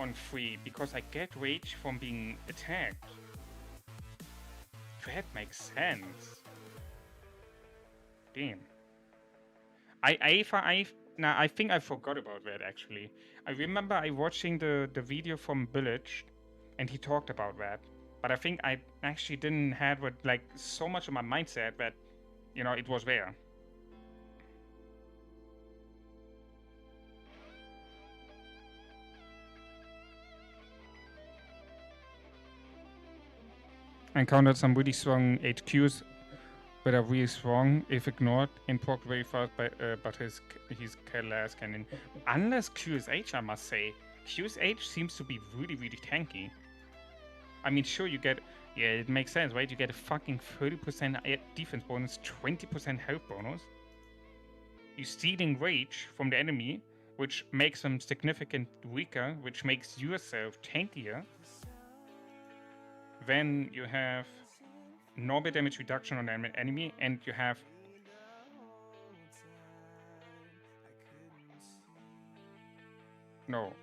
on free, because I get rage from being attacked. That makes sense. Damn. I think I forgot about that actually. I remember I watching the video from Village, and he talked about that. But I think I actually didn't have it like so much of my mindset that, you know, it was there. I encountered some really strong HQs, but are really strong if ignored and proc very fast, but his Kala's cannon. Unless QSH, I must say. QSH seems to be really tanky. I mean, sure, you get... Yeah, it makes sense, right? You get a fucking 30% defense bonus, 20% health bonus. You're stealing rage from the enemy, which makes them significantly weaker, which makes yourself tankier. Then you have normal damage reduction on an enemy, and you have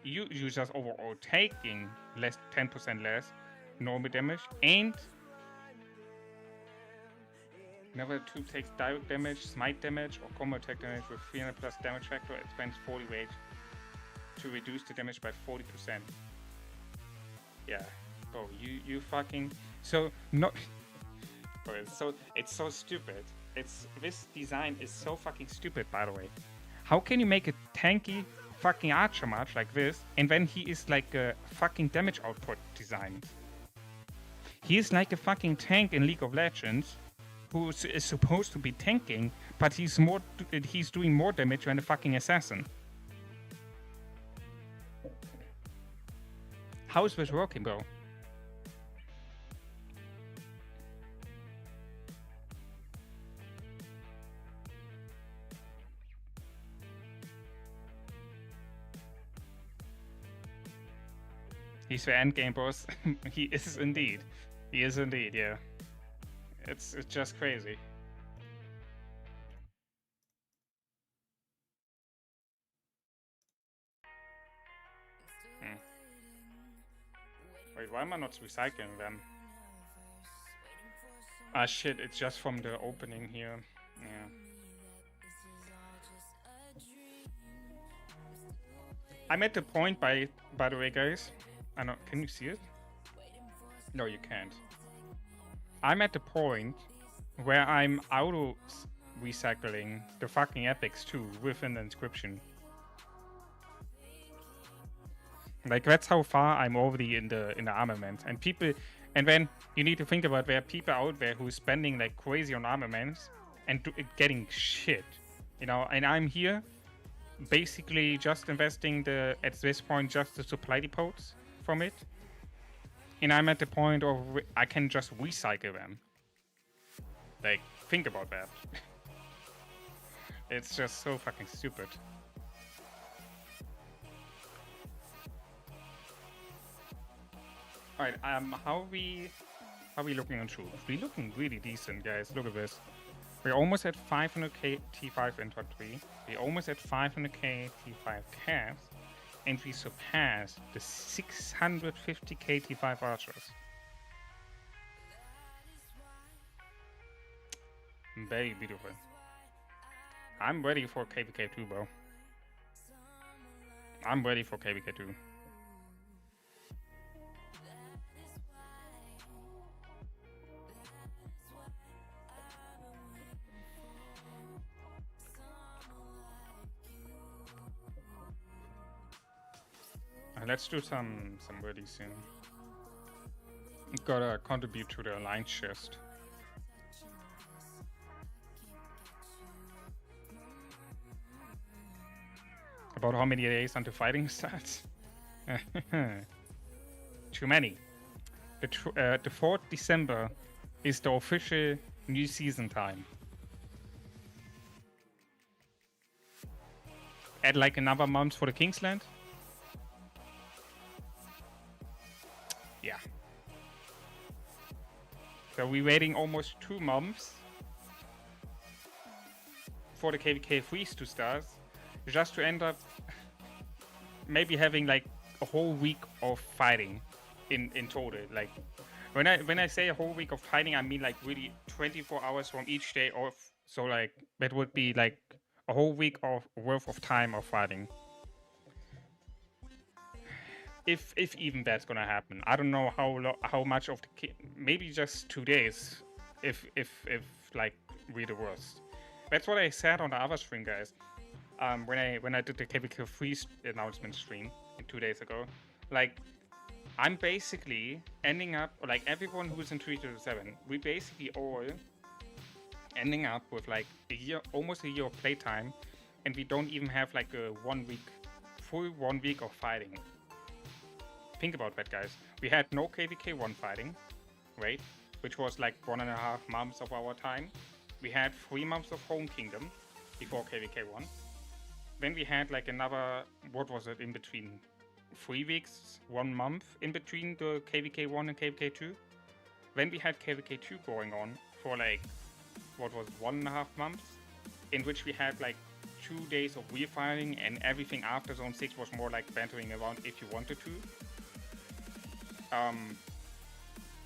you just overall taking 10% less normal damage, and never 2 takes direct damage, smite damage, or combo attack damage with 300 plus damage factor. It spends 40 rage to reduce the damage by 40%. Yeah. Oh, you fucking... So, not... Oh, it's so stupid. This design is so fucking stupid, by the way. How can you make a tanky fucking archer march like this, and then he is like a fucking damage output design? He is like a fucking tank in League of Legends, who is supposed to be tanking, but he's doing more damage than a fucking assassin. How is this working, bro? He's the endgame boss. He is indeed. He is indeed, yeah. It's just crazy. Wait, why am I not recycling them? Ah shit, it's just from the opening here. Yeah. I'm at the point, by the way, guys. I know. Can you see it? No, you can't. I'm at the point where I'm auto recycling the fucking epics too with an inscription. Like that's how far I'm already in the armament. And people, and then you need to think about there are people out there who are spending like crazy on armaments and getting shit, you know. And I'm here, basically just investing at this point just the supply depots from it. And I'm at the point of I can just recycle them. Like, think about that. It's just so fucking stupid. Alright, how are we looking on troops? We're looking really decent, guys. Look at this. We're almost at 500k T5 infantry. We're almost at 500k T5 calves. And we surpassed the 650k T5 archers. Very beautiful. I'm ready for KVK2, bro. I'm ready for KVK2. Let's do some ready soon. Gotta contribute to the alliance chest. About how many days until fighting starts? Too many. The 4th December is the official new season time. Add like another month for the Kingsland. Yeah. So we're waiting almost 2 months for the KVK freeze to start, just to end up maybe having like a whole week of fighting in total. Like when I say a whole week of fighting, I mean like really 24 hours from each day off. So like that would be like a whole week of worth of time of fighting. If even that's gonna happen. I don't know how much of the maybe just 2 days. If like we're the worst. That's what I said on the other stream, guys. When I did the KVK freeze announcement stream 2 days ago, like I'm basically ending up like everyone who's in 327. We basically all ending up with like almost a year of playtime, and we don't even have like a full 1 week of fighting. Think about that, guys. We had no KVK1 fighting, right? Which was like 1.5 months of our time. We had 3 months of Home Kingdom before KVK1. Then we had like another, what was it, in between 3 weeks, 1 month in between the KVK1 and KVK2. Then we had KVK2 going on for like, what was 1.5 months, in which we had like 2 days of real fighting, and everything after Zone 6 was more like bantering around if you wanted to.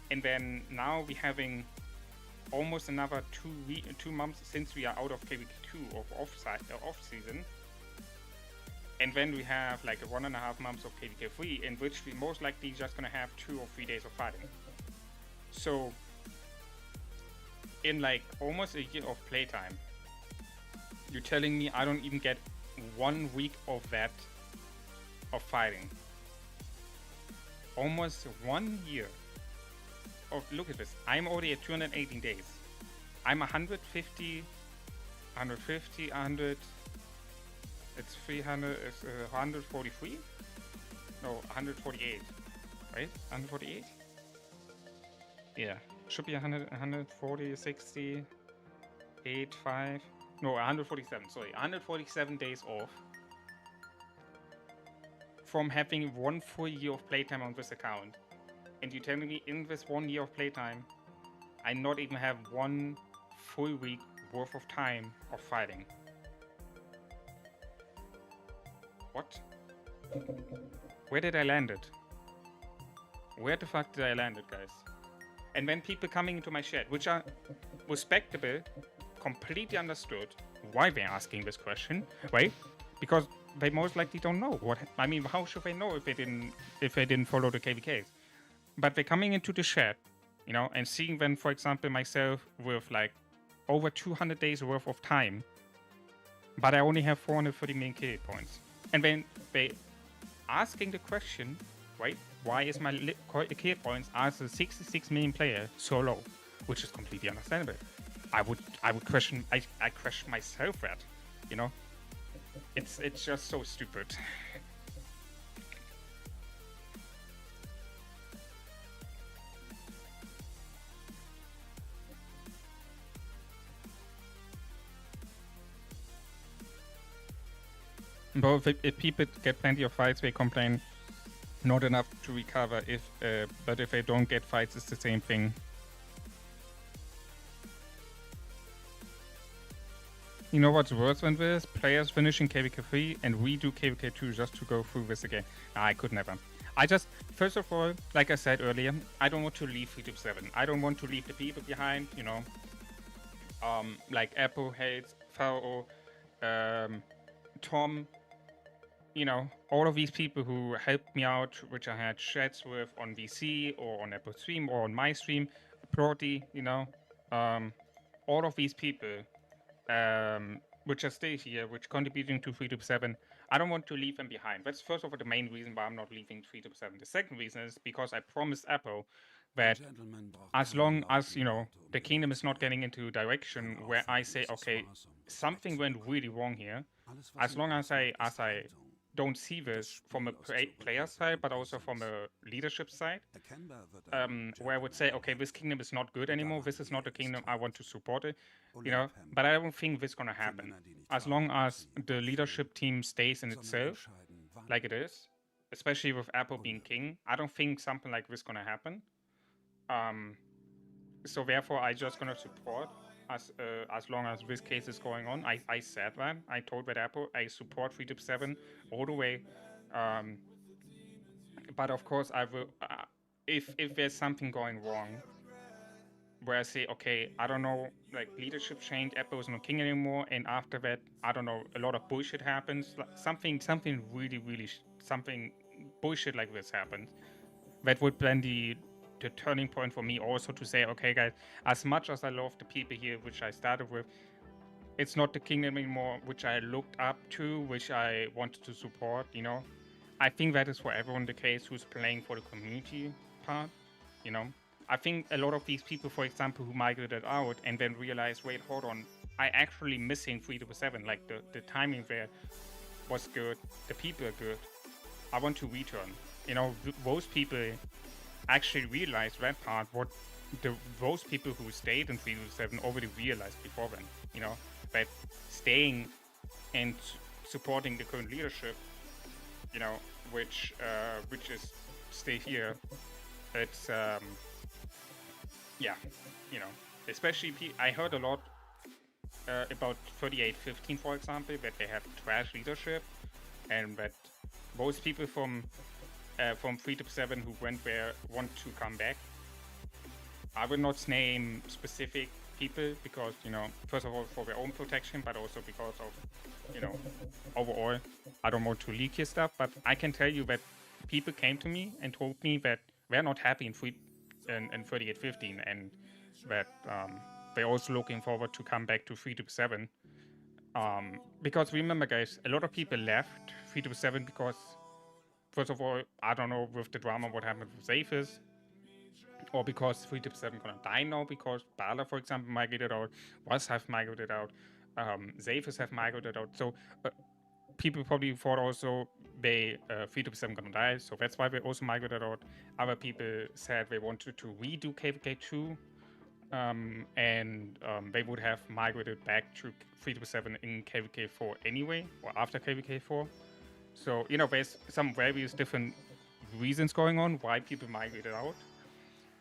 And then now we're having almost another 2 months since we are out of KVK2 of off season. And then we have like 1.5 months of KVK3, in which we most likely just gonna have 2 or 3 days of fighting. So in like almost a year of playtime, you're telling me I don't even get 1 week of that of fighting. Almost 1 year of, look at this, I'm already at 218 days. I'm 150, 150, 100. It's 300. It's 143. No, 148. Right? 148. Yeah, should be 100, 140, 60, 8, 5. No, 147. Sorry, 147 days off from having 1 full year of playtime on this account. And you tell me in this 1 year of playtime, I not even have 1 full week worth of time of fighting. What? Where did I land it? Where the fuck did I land it, guys? And when people coming into my chat, which are respectable, completely understood why they're asking this question, right? Because they most likely don't know what. I mean, how should they know if they didn't follow the KVKs? But they're coming into the chat, you know, and seeing then, for example, myself with like over 200 days worth of time, but I only have 430 million kill points. And then they asking the question, right? Why is my kill points as a 66 million player so low? Which is completely understandable. I would question. I question myself that, you know. It's just so stupid. But if people get plenty of fights, they complain not enough to recover. But if they don't get fights, it's the same thing. You know what's worse than this? Players finishing KVK 3 and redo KVK 2 just to go through this again. Nah, I could never. First of all, like I said earlier, I don't want to leave 3-7. I don't want to leave the people behind, you know. Like Apple hates, Pharaoh, Tom, you know, all of these people who helped me out, which I had chats with on VC or on Apple stream or on my stream, Proti, you know, all of these people, which are still here, which contributing to 3-7, I don't want to leave them behind. That's first of all the main reason why I'm not leaving 3-7. The second reason is because I promised Apple that as long as, you know, the kingdom is not getting into a direction where I say, okay, something went really wrong here, as long as I don't see this from a player side, but also from a leadership side, where I would say, okay, this kingdom is not good anymore. This is not the kingdom I want to support it, you know. But I don't think this is gonna happen. As long as the leadership team stays in itself, like it is, especially with Apple being king, I don't think something like this is gonna happen. So therefore, I just gonna support as long as this case is going on. I said that. I told that Apple I support 3-7 all the way. But of course, I will. If there's something going wrong, where I say, okay, I don't know, like leadership change, Apple is not king anymore, and after that, I don't know, a lot of bullshit happens. Like something really something bullshit like this happens. That would then the turning point for me also to say, okay, guys, as much as I love the people here, which I started with, it's not the kingdom anymore, which I looked up to, which I wanted to support, you know. I think that is for everyone the case who's playing for the community part, you know. I think a lot of these people, for example, who migrated out and then realized, wait, hold on, I actually missing 3-7, like the timing there was good, the people are good, I want to return. You know, those people actually realized that part, what those people who stayed in 3-7 already realized before then, you know, that staying and supporting the current leadership, you know, which is stay here, it's yeah, you know, especially I heard a lot about 3815, for example, that they have trash leadership, and that most people from 3-7 who went there want to come back. I will not name specific people because, you know, first of all for their own protection, but also because of, you know, overall, I don't want to leak his stuff. But I can tell you that people came to me and told me that they're not happy in 3815, and that they're also looking forward to come back to 3-7. Because remember, guys, a lot of people left 3-7 because, first of all, I don't know with the drama what happened with Zafis. or because 3-7 gonna die now because Bala, for example, migrated out, Was have migrated out, Zephyrs have migrated out. So people probably thought also they 3-7 gonna die, so that's why they also migrated out. Other people said they wanted to redo KVK2, and they would have migrated back to 3-7 in KVK4 anyway, or after KVK4. So, you know, there's some various different reasons going on why people migrated out.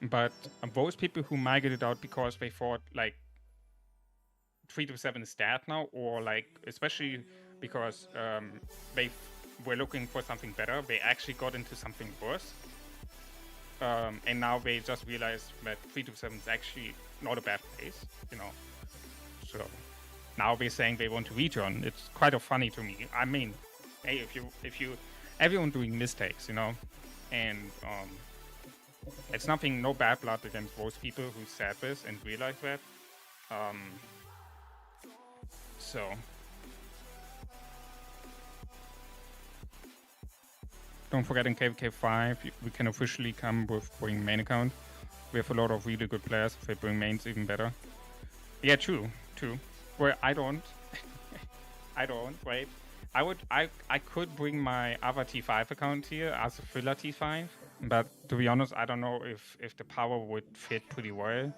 But those people who migrated out because they thought like 3-7 is dead now, or like especially because they were looking for something better, they actually got into something worse. And now they just realized that 3-7 is actually not a bad place, you know. So now they're saying they want to return. It's quite funny to me. I mean, hey, if you everyone doing mistakes, you know, and it's nothing, no bad blood against those people who said this and realized that. So don't forget in KVK5 we can officially come with bring main account. We have a lot of really good players. If they bring mains, even better. Yeah, true. Well, I don't. I don't. Wait. I could bring my other T5 account here as a filler T5, but to be honest, I don't know if the power would fit pretty well.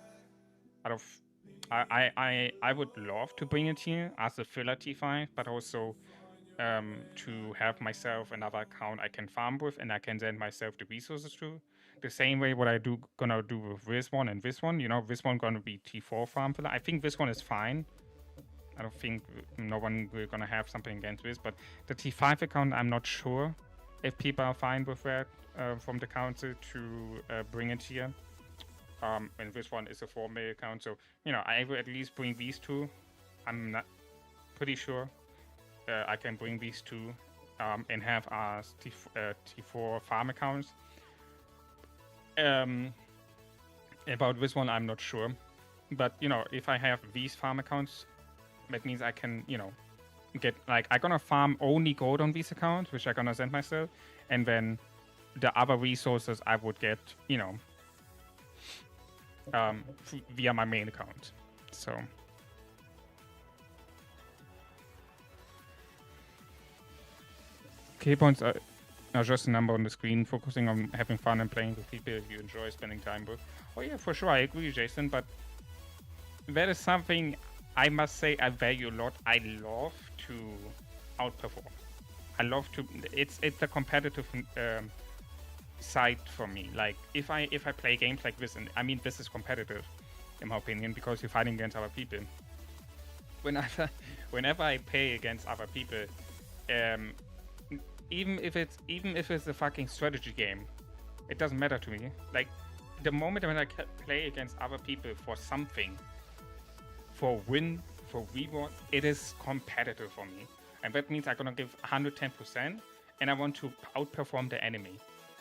I would love to bring it here as a filler T5, but also to have myself another account I can farm with and I can send myself the resources to. The same way what I gonna do with this one and this one. You know, this one gonna be T4 farm filler. I think this one is fine. I don't think no one will gonna have something against this, but the T5 account, I'm not sure if people are fine with that from the council to bring it here. And this one is a 4-mail account, so you know I will at least bring these two. I'm not pretty sure I can bring these two and have as T4 farm accounts. About this one, I'm not sure, but you know, if I have these farm accounts, that means I can, you know, get like I'm gonna farm only gold on these accounts, which I'm gonna send myself, and then the other resources I would get, you know, via my main account. So. Key points are just a number on the screen, focusing on having fun and playing with people you enjoy spending time with. Oh yeah, for sure, I agree, Jason, but that is something I must say I value a lot. I love to outperform. I love to. It's a competitive side for me. Like if I play games like this, and I mean this is competitive, in my opinion, because you're fighting against other people. Whenever I play against other people, even if it's a fucking strategy game, it doesn't matter to me. Like the moment when I play against other people for something, for win, for reward, it is competitive for me, and that means I'm gonna give 110%, and I want to outperform the enemy,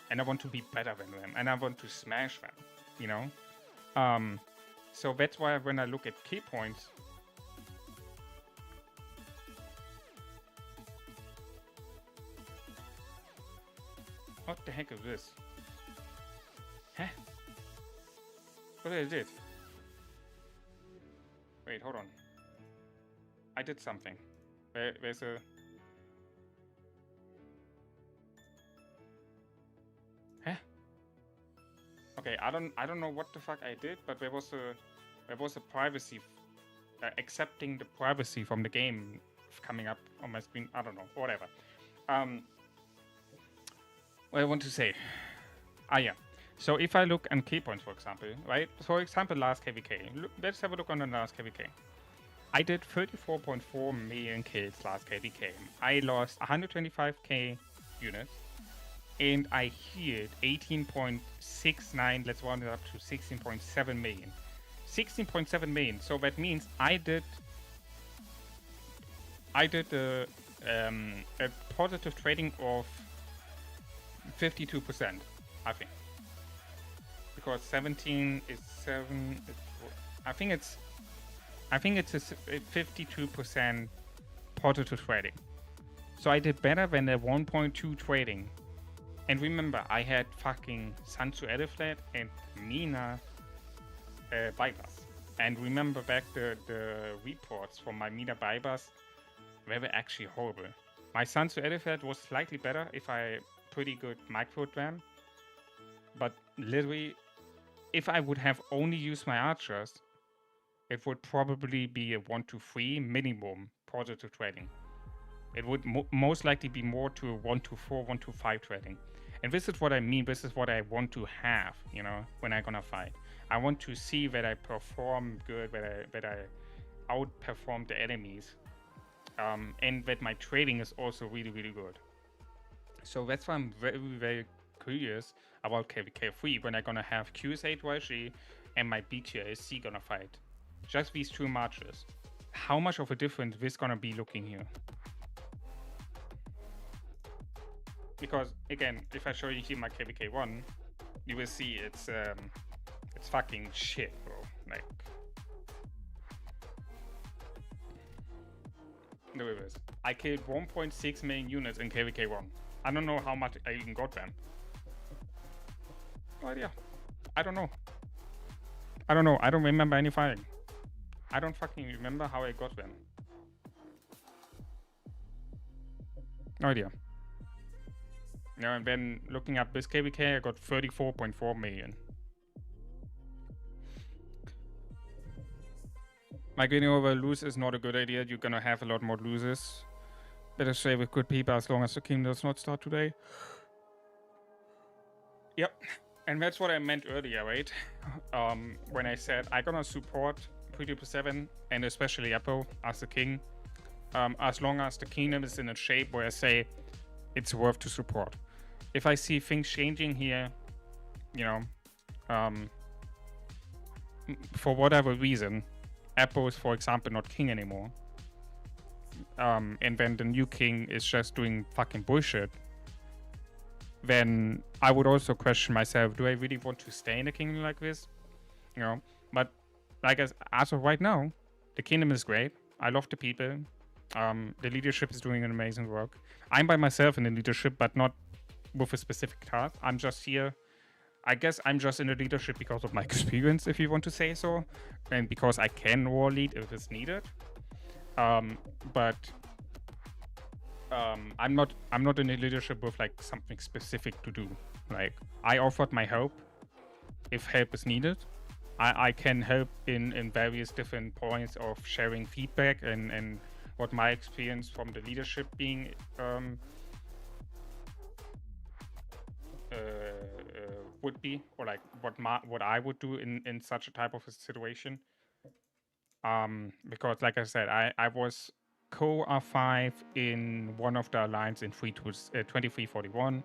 and I want to be better than them, and I want to smash them, you know. So that's why when I look at key points. What the heck is this? Huh? What is it? Wait, hold on. I did something. There's a... Huh? Okay, I don't know what the fuck I did, but there was a privacy, accepting the privacy from the game coming up on my screen. I don't know, whatever. What I want to say. Yeah. So if I look at key points, for example, right? For example, last KVK. Let's have a look on the last KVK. I did 34.4 million kills last KVK. I lost 125k units, and I healed 18.69. Let's round it up to 16.7 million. 16.7 million. So that means I did a positive trading of 52%, I think, because 17 is 7. I think it's a 52% positive trading. So I did better than the 1.2 trading And remember, I had fucking Sansu Ediflat and Mina bypass. And remember back the reports from my Mina bypass, they were actually horrible. My Sansu Ediflat was slightly better if I pretty good micro ram. But literally, if I would have only used my archers, it would probably be a 1-3 minimum positive trading. It would most likely be more to a 1-4, 1-5 trading. And this is what I mean. This is what I want to have, you know, when I'm gonna fight. I want to see that I perform good, that I outperform the enemies, and that my trading is also really, really good. So that's why I'm very, very curious about KVK3 when I'm gonna have QS8 YG and my BTSC gonna fight. Just these two matches. How much of a difference this gonna be looking here? Because again, if I show you here my KVK1, you will see it's fucking shit, bro. Like, look at this. I killed 1.6 million units in KVK1. I don't know how much I even got them. No idea. I don't know. I don't remember any fighting. I don't fucking remember how I got them. No idea. Yeah, and then looking up this KVK, I got 34.4 million. Like, getting over a lose is not a good idea. You're gonna have a lot more losers. Better stay with good people as long as the king does not start today. Yep. And that's what I meant earlier, right? When I said I'm gonna support 3-7 and especially Apple as the king, as long as the kingdom is in a shape where I say it's worth to support. If I see things changing here, you know, for whatever reason, Apple is, for example, not king anymore, and then the new king is just doing fucking bullshit, then I would also question myself, do I really want to stay in a kingdom like this? You know, but like as of right now, the kingdom is great. I love the people. The leadership is doing an amazing work. I'm by myself in the leadership, but not with a specific task. I'm just here. I guess I'm just in the leadership because of my experience, if you want to say so, and because I can war lead if it's needed. But I'm not in the leadership with like something specific to do. Like, I offered my help if help is needed. I can help in various different points of sharing feedback and what my experience from the leadership being would be, or like what I would do in such a type of a situation. Because like I said, I was co-R5 in one of the alliance in 2341.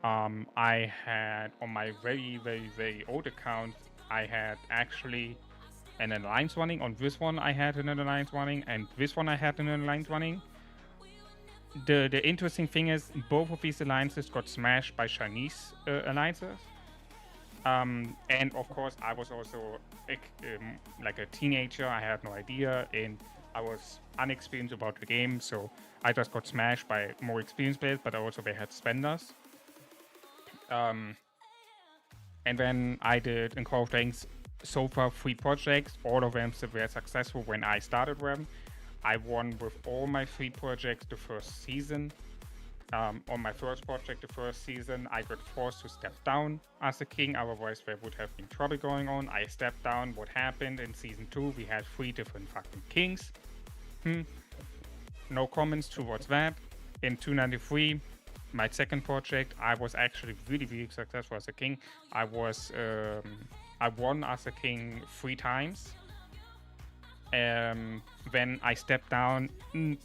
I had on my very, very, very old account, I had actually an alliance running. On this one I had an alliance running, and this one I had an alliance running. The interesting thing is both of these alliances got smashed by Chinese alliances. And of course I was also like a teenager. I had no idea and I was unexperienced about the game, so I just got smashed by more experienced players, but also they had spenders. And then I did in Call of Tanks so far 3 projects, all of them were successful when I started them. I won with all my 3 projects the first season. On my first project, the first season, I got forced to step down as a king, otherwise there would have been trouble going on. I stepped down. What happened in season 2? We had 3 different fucking kings. No comments towards that. In 293, my second project, I was actually really, really successful as a king. I won as a king 3 times. Then I stepped down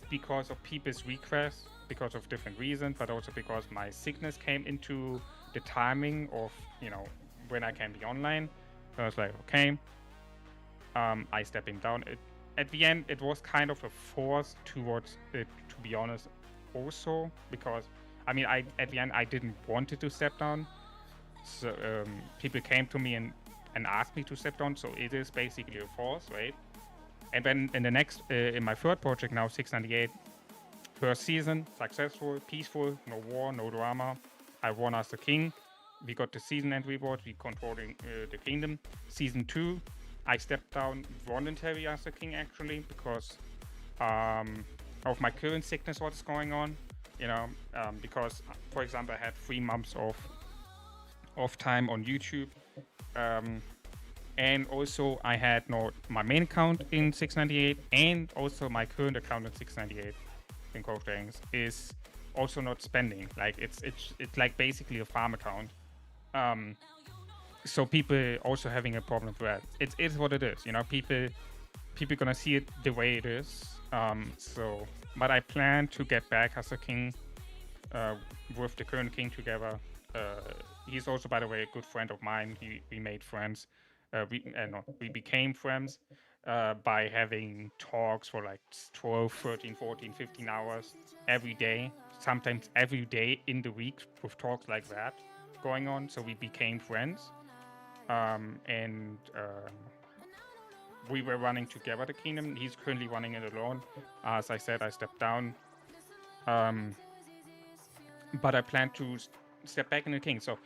because of people's requests, because of different reasons, but also because my sickness came into the timing of, you know, when I can be online. So I was like, okay, I stepping down. At the end, it was kind of a force towards it, to be honest, also, because, I mean, at the end, I didn't want it to step down. So people came to me and asked me to step down, so it is basically a force, right? And then in the next, in my third project now, 698, first season, successful, peaceful, no war, no drama. I won as the king. We got the season end reward. We controlling the kingdom. Season 2, I stepped down voluntarily as the king actually because of my current sickness, what's going on. Because for example, I had 3 months of time on YouTube. And also I had not my main account in 698 and also my current account in 698 in Cove Dragons is also not spending. Like it's like basically a farm account. So people also having a problem with that. It is what it is, people gonna see it the way it is. But I plan to get back as a king with the current king together. He's also, by the way, a good friend of mine. We made friends. We became friends by having talks for like 12, 13, 14, 15 hours every day, sometimes every day in the week with talks like that going on. So we became friends. We were running together the kingdom. He's currently running it alone. As I said, I stepped down. But I plan to step back in the king. So,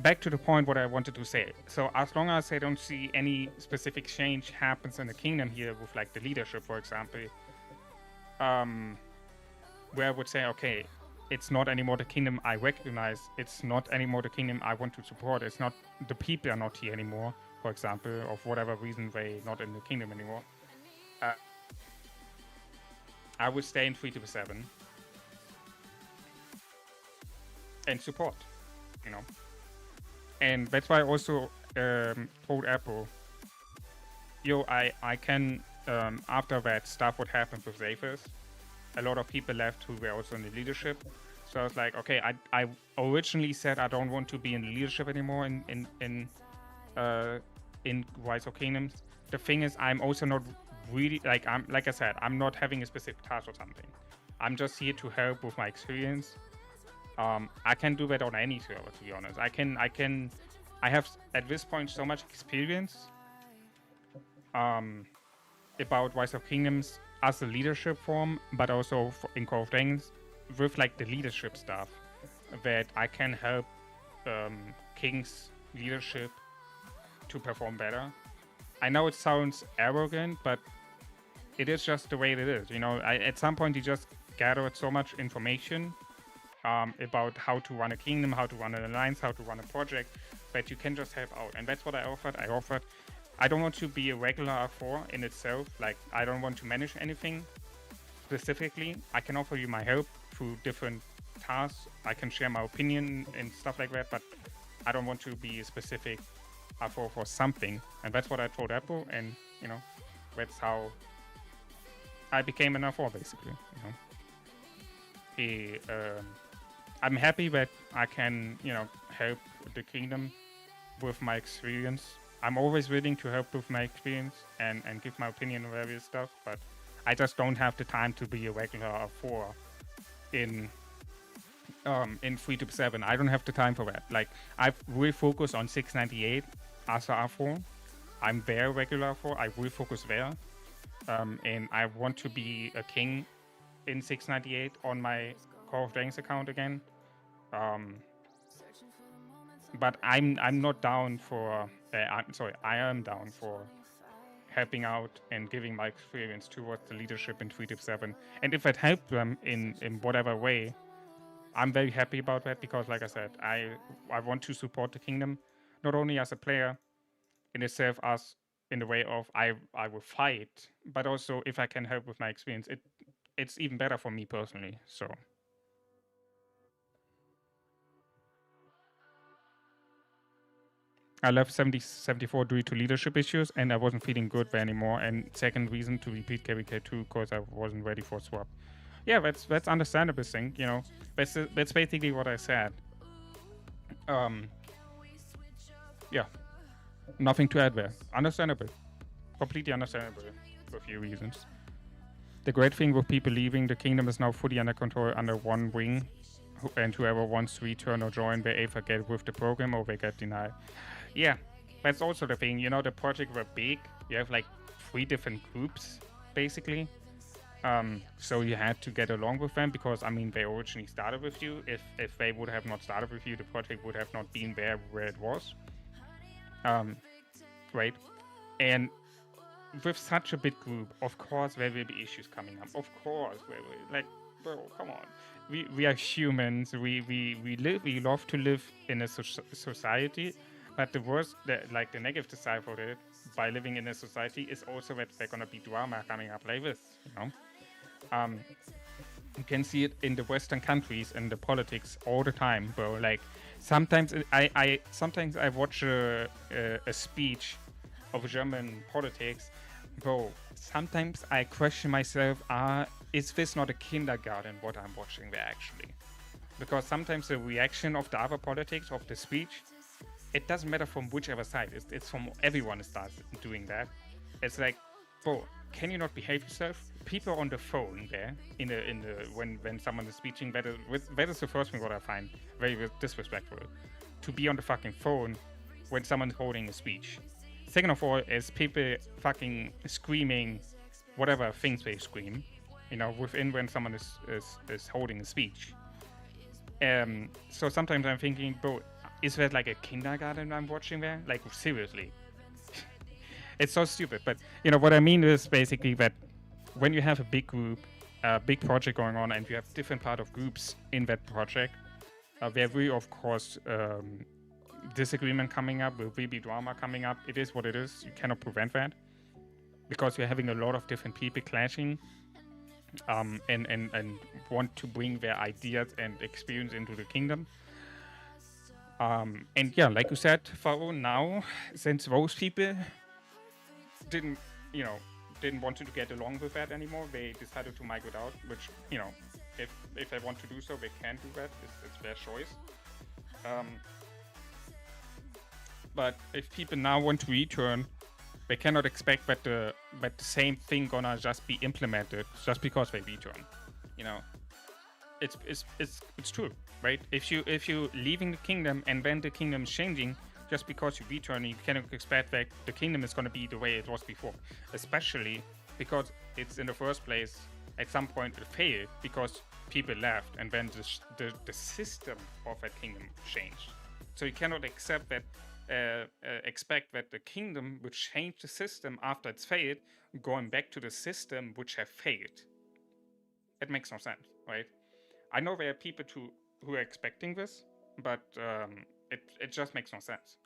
back to the point what I wanted to say. So as long as I don't see any specific change happens in the kingdom here with like the leadership, for example, where I would say, okay, it's not anymore the kingdom I recognize. It's not anymore the kingdom I want to support. It's not, the people are not here anymore, for example, of whatever reason they not in the kingdom anymore. I would stay in 3-7 and support, And that's why I also told Apple, I can, after that stuff what happened with Zephyrs, a lot of people left who were also in the leadership. So I was like, okay, I originally said I don't want to be in the leadership anymore in Rise of Kingdoms. The thing is, I'm also not really, like I said, I'm not having a specific task or something. I'm just here to help with my experience. I can do that on any server, to be honest. I have at this point so much experience about Rise of Kingdoms as a leadership form, but also in Call of Dragons with like the leadership stuff that I can help King's leadership to perform better. I know it sounds arrogant, but it is just the way it is. At some point you just gathered so much information about how to run a kingdom, how to run an alliance, how to run a project, that you can just help out. And that's what I offered. I don't want to be a regular R4 in itself. Like, I don't want to manage anything specifically. I can offer you my help through different tasks. I can share my opinion and stuff like that, but I don't want to be a specific R4 for something. And that's what I told Apple, and, that's how I became an R4, basically, I'm happy that I can, help the kingdom with my experience. I'm always willing to help with my experience and give my opinion on various stuff, but I just don't have the time to be a regular R4 in 3-7. I don't have the time for that. Like, I will focus on 698 as a R4. I'm there regular R4. I will focus there. And I want to be a king in 698 on my Call of Dragons account again. But I'm not down for. I am down for helping out and giving my experience towards the leadership in 3-7. And if it helped them in whatever way, I'm very happy about that, because, like I said, I want to support the kingdom, not only as a player in itself, as in the way of I will fight, but also if I can help with my experience, it's even better for me personally. So. I left 74 due to leadership issues, and I wasn't feeling good there anymore. And second reason to repeat KVK2 because I wasn't ready for a swap. Yeah, that's understandable thing, That's basically what I said. Yeah, nothing to add there. Understandable, completely understandable for a few reasons. The great thing with people leaving, the kingdom is now fully under control under one wing, and whoever wants to return or join, they either get with the program or they get denied. Yeah, that's also the thing. The project were big. You have like 3 different groups, basically. So you had to get along with them because, I mean, they originally started with you. If they would have not started with you, the project would have not been where it was. Right? And with such a big group, of course there will be issues coming up. Of course, like, bro, come on. We are humans. We love to live in a society, but the worst, like the negative side for it, by living in a society, is also that there's gonna be drama coming up like this. You know, you can see it in the Western countries and the politics all the time, bro. Like sometimes I watch a speech of German politics, bro. Sometimes I question myself: is this not a kindergarten? What I'm watching there actually? Because sometimes the reaction of the other politics of the speech, it doesn't matter from whichever side. It's from everyone starts doing that. It's like, bro, can you not behave yourself? People on the phone there when someone is speaking, that is the first thing what I find very disrespectful. To be on the fucking phone when someone's holding a speech. Second of all, is people fucking screaming whatever things they scream, you know, within when someone is holding a speech. So sometimes I'm thinking, bro, is that like a kindergarten I'm watching there? Like, seriously. It's so stupid. But, you know, what I mean is basically that when you have a big group, a big project going on, and you have different part of groups in that project, there will, of course, disagreement coming up, will be drama coming up. It is what it is. You cannot prevent that because you're having a lot of different people clashing and want to bring their ideas and experience into the kingdom. And yeah, like you said, Faro, now, since those people didn't want to get along with that anymore, they decided to migrate out, which, you know, if they want to do so, they can do that. It's their choice. But if people now want to return, they cannot expect that the same thing gonna just be implemented just because they return. You know, it's true, right? If you leaving the kingdom and then the kingdom is changing just because you return, you cannot expect that the kingdom is gonna be the way it was before. Especially because it's in the first place at some point it failed because people left and then the system of that kingdom changed. So you cannot accept that. Expect that the kingdom would change the system after it's failed, going back to the system which have failed. It makes no sense, right? I know there are people who are expecting this, but it just makes no sense.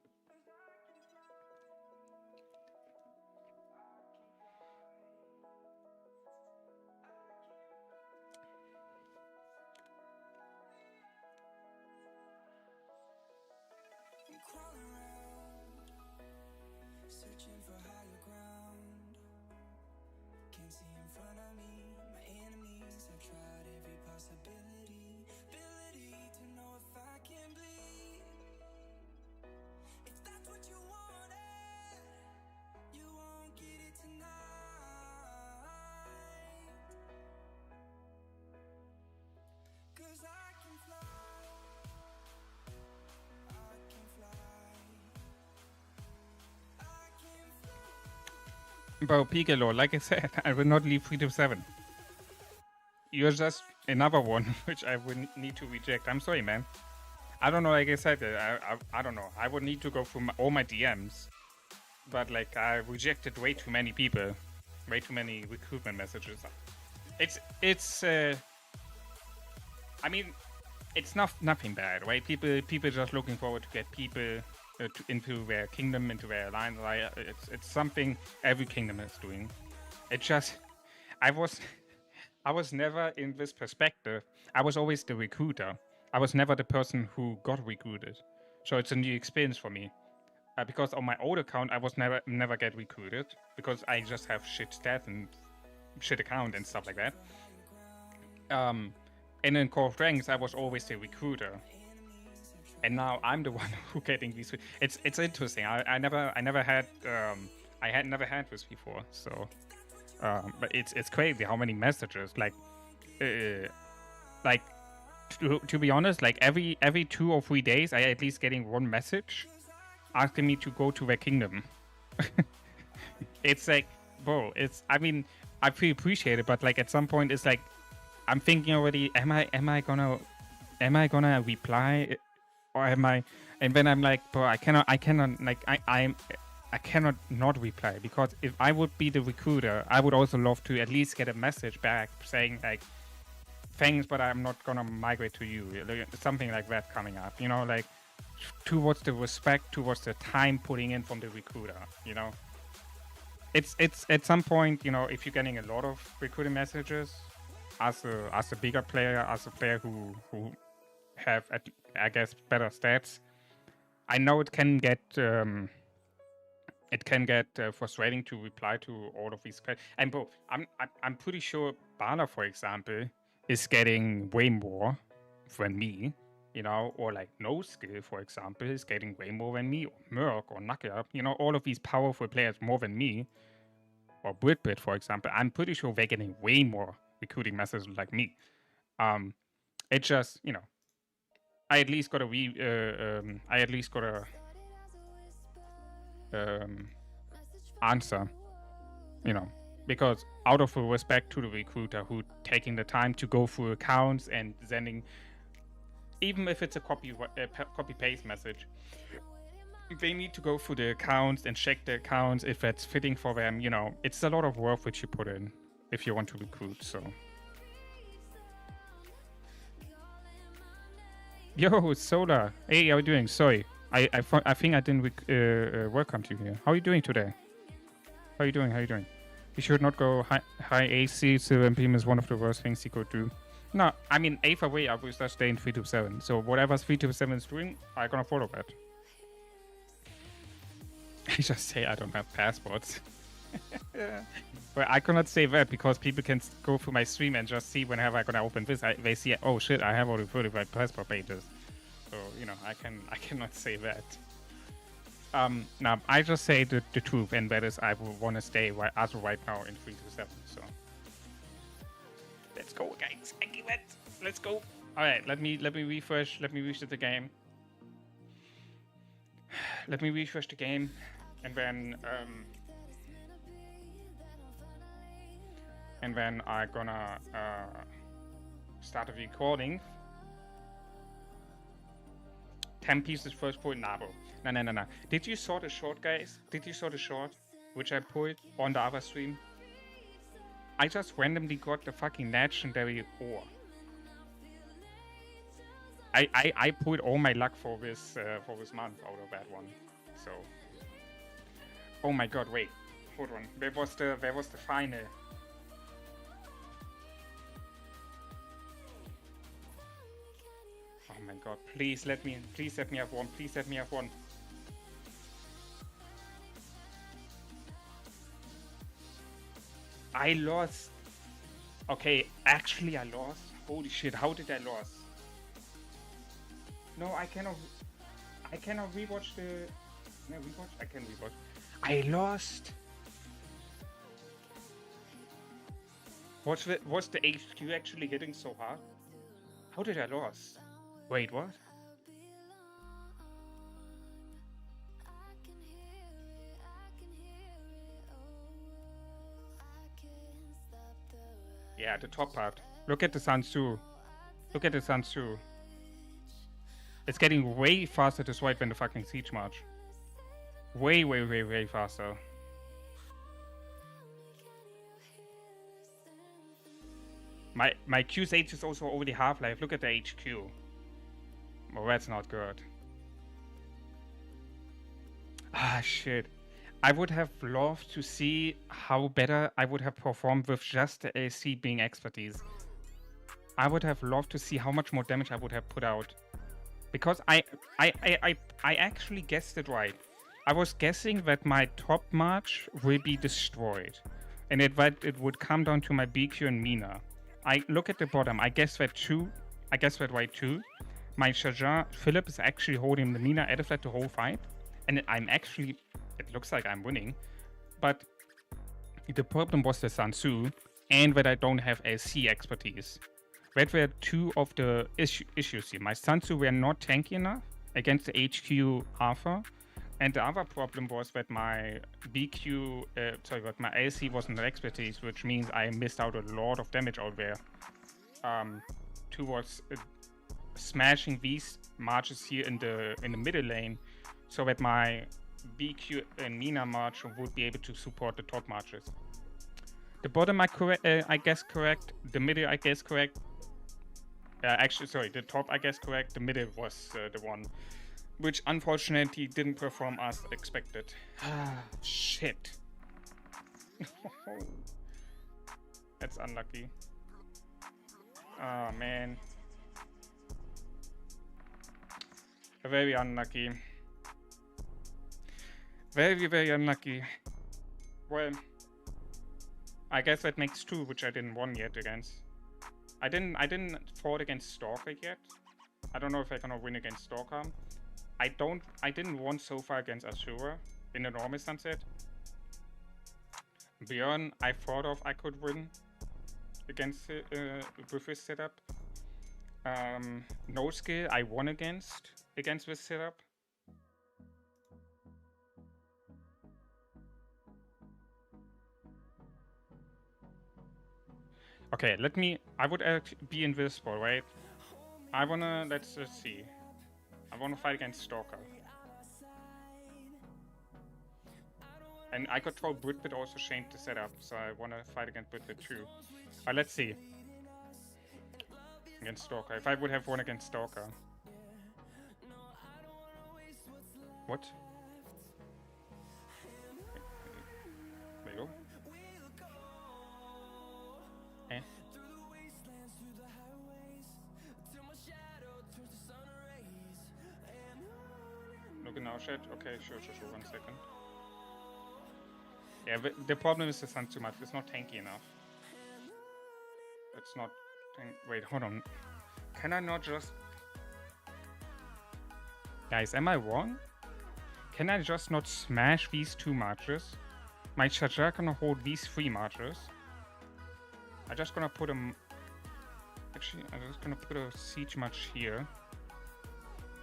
Bro, Pigalo, like I said, I will not leave 3 to 7. You're just another one which I would need to reject. I'm sorry, man. I don't know, like I said, I don't know. I would need to go through all my DMs. But, like, I rejected way too many people. Way too many recruitment messages. I mean, it's nothing bad, right? People just looking forward to get people into their kingdom, into their alliance. It's something every kingdom is doing. It just, I was never in this perspective. I was always the recruiter. I was never the person who got recruited. So it's a new experience for me. Because on my old account, I was never get recruited because I just have shit stats and shit account and stuff like that. And in Core of Dragons, I was always the recruiter. And now I'm the one who getting these. It's interesting. I never had this before. So, but it's crazy how many messages. Like to be honest, like every 2 or 3 days, I at least getting one message asking me to go to their kingdom. It's like, bro. I mean, I feel appreciated, but like at some point it's like I'm thinking already, am I gonna reply, or am I? And then I'm like, bro, I cannot like I cannot not reply, because if I would be the recruiter, I would also love to at least get a message back saying like, thanks, but I'm not gonna migrate to you, something like that coming up, you know, like towards the respect, towards the time putting in from the recruiter, you know. It's at some point, you know, if you're getting a lot of recruiting messages as a bigger player, as a player who have, I guess, better stats, I know it can get frustrating to reply to all of these players. And bro, I'm pretty sure Bala, for example, is getting way more than me, you know, or like No Skill, for example, is getting way more than me, or Merc or Knuckle, you know, all of these powerful players more than me, or Britbit, for example. I'm pretty sure they're getting way more recruiting messages like me. It just, you know, I at least got a answer, you know, because out of respect to the recruiter who taking the time to go through accounts and sending, even if it's a copy paste message, they need to go through the accounts and check the accounts if that's fitting for them. You know, it's a lot of work which you put in if you want to recruit. So, yo, Solar, hey, how are you doing? Sorry, I think I didn't welcome you here. How are you doing today? How are you doing? You should not go high AC. Silver Beam is one of the worst things you could do. No, I mean, either way, I will just stay in 327. So whatever 327 is doing, I'm gonna follow that. I just say I don't have passports. But I cannot say that because people can go through my stream and just see whenever I'm gonna open this. They see, oh shit, I have already 35 passport pages. So, you know, I cannot say that. Now, I just say the truth, and that is I want to stay as of right now in 327. So let's go, guys. I give it. Let's go. All right, let me refresh. Let me reset the game. Let me refresh the game, and then I'm gonna start the recording. 10 pieces first point, Nabo. No. Did you saw the short, guys? Did you saw the short which I pulled on the other stream? I just randomly got the fucking legendary ore. I pulled all my luck for this month out of that one. So, oh my god, wait, hold on. Where was the final? Oh my god, please let me have one. Please let me have one. I lost. Okay, actually I lost. Holy shit, how did I lose? No, I cannot rewatch the... No, rewatch? I can rewatch. I lost. Was the HQ actually hitting so hard? How did I lose? Wait, what? Yeah, the top part. Look at the Sansu. Look at the Sansu. It's getting way faster to swipe than the fucking Siege March. Way faster. My Q8 is also already half-life. Look at the HQ. Well, that's not good. Ah, shit. I would have loved to see how better I would have performed with just the AC being expertise. I would have loved to see how much more damage I would have put out. Because I actually guessed it right. I was guessing that my top march will be destroyed. And it would come down to my BQ and Mina. I look at the bottom. I guessed that right too. My Shajan Philip is actually holding the Mina at a flat the whole fight. And I'm actually... It looks like I'm winning. But the problem was the Sansu and that I don't have LC expertise. That were two of the issues here. My Sansu were not tanky enough against the HQ Arthur. And the other problem was that my my LC wasn't an expertise, which means I missed out a lot of damage out there. Towards smashing these marches here in the middle lane, so that my BQ and Mina march would be able to support the top marches. The bottom I guess correct. The middle I guess correct. Actually, sorry, the top I guess correct. The middle was the one which unfortunately didn't perform as expected. Shit. That's unlucky. Oh man. Very unlucky. Very, very unlucky. Well, I guess that makes 2, which I didn't win yet against. I didn't fought against Stalker yet. I don't know if I'm gonna win against Stalker. I didn't win so far against Asura in the normal sunset. Bjorn, I thought of I could win against with this setup. No skill I won against this setup. Okay, I would be invisible, right? I wanna, let's see. I wanna fight against Stalker. And I control Britbit also changed the setup, so I wanna fight against Britbit too. Let's see. Against Stalker. If I would have won against Stalker. What? Hello? Eh? Look now, chat. Okay, sure, 1 second. Yeah, the problem is the sun too much. It's not tanky enough. It's not wait, hold on. Can I not just... Guys, am I wrong? Can I just not smash these 2 marches? My charger gonna hold these 3 marches. I'm just gonna put a... Actually, I'm just gonna put a siege march here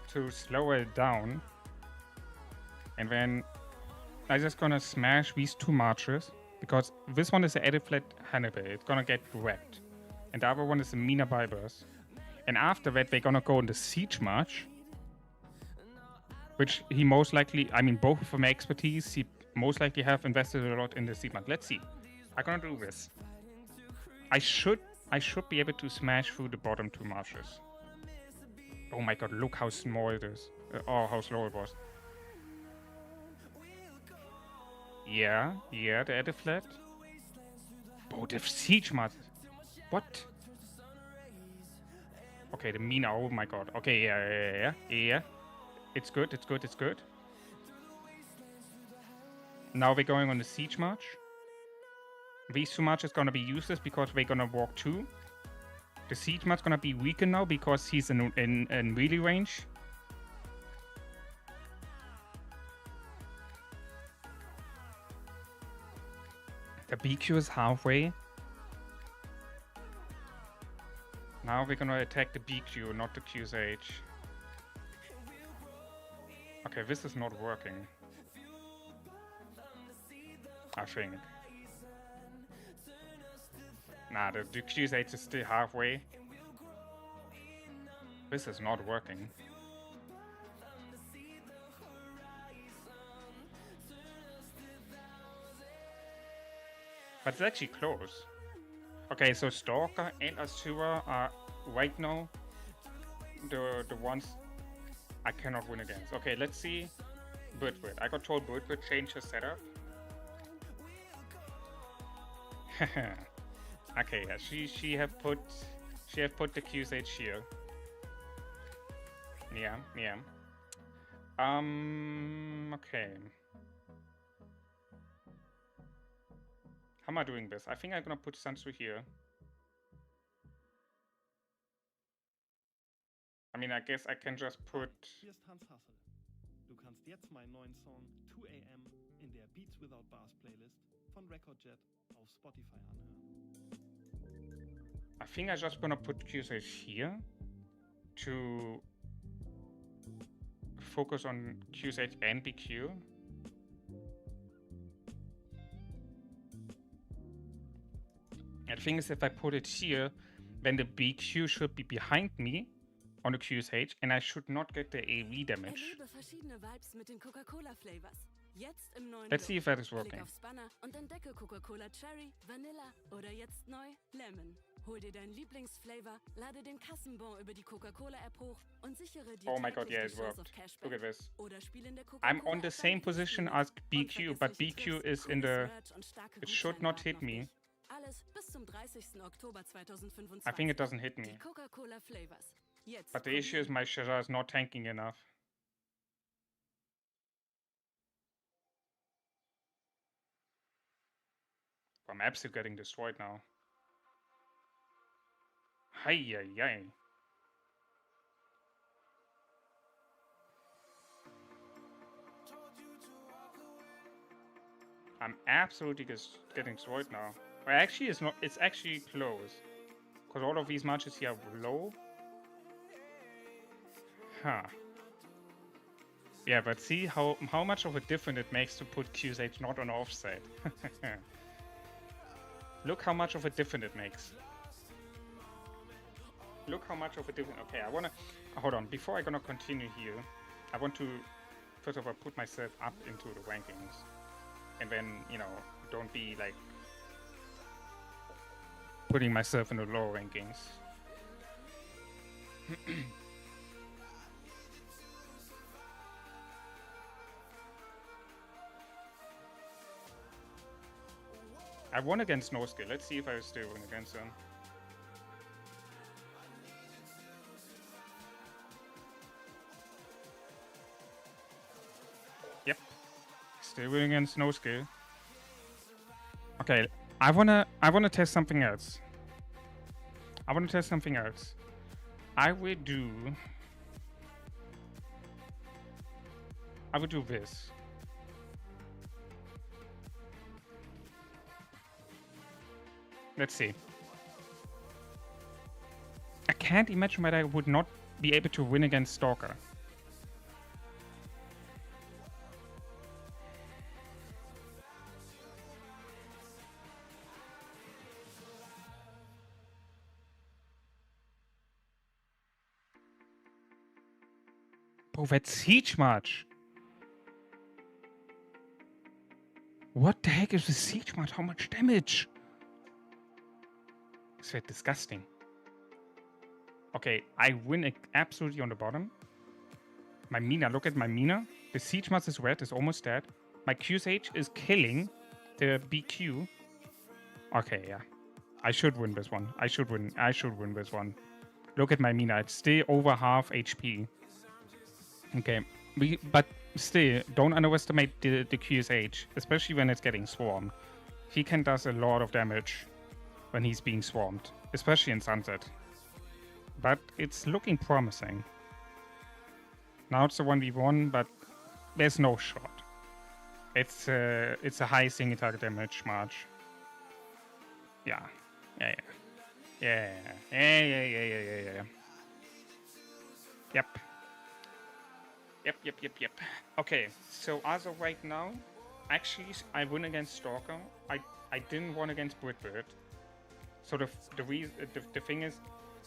to slow it down. And then I'm just gonna smash these 2 marches, because this one is the edit flat Hannibal. It's gonna get wrecked. And the other one is the Mina Bibers. And after that, they're gonna go on the siege march, which he most likely, I mean, both of them expertise, he most likely have invested a lot in the siege march. Let's see. I'm gonna do this. I should be able to smash through the bottom 2 marches. Oh my god, look how small it is. How slow it was. Yeah, the edit flat. Oh, the siege march. What? Okay, the Mina, oh my god. Okay, yeah. It's good. Now we're going on the siege march. These 2 marches gonna be useless because we're gonna walk 2. The siege march gonna be weakened now because he's in melee range. The BQ is halfway. Now we're gonna attack the BQ, not the QSH. Okay, this is not working. I think. Nah, the QSH is still halfway. This is not working. But it's actually close. Okay, so Stalker and Asura are right now the ones I cannot win against. Okay, let's see. Birdwood. I got told Birdwood change her setup. Okay, yeah, she have put the QSH here. Yeah. Okay. How am I doing this? I think I'm gonna put Sansu here. I mean, I guess I can just put... Hier ist Hans Hassel. Du kannst jetzt meinen neuen Song 2 AM in der Beats Without Bars Playlist von Recordjet auf Spotify anhören. I think I'm just gonna put QSH here to focus on QSH and BQ. And the thing is, if I put it here, then the BQ should be behind me on the QSH, and I should not get the AV damage. Erlebe verschiedene Vibes mit den Coca-Cola Flavors. Jetzt im neuen Let's see if that is Klick working. aufs Banner und entdecke Coca-Cola Cherry, Vanilla oder jetzt neu Lemon. Hol dir deinen Lieblingsflavor, lade den Kassenbon über die Coca-Cola-App hoch und sichere dir Oh my god, täglich yeah, die it Chance worked. auf Cashback. Look at this. Oder spiel in der I'm on Coca-Cola the App same dein position Quiz as mit. BQ, Und but vergessliche BQ Tipps, is in cooles the... Merch und starke It should Gutscheine not warten hit auf me. dich. Alles bis zum 30. Oktober 2025. I think it doesn't hit Die me. Coca-Cola Flavors. Jetzt But the issue is my Shazza is not tanking enough. I'm absolutely getting destroyed now. Hi, yay. I'm absolutely getting destroyed now. Well, actually, it's not. It's actually close, because all of these matches here are low. Huh. Yeah, but see how much of a difference it makes to put QSH not on offside. Look how much of a difference it makes. Look how much of a difference. Okay, I wanna hold on before I'm gonna continue here. I want to first of all put myself up into the rankings, and then don't be like putting myself in the low rankings. I won against No Skill. Let's see if I still win against him. Yep. Still win against No Skill. Okay, I wanna test something else. I will do this. Let's see. I can't imagine that I would not be able to win against Stalker. Bro, that siege march. What the heck is the siege march? How much damage? This is disgusting. Okay, I win absolutely on the bottom. My Mina, look at my Mina. The siege march is red, is almost dead. My QSH is killing the BQ. Okay, yeah. I should win this one. I should win this one. Look at my Mina. It's still over half HP. Okay. But still, don't underestimate the QSH, especially when it's getting swarmed. He can does a lot of damage when he's being swarmed, especially in Sunset. But it's looking promising. Now it's a 1v1, but there's no shot. It's a high single target damage march. Yeah. Yep. Okay, so as of right now, actually I win against Stalker. I didn't win against Britbird. So the thing is,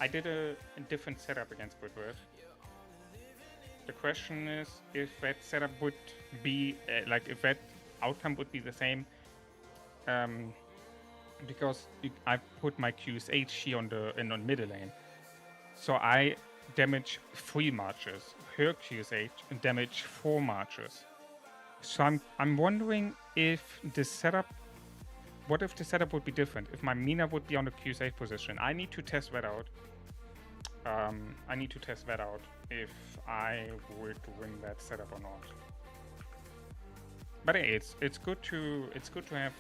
I did a different setup against Britbird. The question is if that setup would be if that outcome would be the same, because I put my QSH here on the middle lane, so I damage 3 marches. Her QSH damage 4 marches. So I'm wondering if the setup. What if the setup would be different? If my Mina would be on the QSH position, I need to test that out. If I would win that setup or not. But hey, it's good to have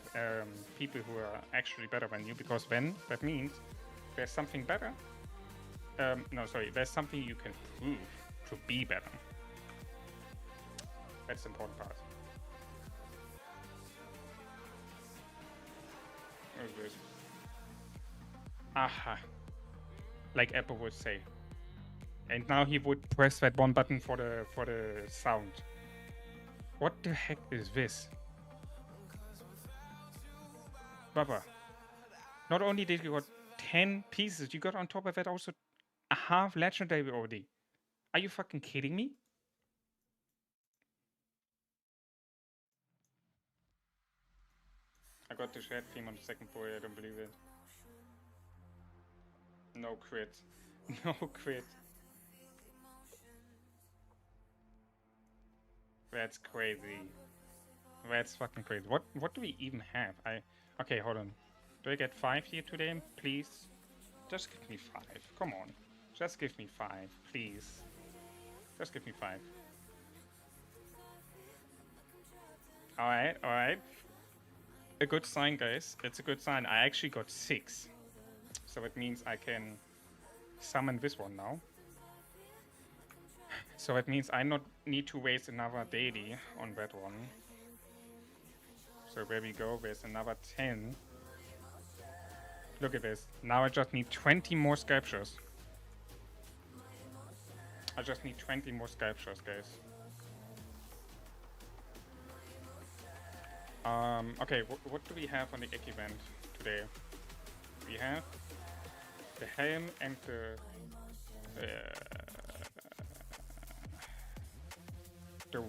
people who are actually better than you, because then that means there's something better. There's something you can prove to be better. That's the important part. What is this? Aha. Like Apple would say. And now he would press that one button for the sound. What the heck is this? Baba. Not only did you got 10 pieces, you got on top of that also a half legendary already. Are you fucking kidding me? I got the shed theme on the second boy, I don't believe it. No crit. No crit. That's crazy. That's fucking crazy. What do we even have? Okay, hold on. Do I get 5 here today? Please? Just give me 5. Come on. Just give me 5, please. Just give me 5. Alright, alright. A good sign, guys. It's a good sign. I actually got 6. So it means I can summon this one now. So it means I not need to waste another daily on that one. So there we go. There's another 10. Look at this. Now I just need 20 more sculptures. I just need 20 more sculptures, guys. Okay, what do we have on the egg event today? We have the helm and the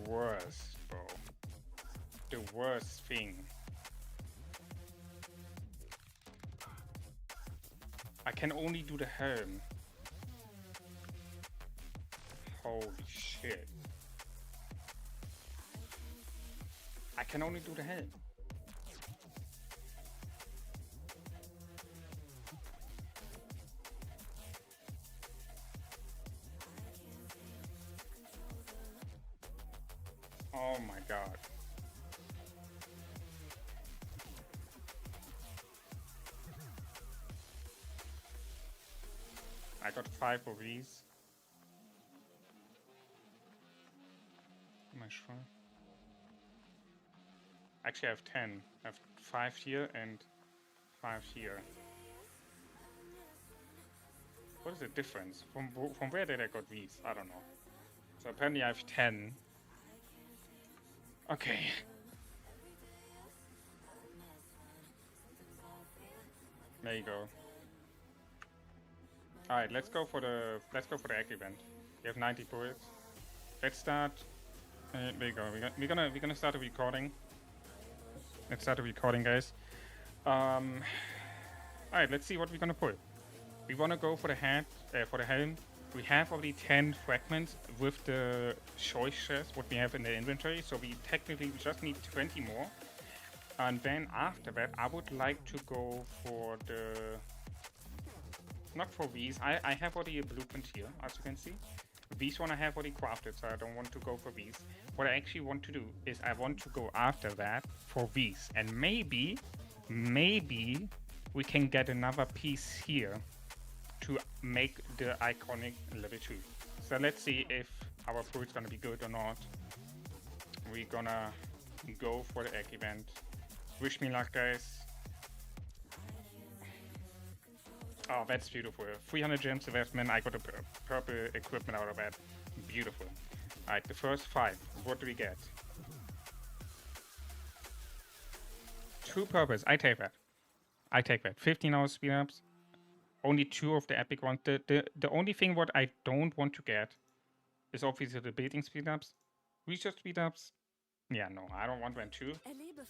worst, bro. The worst thing. I can only do the helm. Holy shit. I can only do the helm. Oh my god. I got 5 of these. Am I sure? Actually, I have 10. I have 5 here and 5 here. What is the difference? From where did I got these? I don't know. So apparently I have 10. Okay. There you go. All right, let's go for the egg event. We have 90 bullets. Let's start. There you go. We're gonna start a recording. Let's start a recording, guys. All right, let's see what we're gonna pull. We wanna go for the head, for the helm. We have already 10 fragments with the choice chest, what we have in the inventory. So we technically just need 20 more. And then after that, I would like to go for the... Not for these. I have already a blueprint here, as you can see. These one I have already crafted, so I don't want to go for these. What I actually want to do is I want to go after that for these. And maybe we can get another piece here to make the iconic level 2. So let's see if our pull is gonna be good or not. We're gonna go for the egg event. Wish me luck, guys. Oh, that's beautiful. 300 gems investment. I got a purple equipment out of that. Beautiful. Alright, the first 5. What do we get? 2 purples. I take that. I take that. 15 hours speed ups. Only 2 of the epic ones. The only thing what I don't want to get is obviously the building speed ups. Research speed ups. Yeah, no, I don't want them too.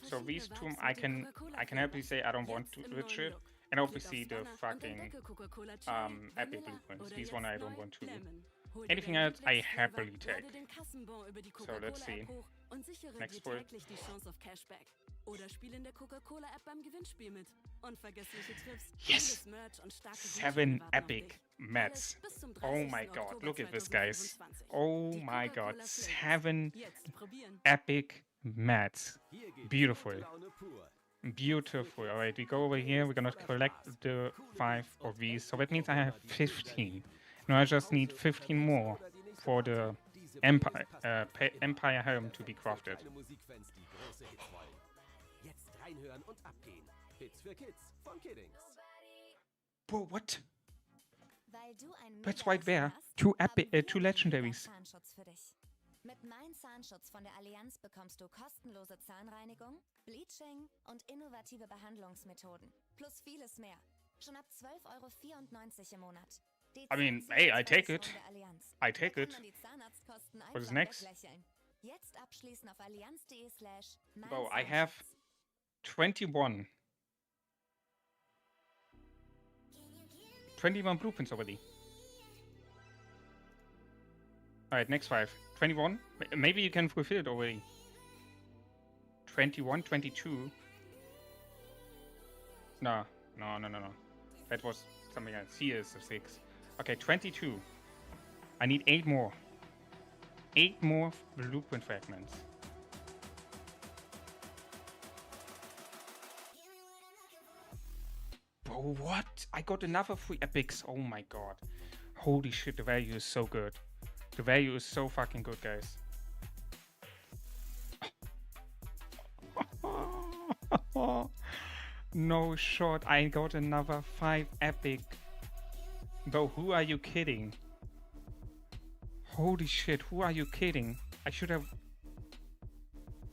So these 2 I can happily say I don't want to switch it. And obviously the fucking epic blueprints. These one I don't want to. Anything else I happily take. So let's see. Next pull. Yes! 7 epic mats. Oh my god, look at this, guys. Oh my god, 7 epic mats. Beautiful. Beautiful. Alright, we go over here. We're gonna collect the 5 of these. So that means I have 15. Now I just need 15 more for the Empire helm to be crafted. Bro, what? That's right there. Two Legendaries. Zahnschutz für dich. Mit Mein Zahnschutz von der Allianz bekommst du kostenlose Zahnreinigung, Bleaching und innovative Behandlungsmethoden. Plus vieles mehr. Schon ab 12,94 € im Monat. I mean, hey, I take it. I take it. What is next? Jetzt abschließen auf allianz.de/. Bro, I have 21. 21 blueprints already. Alright, next 5. 21. Maybe you can fulfill it already. 21, 22. No. That was something else. Here is a 6. Okay, 22. I need 8 more. 8 more blueprint fragments. Bro, what? I got another 3 epics. Oh my god. Holy shit, the value is so good. The value is so fucking good, guys. No shot, I got another 5 epic. Bro, who are you kidding? Holy shit, who are you kidding? I should have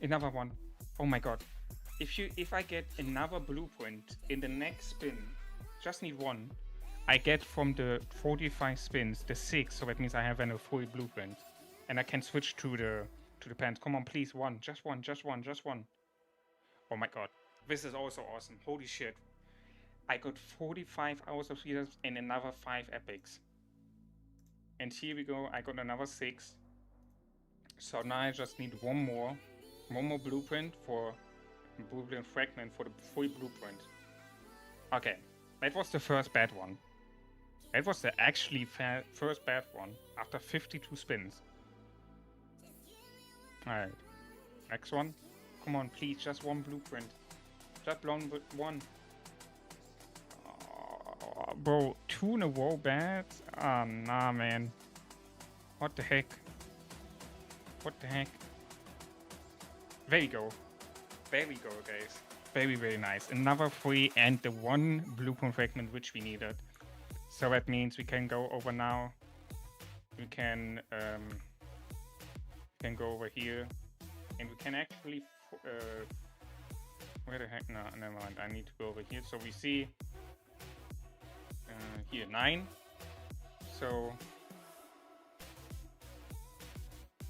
another one. Oh my god. If I get another blueprint in the next spin, just need one, I get from the 45 spins the 6, so that means I have a full blueprint. And I can switch to the pants. Come on, please, one. Just one. Oh my god. This is also awesome. Holy shit. I got 45 hours of healers and another 5 epics. And here we go, I got another 6. So now I just need one more blueprint for blueprint fragment for the full blueprint. Okay, that was the first bad one. That was the actually first bad one after 52 spins. Alright, next one. Come on, please, just one blueprint. Just one. Oh, bro, 2 in a row bad? Ah, nah, man. What the heck? What the heck? There we go. There we go, guys. Very, very nice. Another 3 and the 1 blueprint fragment which we needed. So that means we can go over now. We can go over here. And we can actually... where the heck? No, never mind. I need to go over here. So we see... here, 9. So...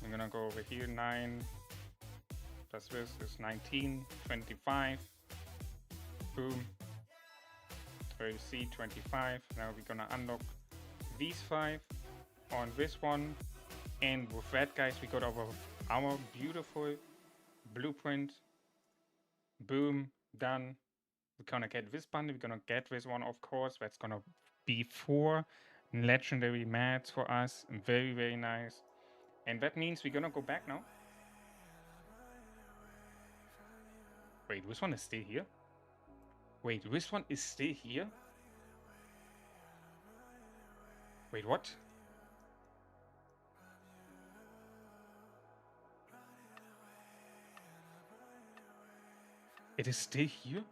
I'm gonna go over here, 9. Plus this is 19, 25. Boom. So you see 25. Now we're gonna unlock these 5 on this one. And with that, guys, we got our beautiful blueprint. Boom, done. We're gonna get this bundle. We're gonna get this one, of course. That's gonna be 4 legendary mats for us. Very, very nice. And that means we're gonna go back now. Wait, this one is still here? Wait, this one is still here? Wait, what? It is still here?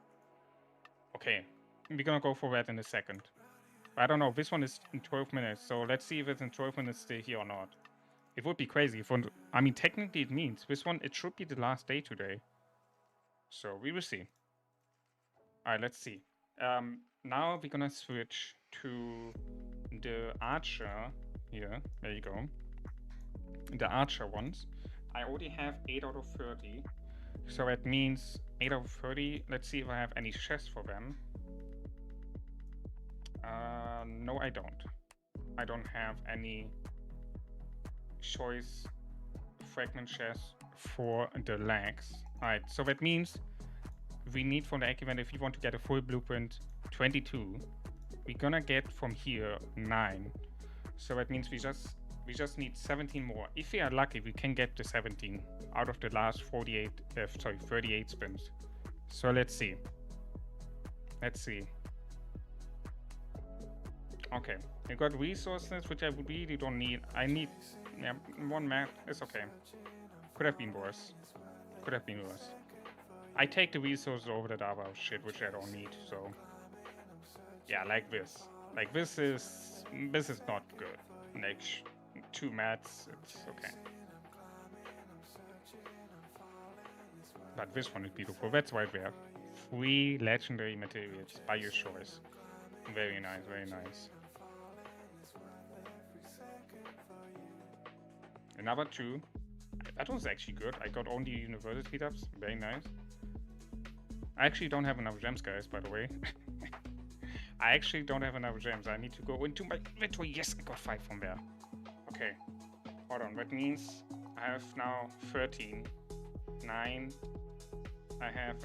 Okay, we're gonna go for that in a second. I don't know, this one is in 12 minutes, so let's see if it's in 12 minutes still here or not. It would be crazy if one, I mean, technically it means this one, it should be the last day today. So we will see. Alright, let's see. Now we're gonna switch to the archer here. There you go. The archer ones. I already have 8 out of 30. So that means 8 out of 30. Let's see if I have any chests for them. No, I don't. I don't have any choice fragment chests for the legs. Alright, so that means we need from the egg event, if you want to get a full blueprint, 22. We're gonna get from here 9. So that means we just need 17 more. If we are lucky, we can get the 17 out of the last 38 spins. So let's see. Let's see. Okay, I got resources which I really don't need. I need, yeah, 1 map. It's okay. Could have been worse. Could have been worse. I take the resources over that other shit which I don't need. So yeah, like this. Like this is This is not good. Next 2 mats, it's okay. But this one is beautiful. That's why we have 3 legendary materials by your choice. Very nice, very nice. Another 2. That was actually good. I got only universal speed-ups. Very nice. I actually don't have enough gems, guys, by the way. I actually don't have enough gems. I need to go into my inventory. Yes, I got 5 from there. Okay. Hold on. That means I have now 13. 9. I have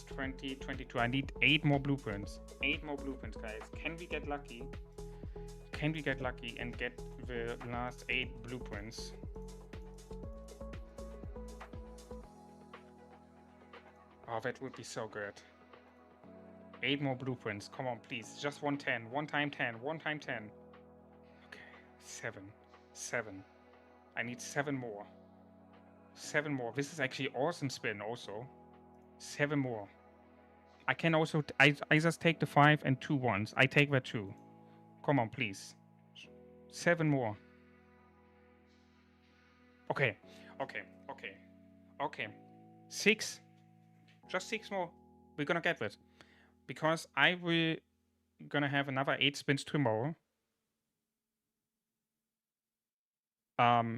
20, 22. I need 8 more blueprints. 8 more blueprints, guys. Can we get lucky? Can we get lucky and get the last 8 blueprints? Oh, that would be so good. 8 more blueprints. Come on, please. Just 110. 1 time 10. 1 time 10. Okay. 7. 7. I need 7 more. 7 more. This is actually awesome spin also. 7 more. I can also... I just take the 5 and 2 ones. I take that 2. Come on, please. 7 more. Okay. Okay. Okay. Okay. 6. Just 6 more. We're gonna get that. Because I will gonna have another 8 spins tomorrow.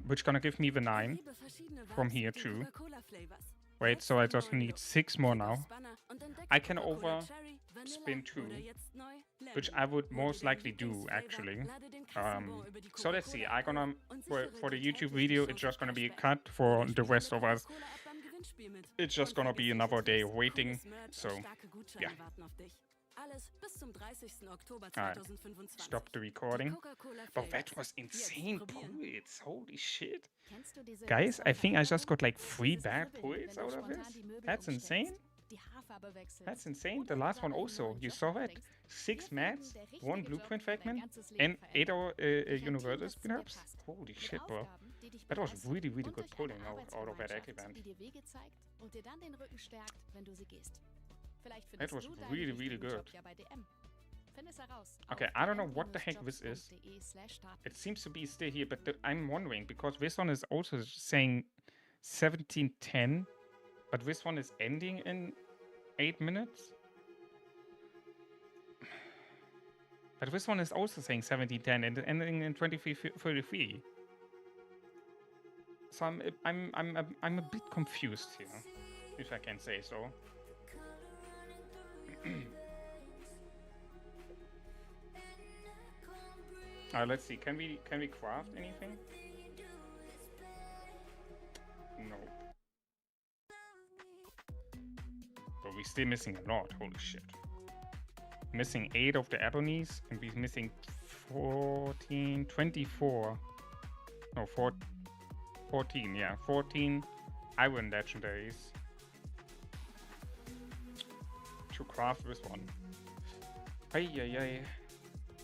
Which gonna give me the 9 from here too. Wait, so I just need 6 more now. I can over spin 2, which I would most likely do actually. So let's see. I gonna for the YouTube video, it's just gonna be a cut. For the rest of us, it's just gonna be another day of waiting. So yeah. Alright, stop the recording. But that was insane points. Holy shit. Guys, I think I just got like 3 bad points out of this. That's insane. That's insane. The last one also. You saw that? 6 mats, 1 blueprint fragment, and 8 universal spin-ups. Holy shit, bro. That was really, really good pulling out of that event. That was really, really good. Okay, I don't know what the heck this is. It seems to be still here, but I'm wondering, because this one is also saying 17:10, but this one is ending in 8 minutes. But this one is also saying 17:10 and ending in 23:33. So I'm a bit confused here, if I can say so. Let's see. Can we craft anything? No. But we're still missing a lot. Holy shit. Missing 8 of the ebonies, and we're missing 14, 24. No, 14. Yeah, 14 iron legendaries to craft this one. Ay.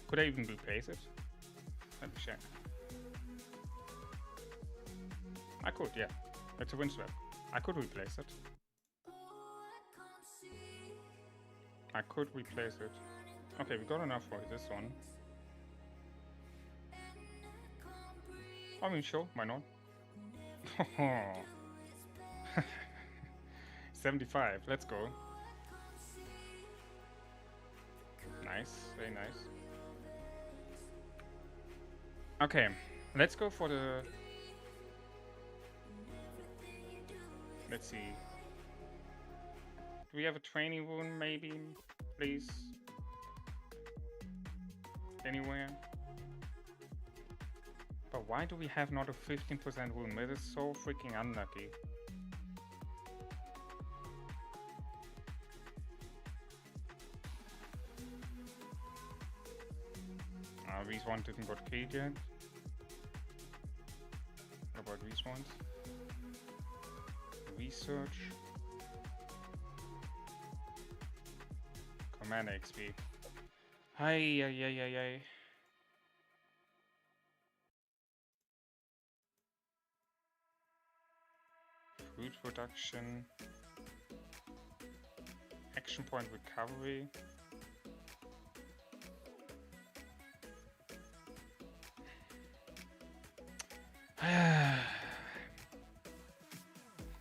Could I even replace it? Let me check. I could, yeah. It's a wind swap. I could replace it. I could replace it. Okay, we got enough for this one. I mean, sure, why not? 75, let's go. Nice, very nice. Okay, let's go for the... Let's see. Do we have a training room, maybe? Please? Anywhere? But why do we have not a 15% room? That is so freaking unlucky. These ones didn't got killed yet. What about these ones? Research. Commander XP. Ay. Food production. Action point recovery.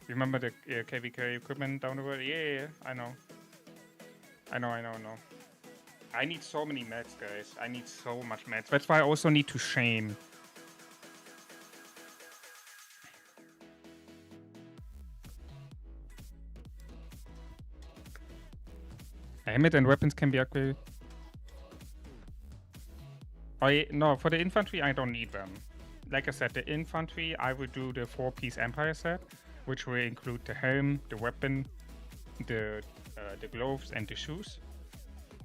Remember the KVK equipment down the road? Yeah, I know. I know. I need so many mats, guys. I need so much mats. That's why I also need to shame. Helmet and weapons can be upgraded. No, for the infantry, I don't need them. Like I said, the infantry, I will do the 4-piece Empire set, which will include the helm, the weapon, the gloves, and the shoes.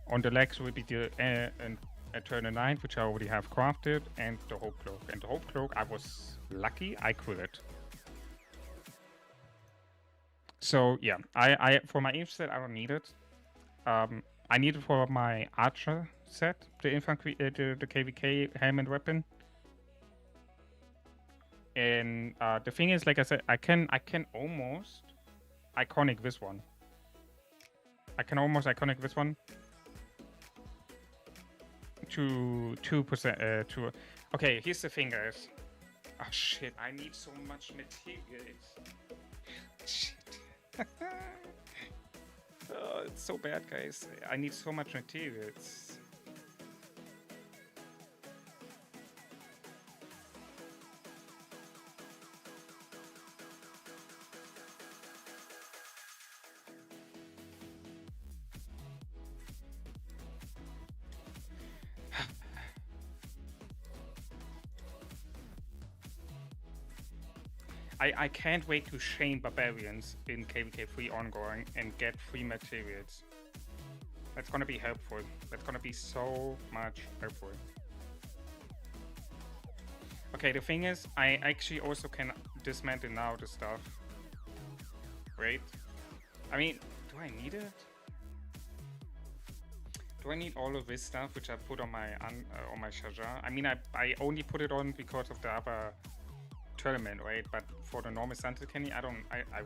On the legs will be the Eternal Knight, which I already have crafted, and the Hope Cloak. And the Hope Cloak, I was lucky, I could it. So yeah, I for my inf set, I don't need it. I need it for my archer set, the infantry, the KVK helm and weapon. And the thing is, like I said, I can almost iconic this one. I can almost iconic this one to 2%. Okay, here's the thing, guys. Oh shit! I need so much materials. Shit. Oh, it's so bad, guys. I need so much materials. I can't wait to shame barbarians in KVK 3 ongoing and get free materials. That's gonna be helpful. That's gonna be so much helpful. Okay, the thing is, I actually also can dismantle now the stuff. Wait. I mean, do I need it? Do I need all of this stuff which I put on my Shaja? I mean, I only put it on because of the other tournament, right? But for the normal Santa Kenny, I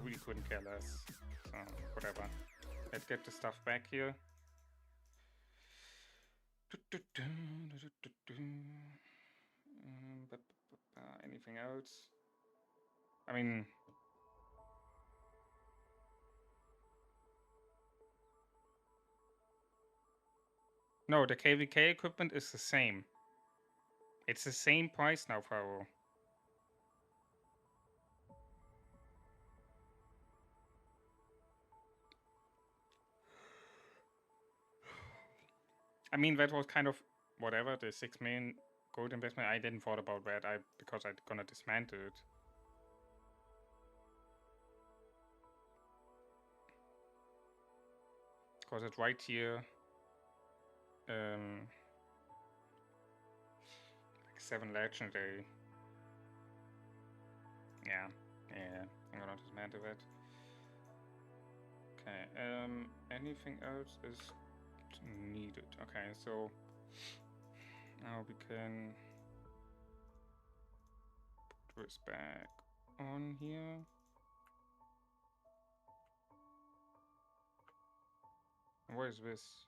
really couldn't care less. So whatever. Let's get the stuff back here. Anything else? I mean, no, the KVK equipment is the same. It's the same price now, Faro. I mean, that was kind of whatever, the 6 million gold investment. I didn't thought about that because I'm gonna dismantle it. Because it's right here. Like 7 legendary. Yeah, I'm gonna dismantle that. Okay, anything else is needed. Okay, so now we can put this back on here. What is this?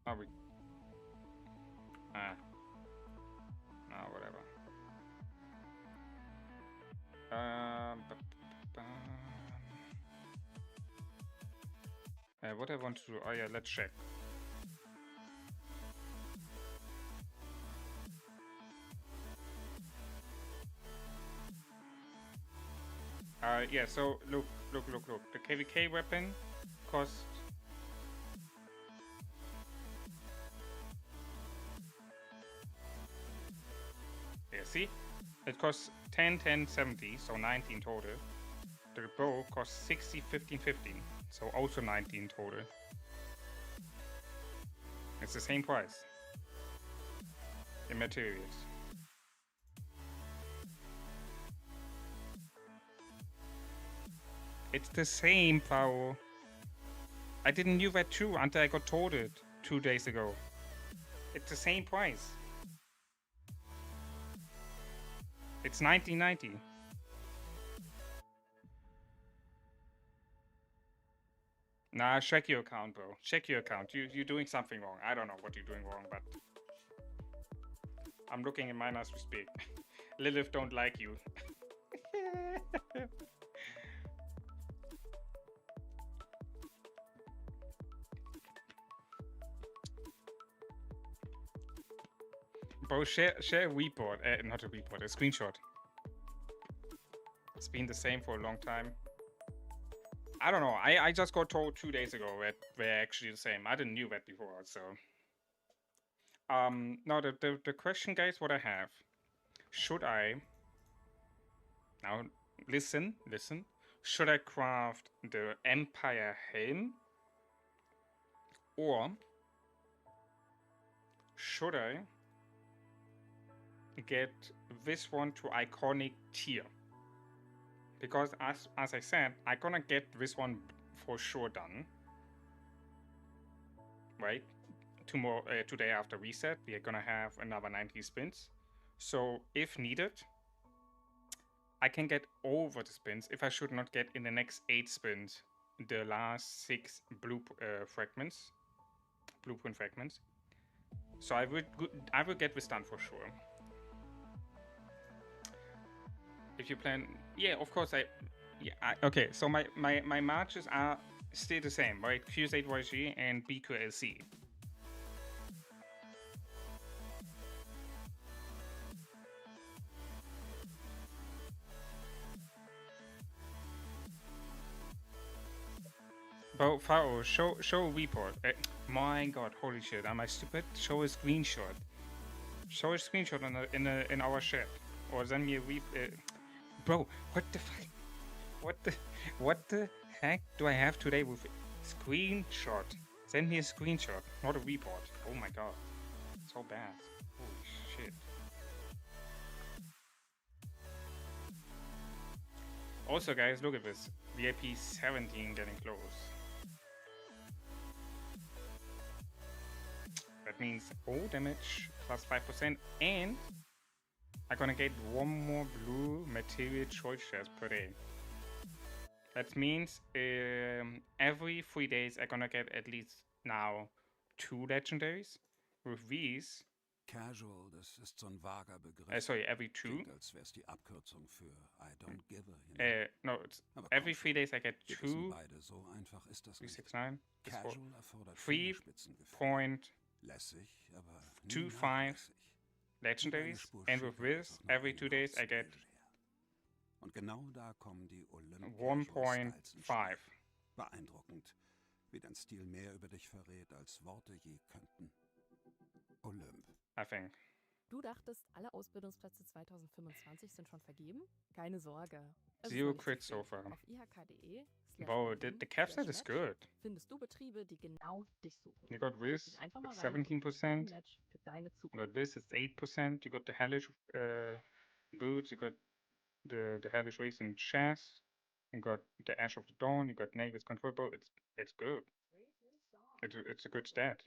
Oh, whatever. What I want to do? Oh yeah, let's check. Yeah, so look. The KVK weapon costs... Yeah, see? It costs 10, 10, 70, so 19 total. The bow costs 60, 15, 15, so also 19 total. It's the same price in materials. It's the same, Pao. I didn't knew that too until I got told it 2 days ago. It's the same price. It's 1990. Nah, check your account, bro. Check your account. You're doing something wrong. I don't know what you're doing wrong, but I'm looking in mine as we speak. Lilith don't like you. Bro, share a report. Not a report, a screenshot. It's been the same for a long time. I don't know. I just got told 2 days ago that we're actually the same. I didn't knew that before, so. Now the question, guys, what I have. Should I now listen. Should I craft the Empire Helm? Or should I get this one to iconic tier? Because as I said, I'm gonna get this one for sure done. Right? Tomorrow, today after reset, we are gonna have another 90 spins. So if needed, I can get over the spins if I should not get in the next 8 spins the last 6 blueprint fragments. So I would get this done for sure. If you plan, yeah, of course okay. So my marches are still the same, right? Q8 YG and BQLC. Bro, Faro, show a report. My God, holy shit, am I stupid? Show a screenshot. Show a screenshot in our chat, or send me a bro, what the fuck? What the heck do I have today with screenshot? Send me a screenshot, not a report. Oh my God, so bad. Holy shit. Also, guys, look at this. VIP 17 getting close. That means all damage plus 5%, and I'm gonna get one more blue material choice chest per day. That means every 3 days I'm gonna get at least now 2 legendaries. With these. Casual, das ist so ein vager Begriff. Sorry, every 2. Klingt, als wär's die Abkürzung für I don't give a. You know? No, it's every 3 days I get 2. Beide. So einfach ist das 369. Casual erfordert 3.25 legendaries, and with this, every 2 days I get Und genau da kommen die 1.5. Beeindruckend, wie dein Stil mehr über dich verrät, als Worte je könnten. Olymp. I think. Du dachtest, alle Ausbildungsplätze 2025 sind schon vergeben? Keine Sorge. Zero crits so far. Auf ihk.de Bro, the capsite is good. Findest du Betriebe, die genau dich suchen. You got this, 17%. You got this, it's 8%. You got the hellish boots. You got the hellish race in chest. You got the ash of the dawn. You got Nagus convertible. It's good. It's a good stat.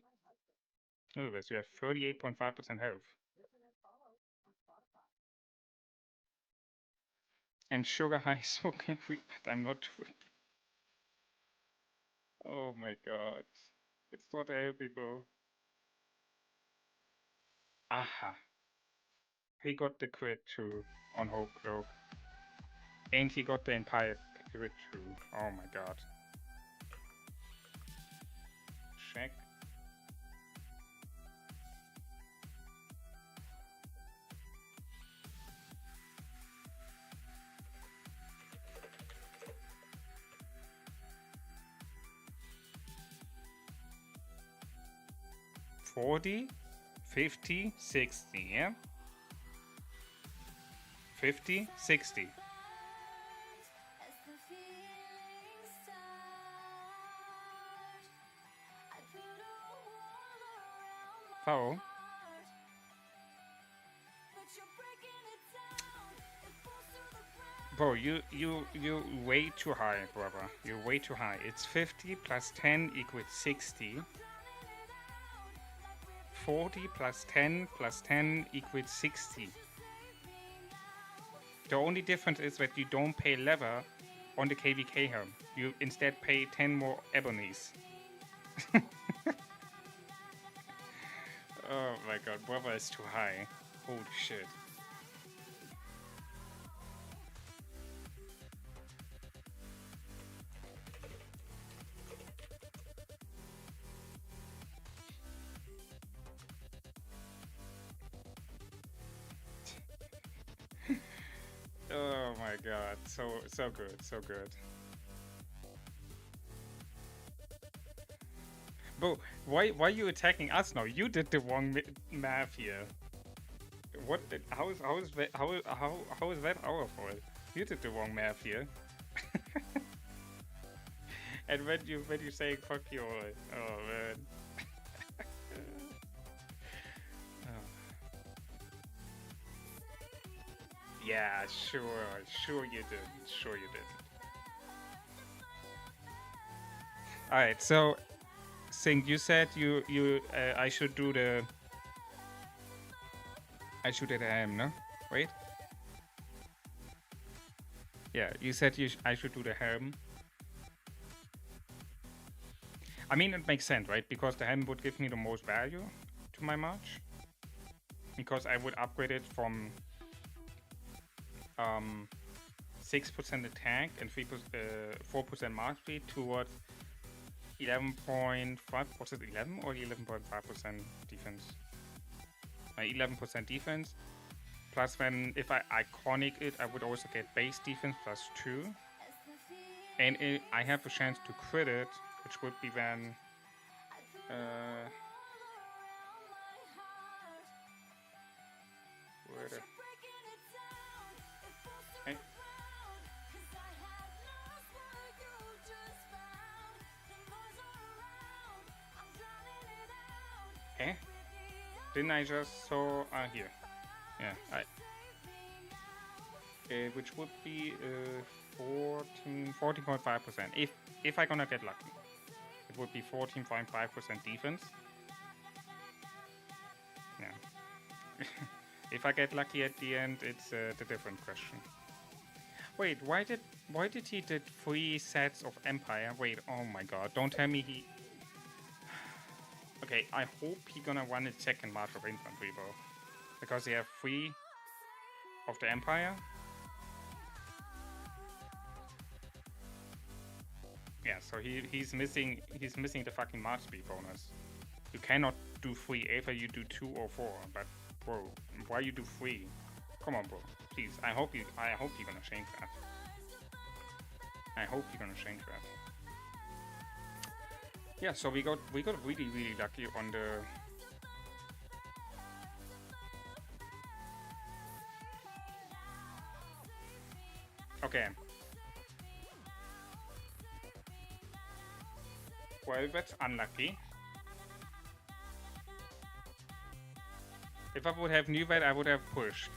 Look at this. You have 38.5% health. And sugar high is okay, but I'm not. Oh my God, it's not healthy, bro. Aha. He got the crit too on Hope Cloak. And he got the Empire crit too. Oh my God. Check. $40, $50, $60, yeah? $50, $60. Foul. Bro, you way too high, brother. You're way too high. It's 50 plus 10 equals 60. 40 plus 10 plus 10 equals 60. The only difference is that you don't pay leather on the KVK helm. You instead pay 10 more ebonies. Oh my God, brother is too high. Holy shit. Oh my god, so good, so good. Bro, why are you attacking us now? You did the wrong math here. What? How is that our fault? You did the wrong math here. And when you say fuck you all, oh man. Oh. Yeah, sure you did. Sure you did. All right, so Sing, you said I should do the ham, no? Wait. Yeah, you said I should do the ham. I mean, it makes sense, right? Because the ham would give me the most value to my march. Because I would upgrade it from 6% attack and 4% march speed towards 11.5%. Was it 11 or 11.5% defense? 11% defense. Plus, if I iconic it, I would also get base defense plus 2. And I have a chance to crit it, which would be then. Where the. Hey. Eh? Didn't I just saw here? Yeah, which would be 14.5%. If I gonna get lucky, it would be 14.5% defense. Yeah. If I get lucky at the end, it's the different question. Wait, why did he did 3 sets of Empire? Wait, oh my god! Don't tell me he. Okay, I hope he gonna run a second March of Infantry, bro, because he have 3 of the Empire. Yeah, so he's missing the fucking March speed bonus. You cannot do 3, either you do 2 or 4. But bro, why you do 3? Come on, bro, please. I hope you're gonna change that. I hope you're gonna change that. Yeah, so we got really lucky on the. Okay. Well, that's unlucky. If I would have knew that, I would have pushed.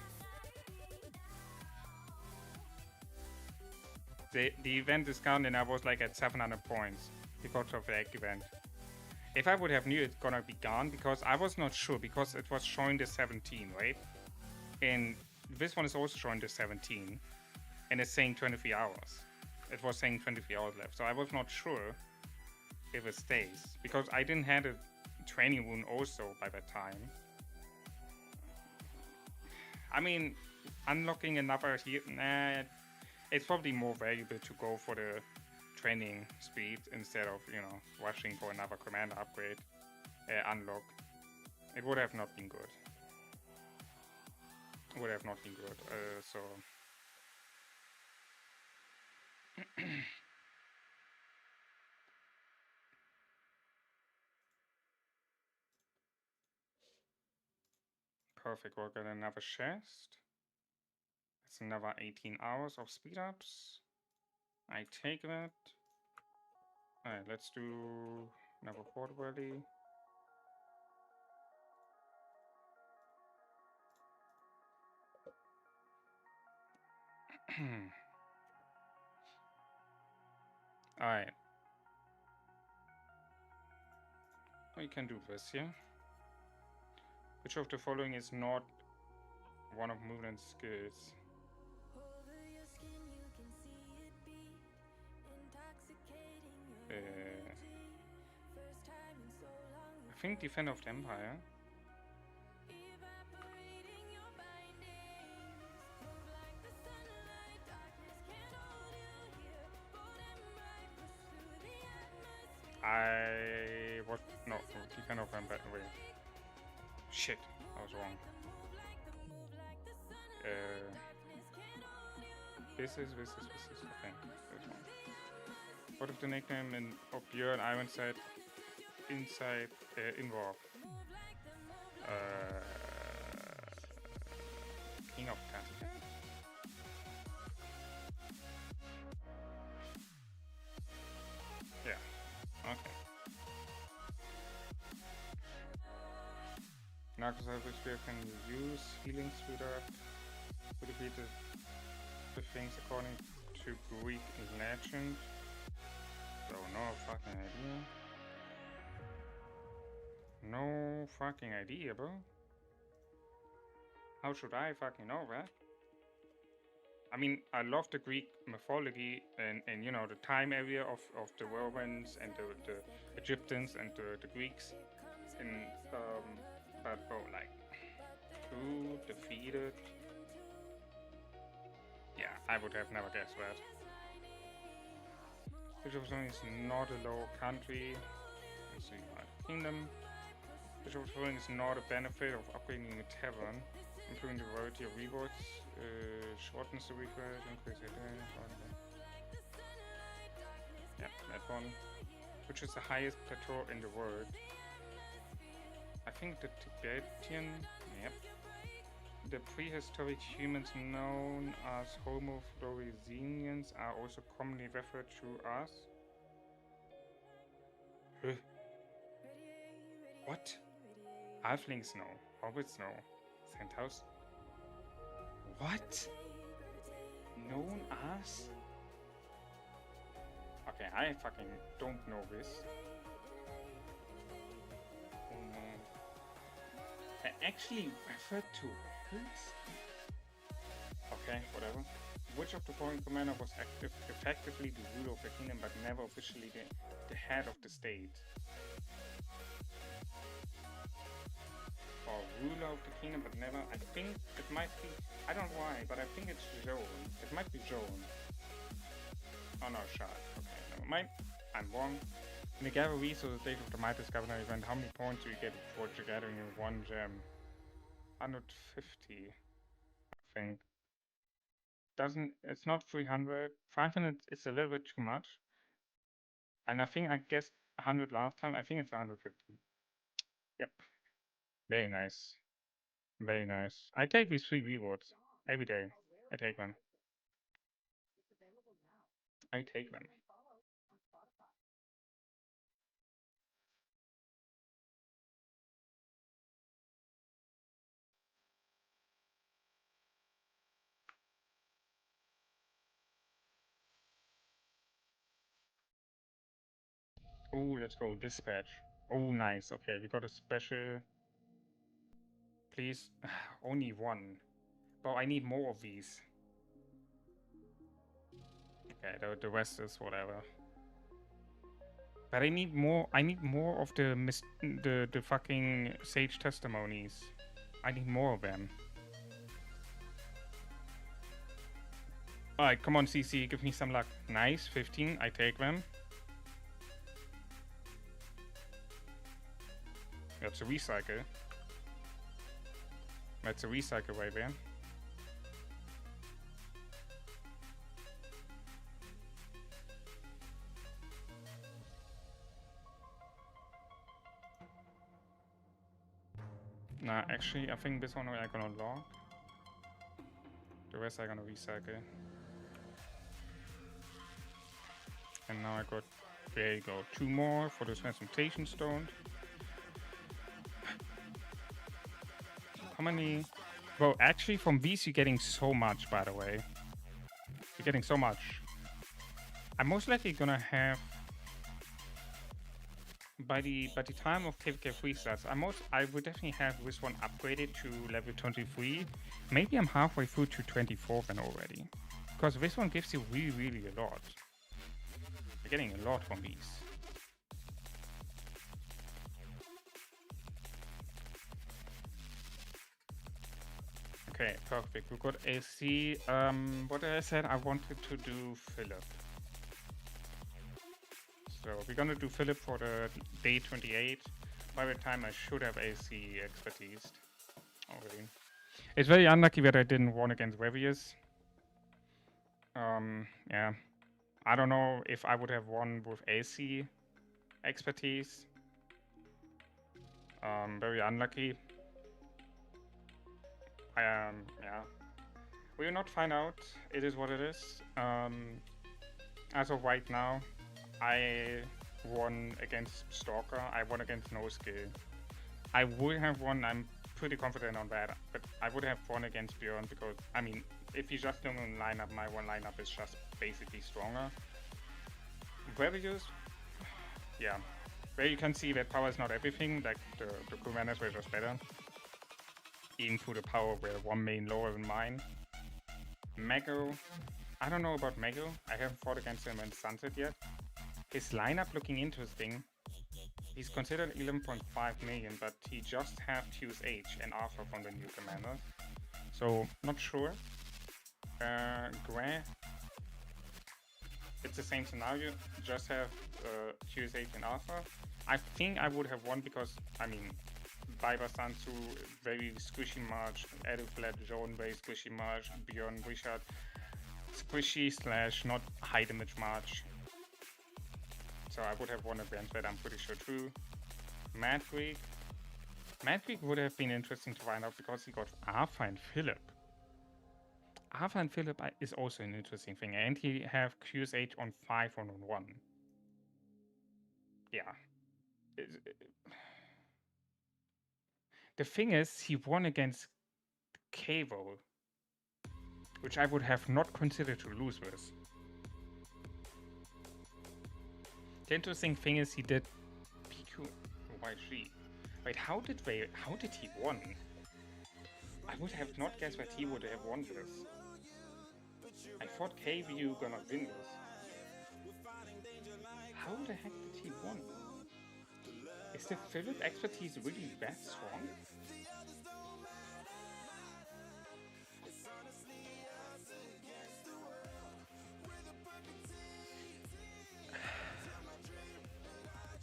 The event is gone and I was like at 700 points because of the egg event. If I would have knew it's gonna be gone, because I was not sure, because it was showing the 17, right? And this one is also showing the 17, and it's saying 23 hours. It was saying 23 hours left, so I was not sure if it stays, because I didn't have a training wound also by that time. I mean, unlocking another here, nah, it's probably more valuable to go for the training speed instead of, rushing for another commander upgrade unlock. It would have not been good. It would have not been good. So perfect. We'll get another chest. It's another 18 hours of speed ups. I take that. Alright, let's do another port ready. Alright. We can do this here. Which of the following is not one of movement skills? I think Defend of the Empire. Shit, I was wrong. This is okay. This one. What if the nickname of Björn Ivan said inside involve? King of Castle. Yeah. Okay. Narcos Spear can use healing sweeter. Would it be the things according to Greek legend? So no fucking idea. No fucking idea, bro. How should I fucking know that? I mean, I love the Greek mythology and you know, the time area of the Romans and the Egyptians and the Greeks. And, but oh, like, who defeated? Yeah, I would have never guessed that. Bishop's is not a low country. Let's see, United Kingdom. Bishop's is not a benefit of upgrading a tavern. Improving the variety of rewards, shortens the refresh, increase the yeah, that one. Which is the highest plateau in the world. I think the Tibetan, yep. The prehistoric humans known as Homo floresians are also commonly referred to as... Huh? What? Halflings no, hobbits no. Centaurs? What? Known as? Okay, I fucking don't know this. I actually referred to this? Okay, whatever. Which of the following commander was effectively the ruler of the kingdom but never officially the head of the state? Or ruler of the kingdom but never... I think it might be... I don't know why, but I think it's Joan. It might be Joan. Oh no, Shard. Okay, never mind. I'm wrong. In the gather resource stage of the Midas Governor event, how many points do you get for gathering in one gem? 150, I think. It's not 300. 500 is a little bit too much. And I think I guessed 100 last time. I think it's 150. Yep. Very nice. Very nice. I take these 3 rewards every day. I take them. I take them. Oh, let's go dispatch. Oh, nice. Okay, we got a special. Please, only one. But I need more of these. Okay, the rest is whatever. But I need more. I need more of the fucking sage testimonies. I need more of them. Alright, come on, CC, give me some luck. Nice, 15. I take them. That's a recycle. That's a recycle right there. Nah, actually, I think this one I'm gonna log. The rest I'm gonna recycle. And now I got, there you go, 2 more for the transmutation stone. How many? Well, actually, from these you're getting so much, by the way. You're getting so much. I'm most likely gonna have, by the time of KVK 3 starts, I would definitely have this one upgraded to level 23. Maybe I'm halfway through to 24 then already. Because this one gives you really a lot. You're getting a lot from these. Okay, perfect. We got AC. What I said, I wanted to do Philip. So we're gonna do Philip for the day 28. by the time I should have AC expertise already. It's very unlucky that I didn't win against Wevius. Yeah. I don't know if I would have won with AC expertise. Very unlucky. Yeah. We will not find out. It is what it is. As of right now, I won against Stalker. I won against No Skill. I would have won. I'm pretty confident on that. But I would have won against Bjorn because, I mean, if you just look in lineup, my one lineup is just basically stronger. Wevius, yeah. Where you can see that power is not everything. Like the commanders were just better. Even through the power were one main lower than mine. Mago, I don't know about Mago. I haven't fought against him in Sunset yet. His lineup looking interesting. He's considered 11.5 million, but he just have Fuse H and Arthur from the new commanders. So, not sure. Gray, it's the same scenario, just have Fuse H and Arthur. I think I would have won because, I mean, Viper Sansu, very squishy march, Edu Flat, Joan, very squishy march, Bjorn, Richard, squishy / not high damage march. So I would have won against that, I'm pretty sure too. Mad Greek would have been interesting to find out because he got Arthur and Philip. Arthur and Philip is also an interesting thing, and he have QSH on 5 on 1. Yeah. The thing is, he won against Cavo, which I would have not considered to lose with. The interesting thing is he did PQ YG. Wait, how did he won? I would have not guessed that he would have won this. I thought KVU gonna win this. How the heck did he won? Is the Philip expertise really that strong?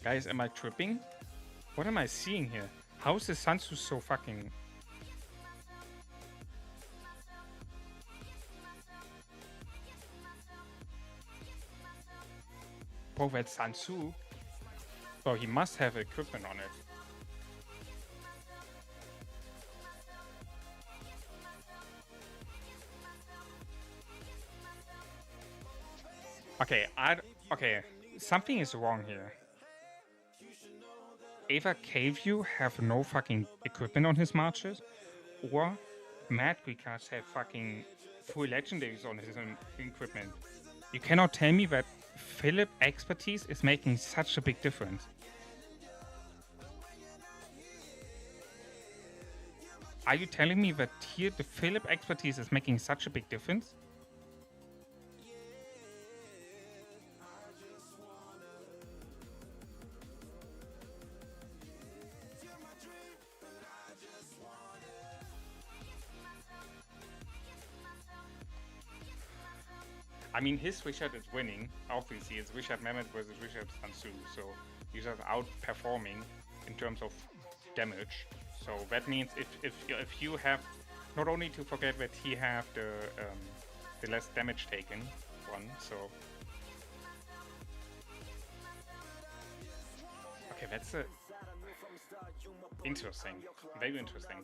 Guys, am I tripping? What am I seeing here? How is the Sansu so fucking... Bro, that Sansu... Bro, he must have equipment on it. Okay, something is wrong here. Either KVU have no fucking equipment on his marches, or Mad Greekers have fucking full legendaries on his equipment. You cannot tell me that Philip expertise is making such a big difference. Are you telling me that here the Philip expertise is making such a big difference? I mean, his Richard is winning. Obviously, it's Richard Mehmet versus Richard Sansu, so he's just outperforming in terms of damage. So that means if you have, not only to forget that he have the less damage taken one, so okay, that's a interesting, very interesting.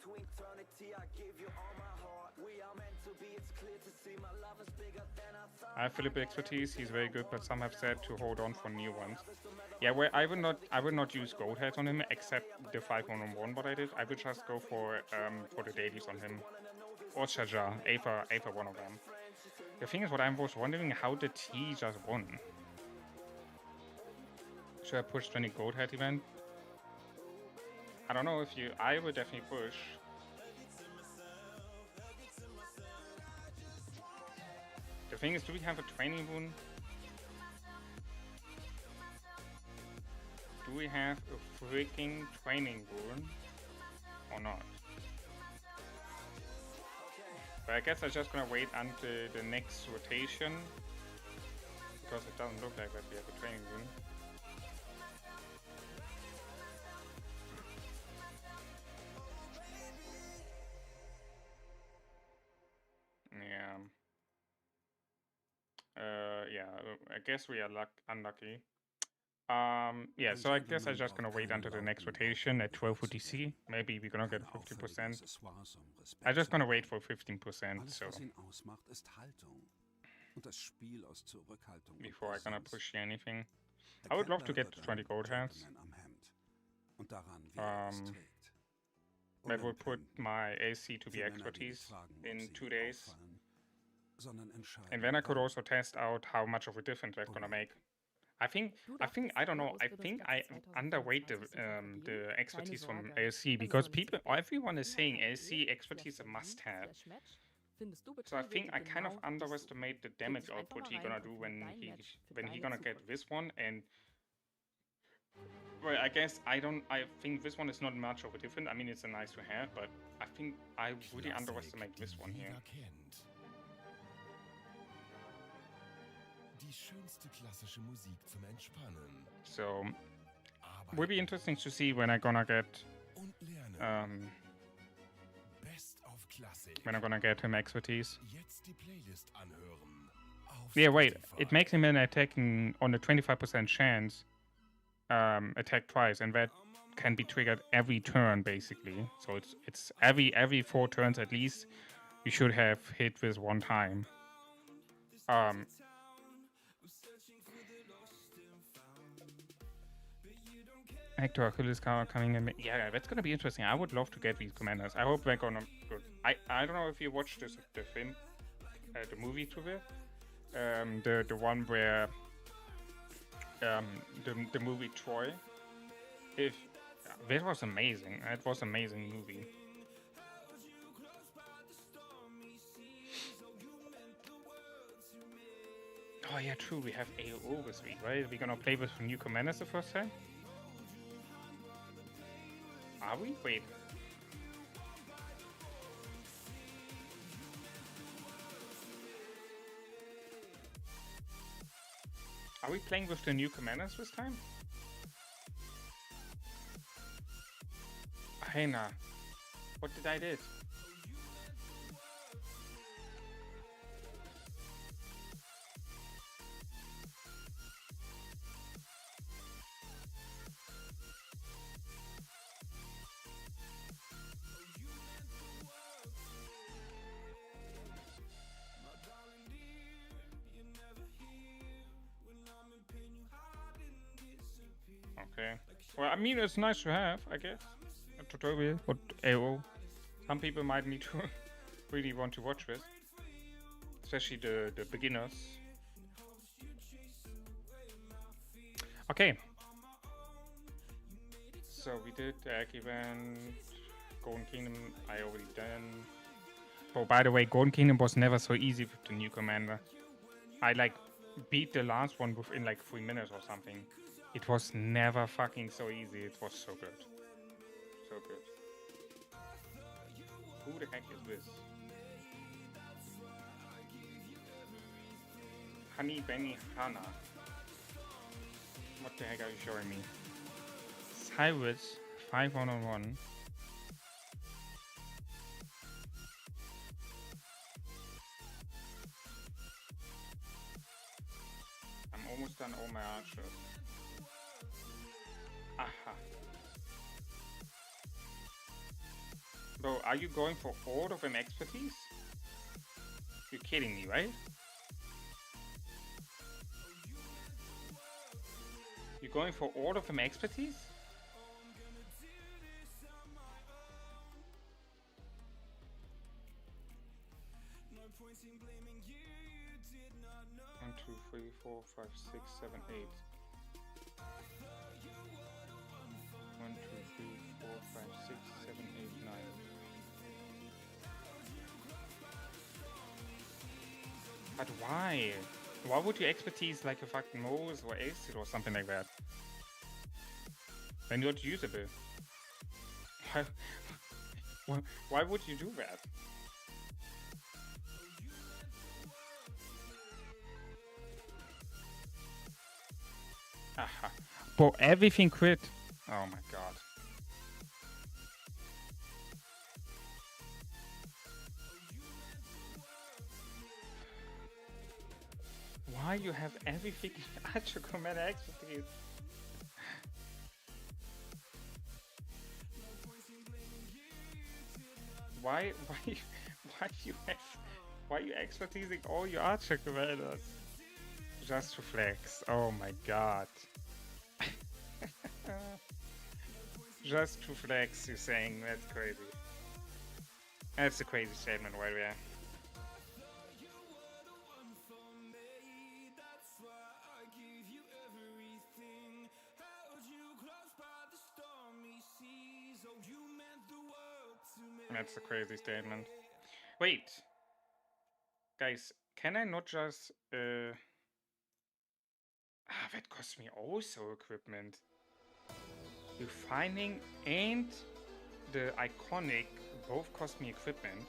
I have Philip expertise, he's very good, but some have said to hold on for new ones. Yeah, well, I will not use gold heads on him except the 5-1-1 what I did. I would just go for the dailies on him. Or Shaja, Aether one of them. The thing is, what I was wondering, how did he just won? Should I push 20 gold head event? I don't know if you... I would definitely push. The thing is, do we have a training rune? Do we have a freaking training rune? Or not? But I guess I'm just gonna wait until the next rotation. Because it doesn't look like that we have a training rune. I guess we are unlucky. Yeah, so I guess I'm just gonna wait until the next rotation at 12 UTC. Maybe we're gonna get 50%. I'm just gonna wait for 15%, so before I'm gonna push anything. I would love to get 20 gold hands. That would put my AC to be expertise in 2 days. And then I could also test out how much of a difference that's gonna make. I don't know. I think I underweight the expertise from ASC because everyone is saying ASC expertise a must-have. So I think I kind of underestimate the damage output he's gonna do when he gonna get this one. And well, I guess I think this one is not much of a difference. I mean, it's a nice to have, but I think I really underestimate this one here. So will be interesting to see when I'm gonna get him expertise. Yeah, wait. It makes him an attacking on a 25% chance attack twice, and that can be triggered every turn basically. So it's every 4 turns at least. You should have hit this one time. Hector Achilles coming in. Yeah, that's gonna be interesting. I would love to get these commanders. I hope they're gonna good. I don't know if you watched the film, the movie to it. The one where the movie Troy. That was amazing. It was an amazing movie. Oh yeah, true. We have AOO this week, right? We're gonna play with new commanders the first time. Are we? Wait. Are we playing with the new commanders this time? Hena. What did I did? Okay. Well, I mean, it's nice to have, I guess, a tutorial for AO. Some people might need to really want to watch this, especially the beginners. Okay. So we did the Egg event, Golden Kingdom, I already done. Oh, by the way, Golden Kingdom was never so easy with the new commander. I like beat the last one within like 3 minutes or something. It was never fucking so easy. It was so good. So good. Who the heck is this? Honey Benny Hana. What the heck are you showing me? Cyrus 5-1-on-1. I'm almost done all my archers. Aha. Bro, are you going for all of them expertise? You're kidding me, right? You're going for all of them expertise? One, two, three, 4, 5, 6, 7, 8. 1, 2, 3, 4, 5, 6, 7, 8, 9. But why? Why would you expertise like a fucking Mose or Acid or something like that? They're not usable. Why would you do that? Aha. For everything crit. Oh my god. Why why you have everything Archer Commander expertise? Why you expertising all your Archer Commanders? Just to flex. Oh my god. Just to flex, you're saying. That's crazy. That's a crazy statement right there. That's a crazy statement. Wait. Guys, can I not just... that costs me also equipment. Refining and the iconic both cost me equipment.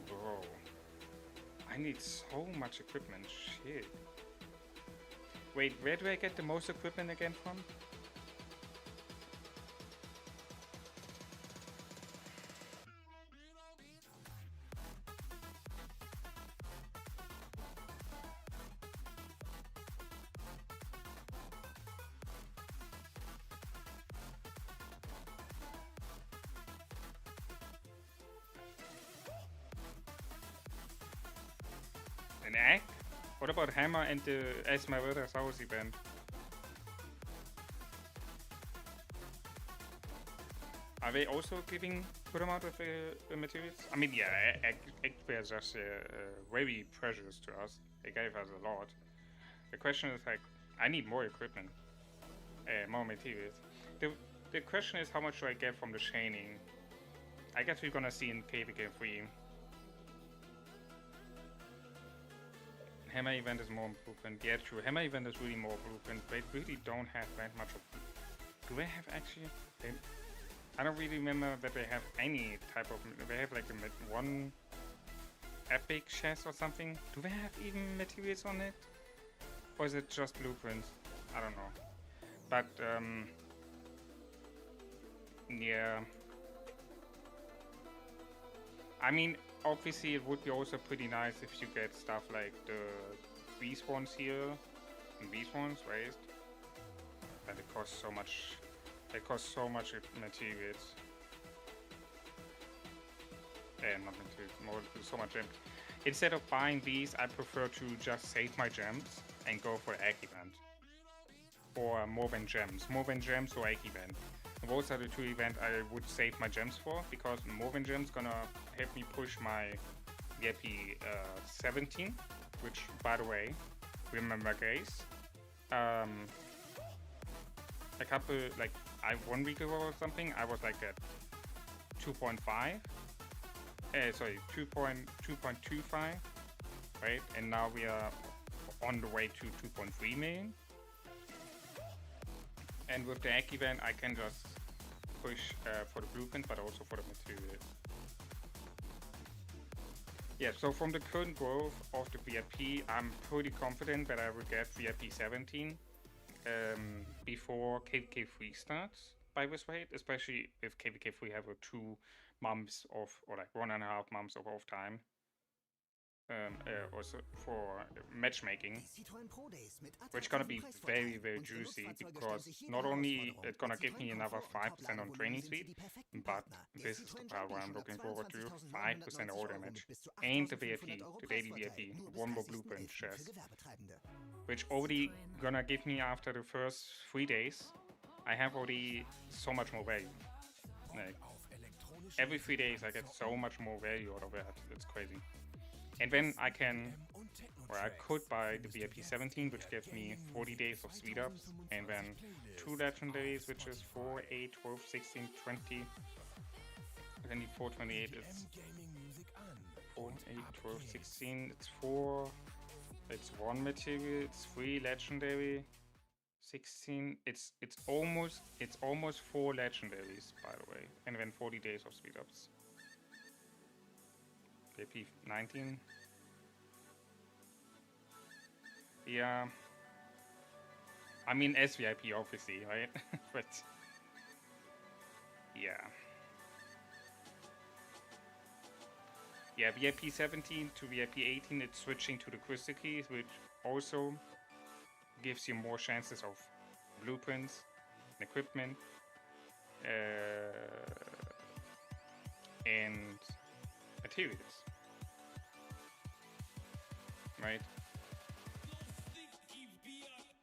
Bro. I need so much equipment. Shit. Wait, where do I get the most equipment again from? An egg? What about Hammer and the Esma Brothers House event? Are they also giving good amount of materials? I mean, yeah, egg were just very precious to us. They gave us a lot. The question is like, I need more equipment, more materials. The question is, how much do I get from the chaining? I guess we're gonna see in KVK 3. Hammer event is more blueprint. Yeah, true. Hammer event is really more blueprint. They really don't have that much of... Do they have actually... I don't really remember that they have any type of... They have like one epic chest or something. Do they have even materials on it? Or is it just blueprints? I don't know. But, yeah. I mean, obviously it would be also pretty nice if you get stuff like the beast ones here and these ones raised. But it costs so much. It costs so much materials. Not materials, more so much gems. Instead of buying these, I prefer to just save my gems and go for egg event. Or more than gems. More than gems or egg event. Those are the two events I would save my gems for, because more than gems gonna help me push my VIP 17, which, by the way, remember guys, a couple, like, 1 week ago or something, I was like at 2.5, sorry, 2.25, right, and now we are on the way to 2.3 million. And with the egg event, I can just push for the blueprint, but also for the materials. Yeah, so from the current growth of the VIP, I'm pretty confident that I will get VIP 17 before KVK3 starts by this rate, especially if KVK3 have a 2 months of, or like 1.5 months of off time. Also for matchmaking, which is gonna be very, very juicy, because not only it's gonna give me another 5% on training speed, but this is the part where I'm looking forward to, 5% all damage, and the VIP, the daily VIP, one more blueprint chest, which already gonna give me after the first 3 days, I have already so much more value. Like, every 3 days I get so much more value out of that, it's crazy. And then I can, or I could buy the VIP 17, which gives me 40 days of speed ups, and then 2 legendaries, which is 4, 8, 12, 16, 20, 24, 28, it's 4, 8, 12, 16, it's 4, it's 1 material, it's 3 legendary, 16, it's almost 4 legendaries, by the way, and then 40 days of speed ups. VIP 19. Yeah. I mean SVIP obviously, right? But Yeah. Yeah, VIP 17 to VIP 18, it's switching to the crystal keys, which also gives you more chances of blueprints and equipment and materials. Right?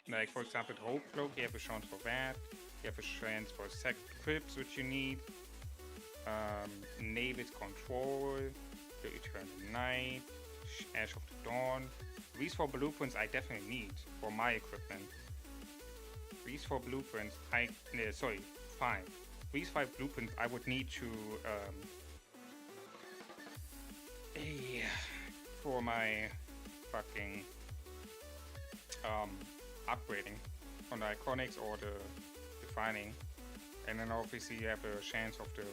Like, for example, rope cloak, you have a chance for that. You have a chance for sect crypts, which you need. Navid's Control, the Eternal Night, Ash of the Dawn. These 4 blueprints I definitely need for my equipment. These 4 blueprints, 5. These 5 blueprints I would need to for my fucking upgrading on the iconics or the defining, and then obviously you have a chance of the.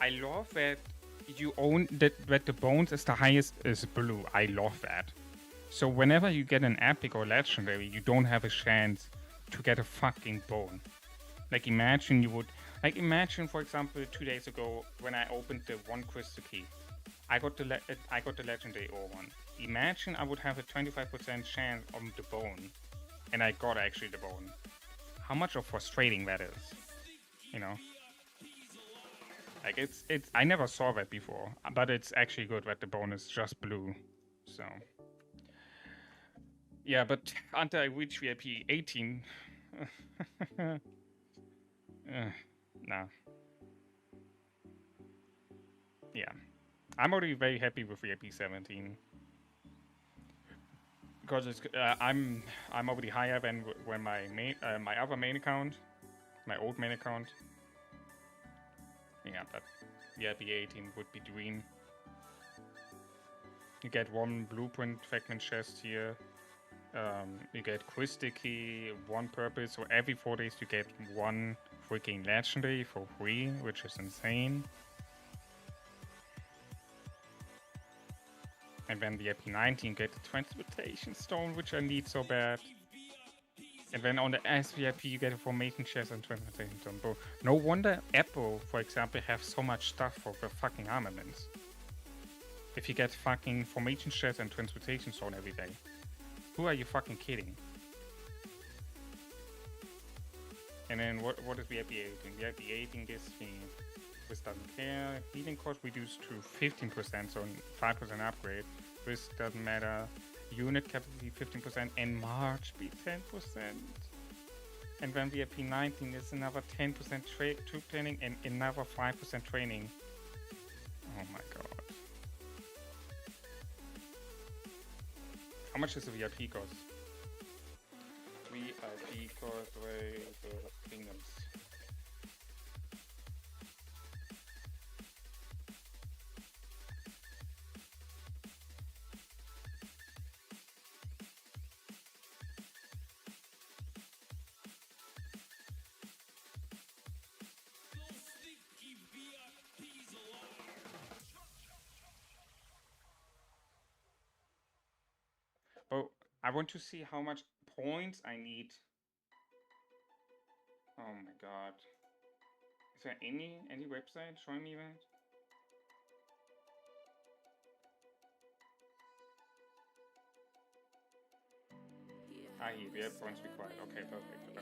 I love that you own that the bones is the highest is blue. I love that. So whenever you get an epic or legendary, you don't have a chance to get a fucking bone. Like imagine you would, like imagine for example 2 days ago when I opened the 1 crystal key, I got the legendary or 1. Imagine I would have a 25% chance on the bone, and I got actually the bone. How much of frustrating that is, you know? Like it's I never saw that before, but it's actually good that the bone is just blue. So yeah, but until I reach VIP 18, nah. Yeah, I'm already very happy with VIP 17 because it's I'm already higher than when my my other main account, my old main account. Yeah, but VIP 18 would be dream. You get 1 blueprint fragment chest here. You get crystal key, 1 purple, so every 4 days you get 1 freaking legendary for free, which is insane. And then VIP 19 get the transportation stone, which I need so bad. And then on the SVIP you get a formation chest and transportation stone. Bro, no wonder Apple, for example, have so much stuff for the fucking armaments. If you get fucking formation chest and transportation stone every day. Who are you fucking kidding? And then what is VIP 18? VIP 18 gives me, this doesn't care. Healing cost reduced to 15%, so 5% upgrade. This doesn't matter. Unit capacity 15% and March speed 10%. And then VIP 19 is another 10% troop training and another 5% training. Oh my god. How much does the VIP cost? VIP cost away the kingdoms. Oh, I want to see how much points I need. Oh my god. Is there any website showing me that? Ah, here, we have points required. Okay, perfect.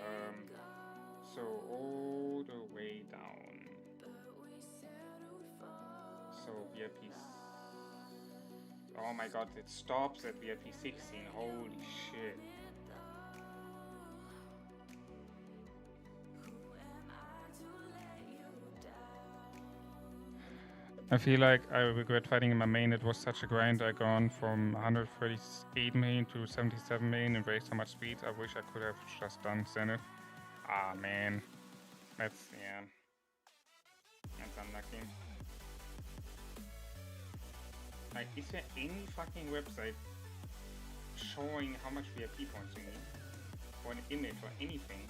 So all the way down. So VIP. Oh my god, it stops at VIP 16. Holy shit. I feel like I regret fighting in my main. It was such a grind. I gone from 138 main to 77 main and raised so much speed. I wish I could have just done Zenith. Ah man. That's, yeah. That's unlucky. Like, is there any fucking website showing how much VIP points you need? Or an image or anything?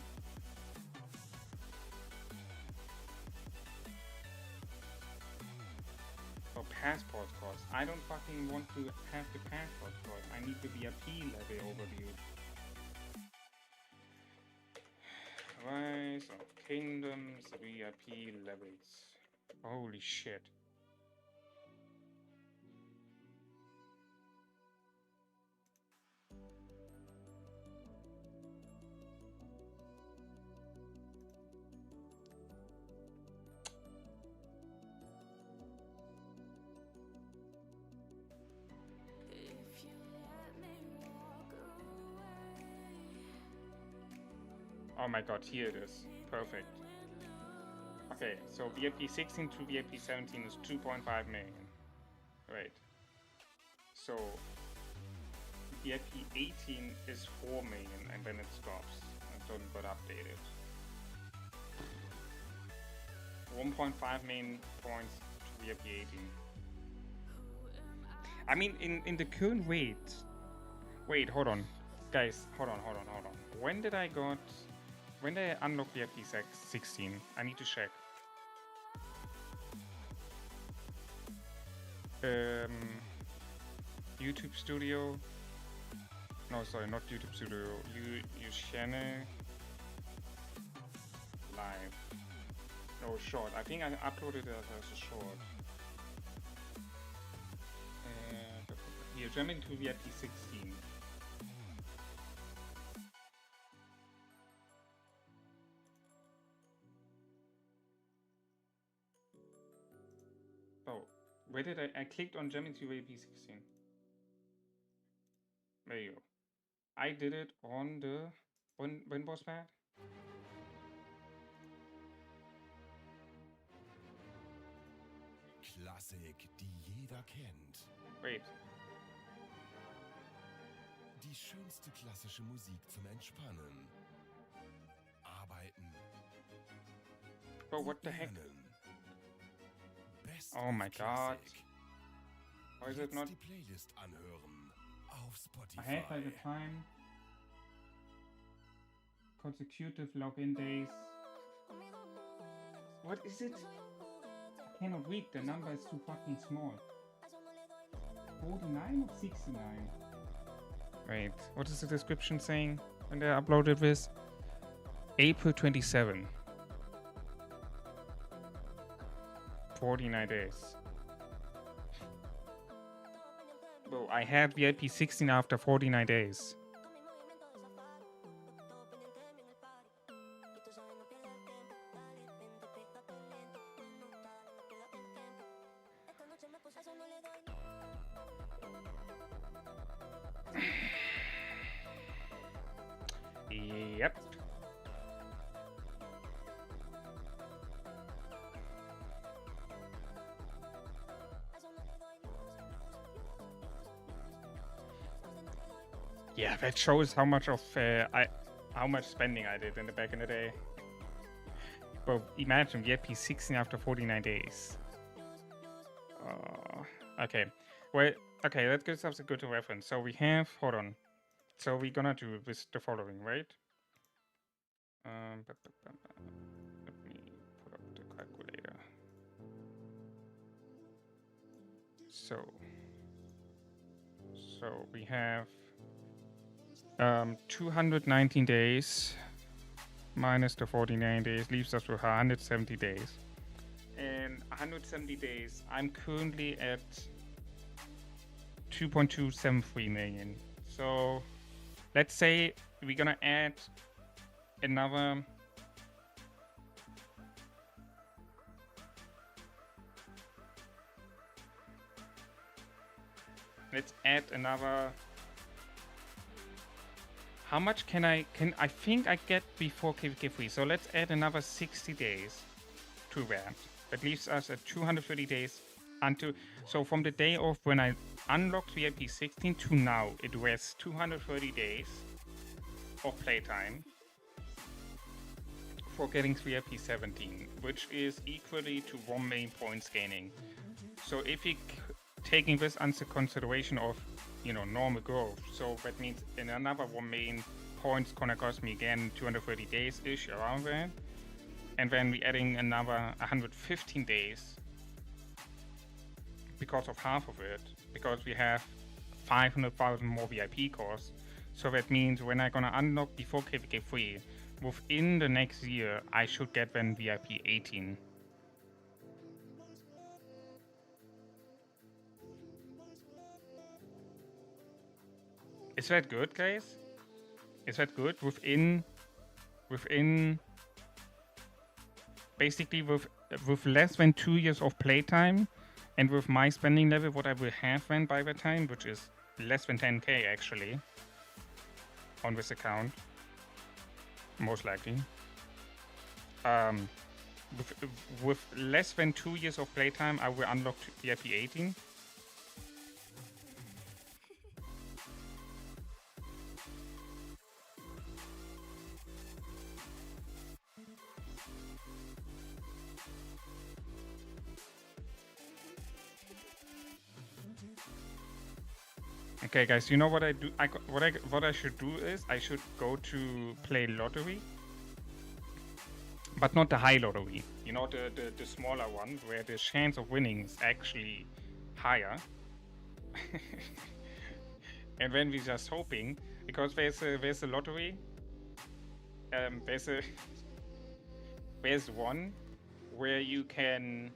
Or passport cost. I don't fucking want to have the passport cost. I need the VIP level overview. Right, Kingdoms VIP levels. Holy shit. Oh my god, here it is. Perfect. Okay, so VIP 16 to VIP 17 is 2.5 million. Right. So VIP 18 is 4 million and then it stops. It doesn't got updated. 1.5 million points to VIP 18. I mean, in the current wait, hold on. Guys, hold on. When did I unlock VIP 16? I need to check. YouTube Studio. No, sorry, not YouTube Studio. You channel live. No, short. I think I uploaded it as a short. Here, jumping to VIP 16. Oh, where did I clicked on jumping to VIP 16. There you go. I did it on the when was that? Klassik, die jeder kennt. Wait. Die schönste klassische Musik zum Entspannen. Arbeiten. Oh, what the heck? Best Oh my god. Classic. Why is it not? Die Playlist anhören auf Spotify. I had by the time consecutive login days. What is it? I cannot read. The number is too fucking small. 49 or 69? Wait, what is the description saying when they uploaded this? April 27. 49 days. Bro, I had VIP 16 after 49 days. Yep. Yeah, that shows how much of how much spending I did in the back in the day. But imagine VIP 16 after 49 days. Okay. Well, okay, that gives us a good reference. So we have, hold on. So we're gonna do this the following, right? Let me put up the calculator. So we have 219 days minus the 49 days leaves us with 170 days. And 170 days, I'm currently at 2.273 million. So let's say we're gonna add another how much can I think I get before KVK free. So let's add another 60 days to that. That leaves us at 230 days until, so from the day of when I unlocked VIP 16 to now, it was 230 days of playtime for getting VIP 17, which is equally to 1 million points gaining. So if you taking this under consideration of, you know, normal growth, so that means in another 1 million points gonna cost me again 230 days ish around there, and then we adding another 115 days because of half of it, because we have 500,000 more VIP costs. So that means when I'm gonna unlock before KVK free, within the next year, I should get then VIP 18. Is that good, guys? Is that good? Within basically with less than 2 years of playtime, and with my spending level, what I will have then by the time, which is less than 10k actually, on this account, most likely. With less than 2 years of playtime, I will unlock VIP 18. Okay, guys, you know what I do? What I should do is I should go to play lottery, but not the high lottery. You know, the smaller one where the chance of winning is actually higher. And then we're just hoping, because there's a lottery. There's one where you can,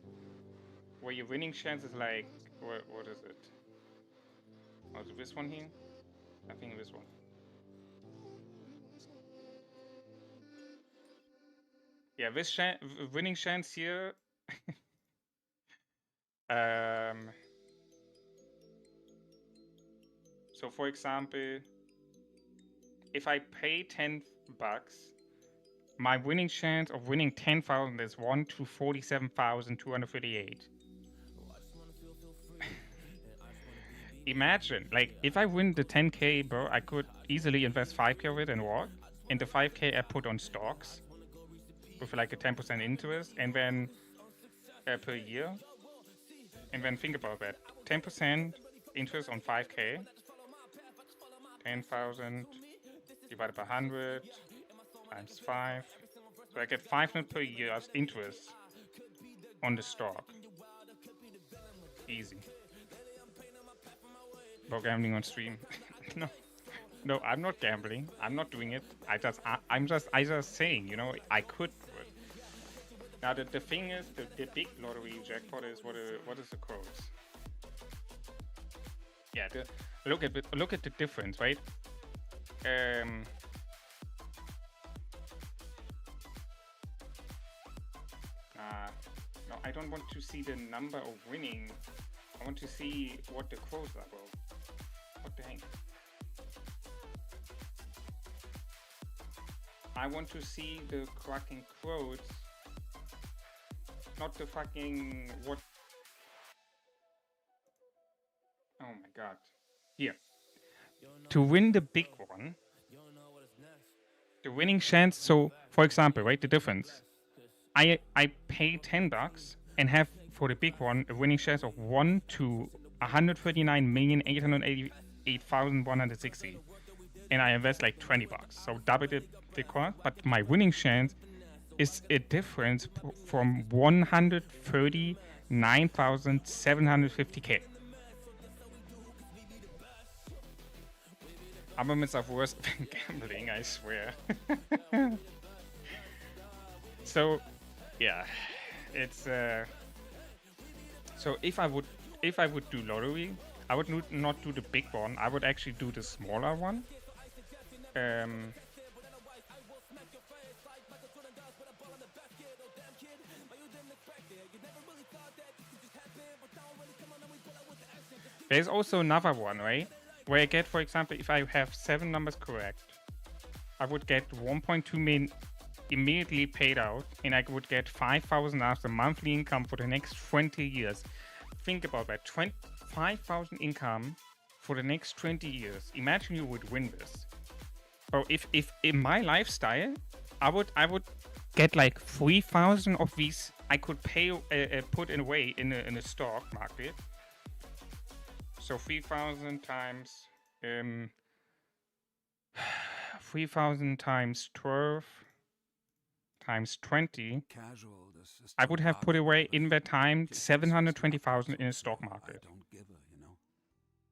where your winning chance is like, what is it? Oh, is this one here? I think this one. Yeah, this winning chance here. So for example, if I pay 10 bucks, my winning chance of winning 10,000 is 1 to 47,238. Imagine, like, if I win the 10k, bro, I could easily invest 5k of it and walk. And the 5k I put on stocks with like a 10% interest, and then per year. And then think about that: 10% interest on 5k, 10,000 divided by 100 times 5. So I get 500 per year as interest on the stock. Easy. About gambling on stream. No, I'm not gambling. I'm not doing it. I just saying, you know, I could do it. Now the thing is, the big lottery jackpot is what is the quote? Yeah, look at the difference, right? No, I don't want to see the number of winning. I want to see what the quotes are, bro. What the heck? I want to see the fucking quotes, not the fucking what. Oh my god. Here. To win the big one, the winning chance, so for example, right, the difference. I pay 10 bucks and have for the big one a winning chance of 1 to 139,888,160. And I invest like 20 bucks. So double the cost, but my winning chance is a difference from 139,750k. Armaments are worse than gambling, I swear. So, yeah, it's so if I would do lottery, I would not do the big one. I would actually do the smaller one. There's also another one, right? Where I get, for example, if I have 7 numbers correct, I would get 1.2 million immediately paid out, and I would get 5,000 after monthly income for the next 20 years. Think about that: 5,000 income for the next 20 years. Imagine you would win this. Or if in my lifestyle, I would get like 3,000 of these. I could pay put away in a stock market. So 3,000 times 3,000 times 12 times 20. I would have put away in that time 720,000 in a stock market.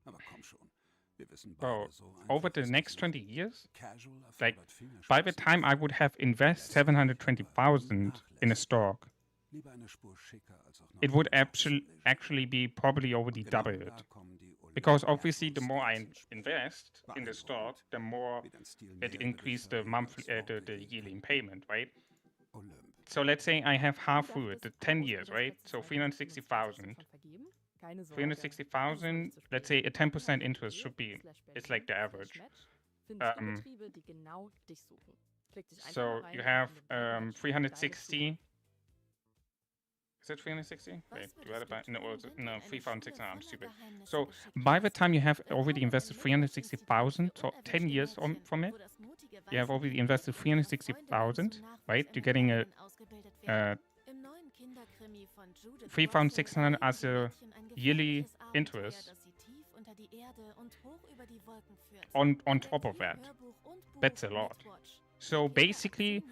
Aber komm schon. Bro, over the next 20 years, Casual like, erfordert Fingerspitzengefühl. by the time I would have invest 720,000 in a stock, Lieber eine Spur schicker als auch noch it would ein actually be probably already Und double genau it. da kommen die Because Olympia obviously, the more I ins Spiel. invest in the stock, the more Wie dein Stil it mehr über dich increases the verrät monthly, als Worte the je yearly könnten. payment, right? Olymp. So let's say I have half Dafür through it, the ist alle 10 years, right? So Ausbildungsplätze 360,000. 2025 schon vergeben. Keine Sorge. 360,000, Es ist noch nicht zu let's spät. say a 10% interest Hier, should be, /Berlin, it's like the average. /Match, findest du Um, Betriebe, die genau dich suchen. Klick dich einfach So mal rein you und have finde deine Match, deine 360. Suche. Is it 360? Wait, Was würdest divided du by no, tun, it's, wenn no, dir eine 3,600. Schule I'm voller stupid. Geheimnisse So geschickt by the wird? time you have Willkommen already im invested Mittelpunktsinstitut 360,000, für so 10 unerwünschte years Mädchen, from it, wo das mutige you have weiße already Mädchen invested und ihre Freundinnen 360,000, zum Nachwuchs right? im You're getting a Erwachsenen ausgebildet werden. Im neuen Kinderkrimi von Judith 3,600 Russell as a erleben die Mädchen ein yearly gefährliches Abenteuer, interest das sie tief unter die Erde und hoch über die Wolken führt. on top of that. That's a lot. So basically,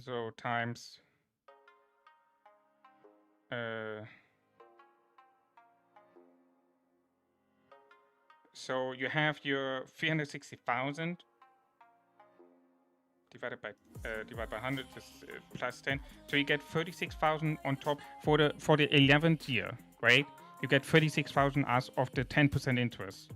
so times so you have your 360,000 divided by 100 is plus 10, so you get 36,000 on top for the 11th year, right? You get 36,000 as of the 10% interest,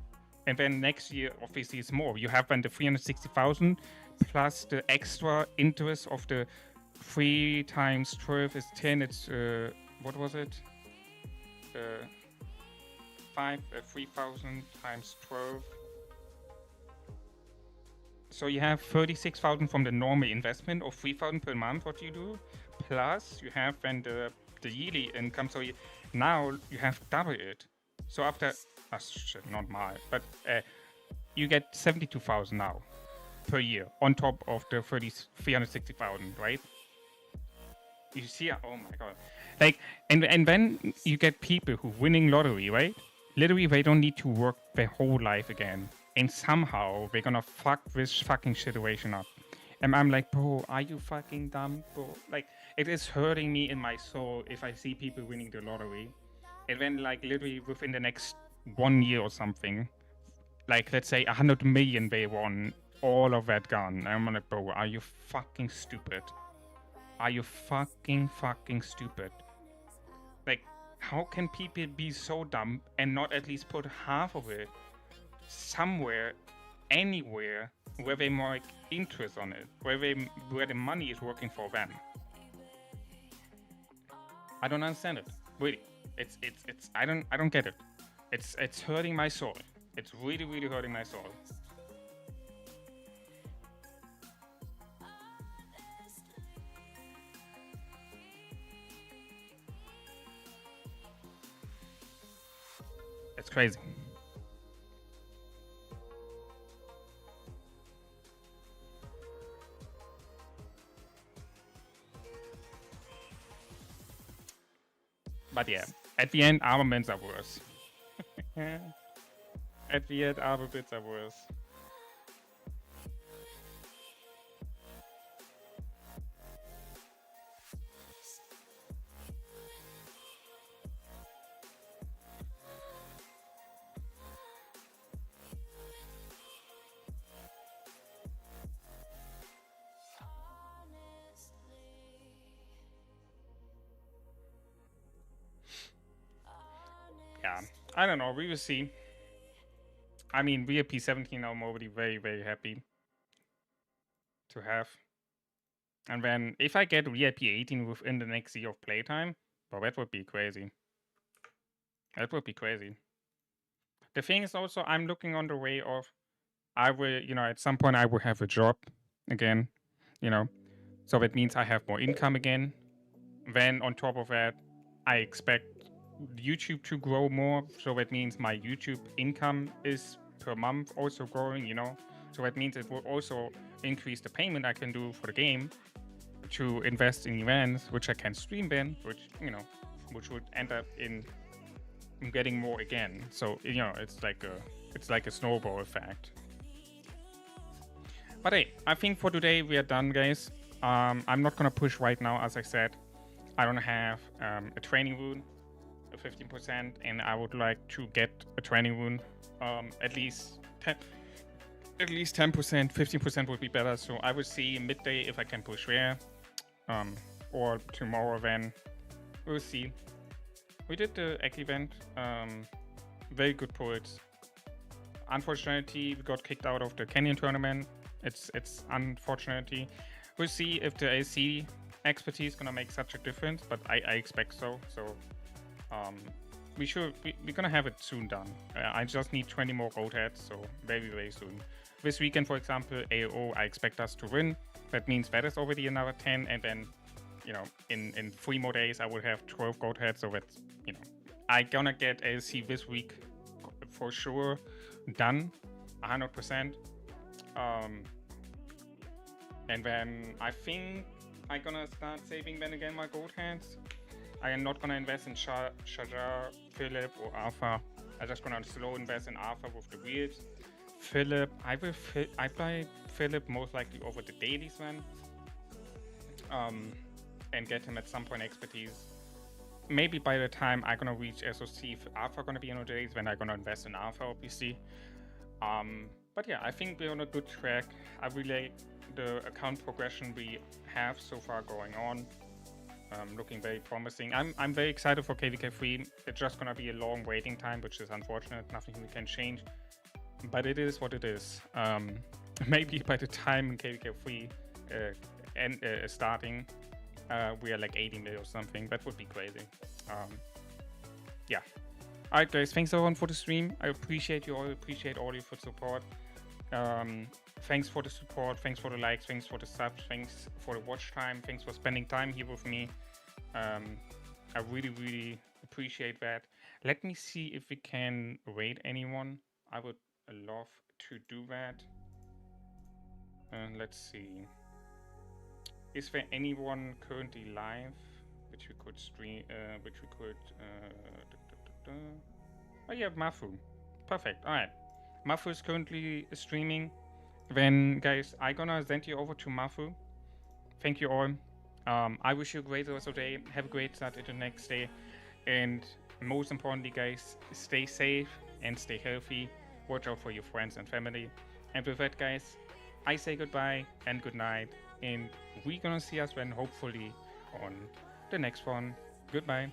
and then next year obviously it's more. You have then the 360,000 plus the extra interest of the 3 times 12 is 10. It's what was it? 3,000 times 12. So you have 36,000 from the normal investment of 3,000 per month. What you do, plus you have then the yearly income. So now you have double it. So after, shit, not my, but you get 72,000 now per year on top of the 360,000, right? You see, oh my god, like, and then you get people who winning lottery, right? Literally, they don't need to work their whole life again, and somehow they're gonna fuck this fucking situation up. And I'm like, bro, are you fucking dumb, bro? Like, it is hurting me in my soul if I see people winning the lottery, and then like literally within the next 1 year or something, like let's say 100 million they won, all of that gone. And I'm like, bro, are you fucking stupid? Are you fucking stupid? Like, how can people be so dumb and not at least put half of it somewhere, anywhere, where they make interest on it, where the money is working for them? I don't understand it. Really, it's I don't get it. It's hurting my soul. It's really hurting my soul. It's crazy. But yeah, at the end, armaments are worse. At the end, armaments are worse. Yeah, I don't know. We will see. I mean, VIP 17 I'm already very happy to have. And then if I get VIP 18 within the next year of playtime, well, that would be crazy. That would be crazy. The thing is also, I'm looking on the way of, I will, at some point I will have a job again, So that means I have more income again. Then on top of that, I expect YouTube to grow more. So that means my YouTube income is per month also growing, So that means it will also increase the payment I can do for the game to invest in events, which I can stream then, which would end up in getting more again. So, it's like a snowball effect. But hey, I think for today we are done, guys. I'm not gonna push right now, as I said. I don't have a training room. 15%, and I would like to get a training rune. At least 10%, 15% would be better. So I will see midday if I can push there, or tomorrow then. We'll see. We did the egg event. Very good poets. Unfortunately, we got kicked out of the Canyon tournament. It's unfortunately. We'll see if the AC expertise gonna make such a difference, but I expect so. So we're gonna have it soon done. I just need 20 more gold heads, so very soon. This weekend, for example, AO, I expect us to win. That means that is already another 10, and then, you know, in 3 more days I will have 12 gold heads. So that's, you know, I gonna get ALC this week for sure done, 100%. And then I think I'm gonna start saving then again my gold heads. I am not gonna invest in Shajar, Philip, or Arthur. I'm just gonna slow invest in Arthur with the wheels. Philip, I buy Philip most likely over the dailies then. And get him at some point expertise. Maybe by the time I'm gonna reach SOC, if Arthur gonna be on the days, then I'm gonna invest in Arthur, obviously. But yeah, I think we're on a good track. I really like the account progression we have so far going on. Looking very promising. I'm very excited for KVK3. It's just gonna be a long waiting time, which is unfortunate. Nothing we can change, but it is what it is. Maybe by the time KVK3 starting, we are like 80 mil or something. That would be crazy. Yeah. Alright guys, thanks everyone for the stream. I appreciate you all, appreciate all your support. Thanks for the support, thanks for the likes, thanks for the subs, thanks for the watch time, thanks for spending time here with me. I really appreciate that. Let me see if we can raid anyone. I would love to do that. Let's see. Is there anyone currently live which we could stream? Oh yeah, Mafu. Perfect. All right. Mafu is currently streaming. Then, guys, I'm gonna send you over to Mafu. Thank you all. I wish you a great rest of the day. Have a great start to the next day. And most importantly, guys, stay safe and stay healthy. Watch out for your friends and family. And with that, guys, I say goodbye and good night. And we're gonna see us then hopefully on the next one. Goodbye.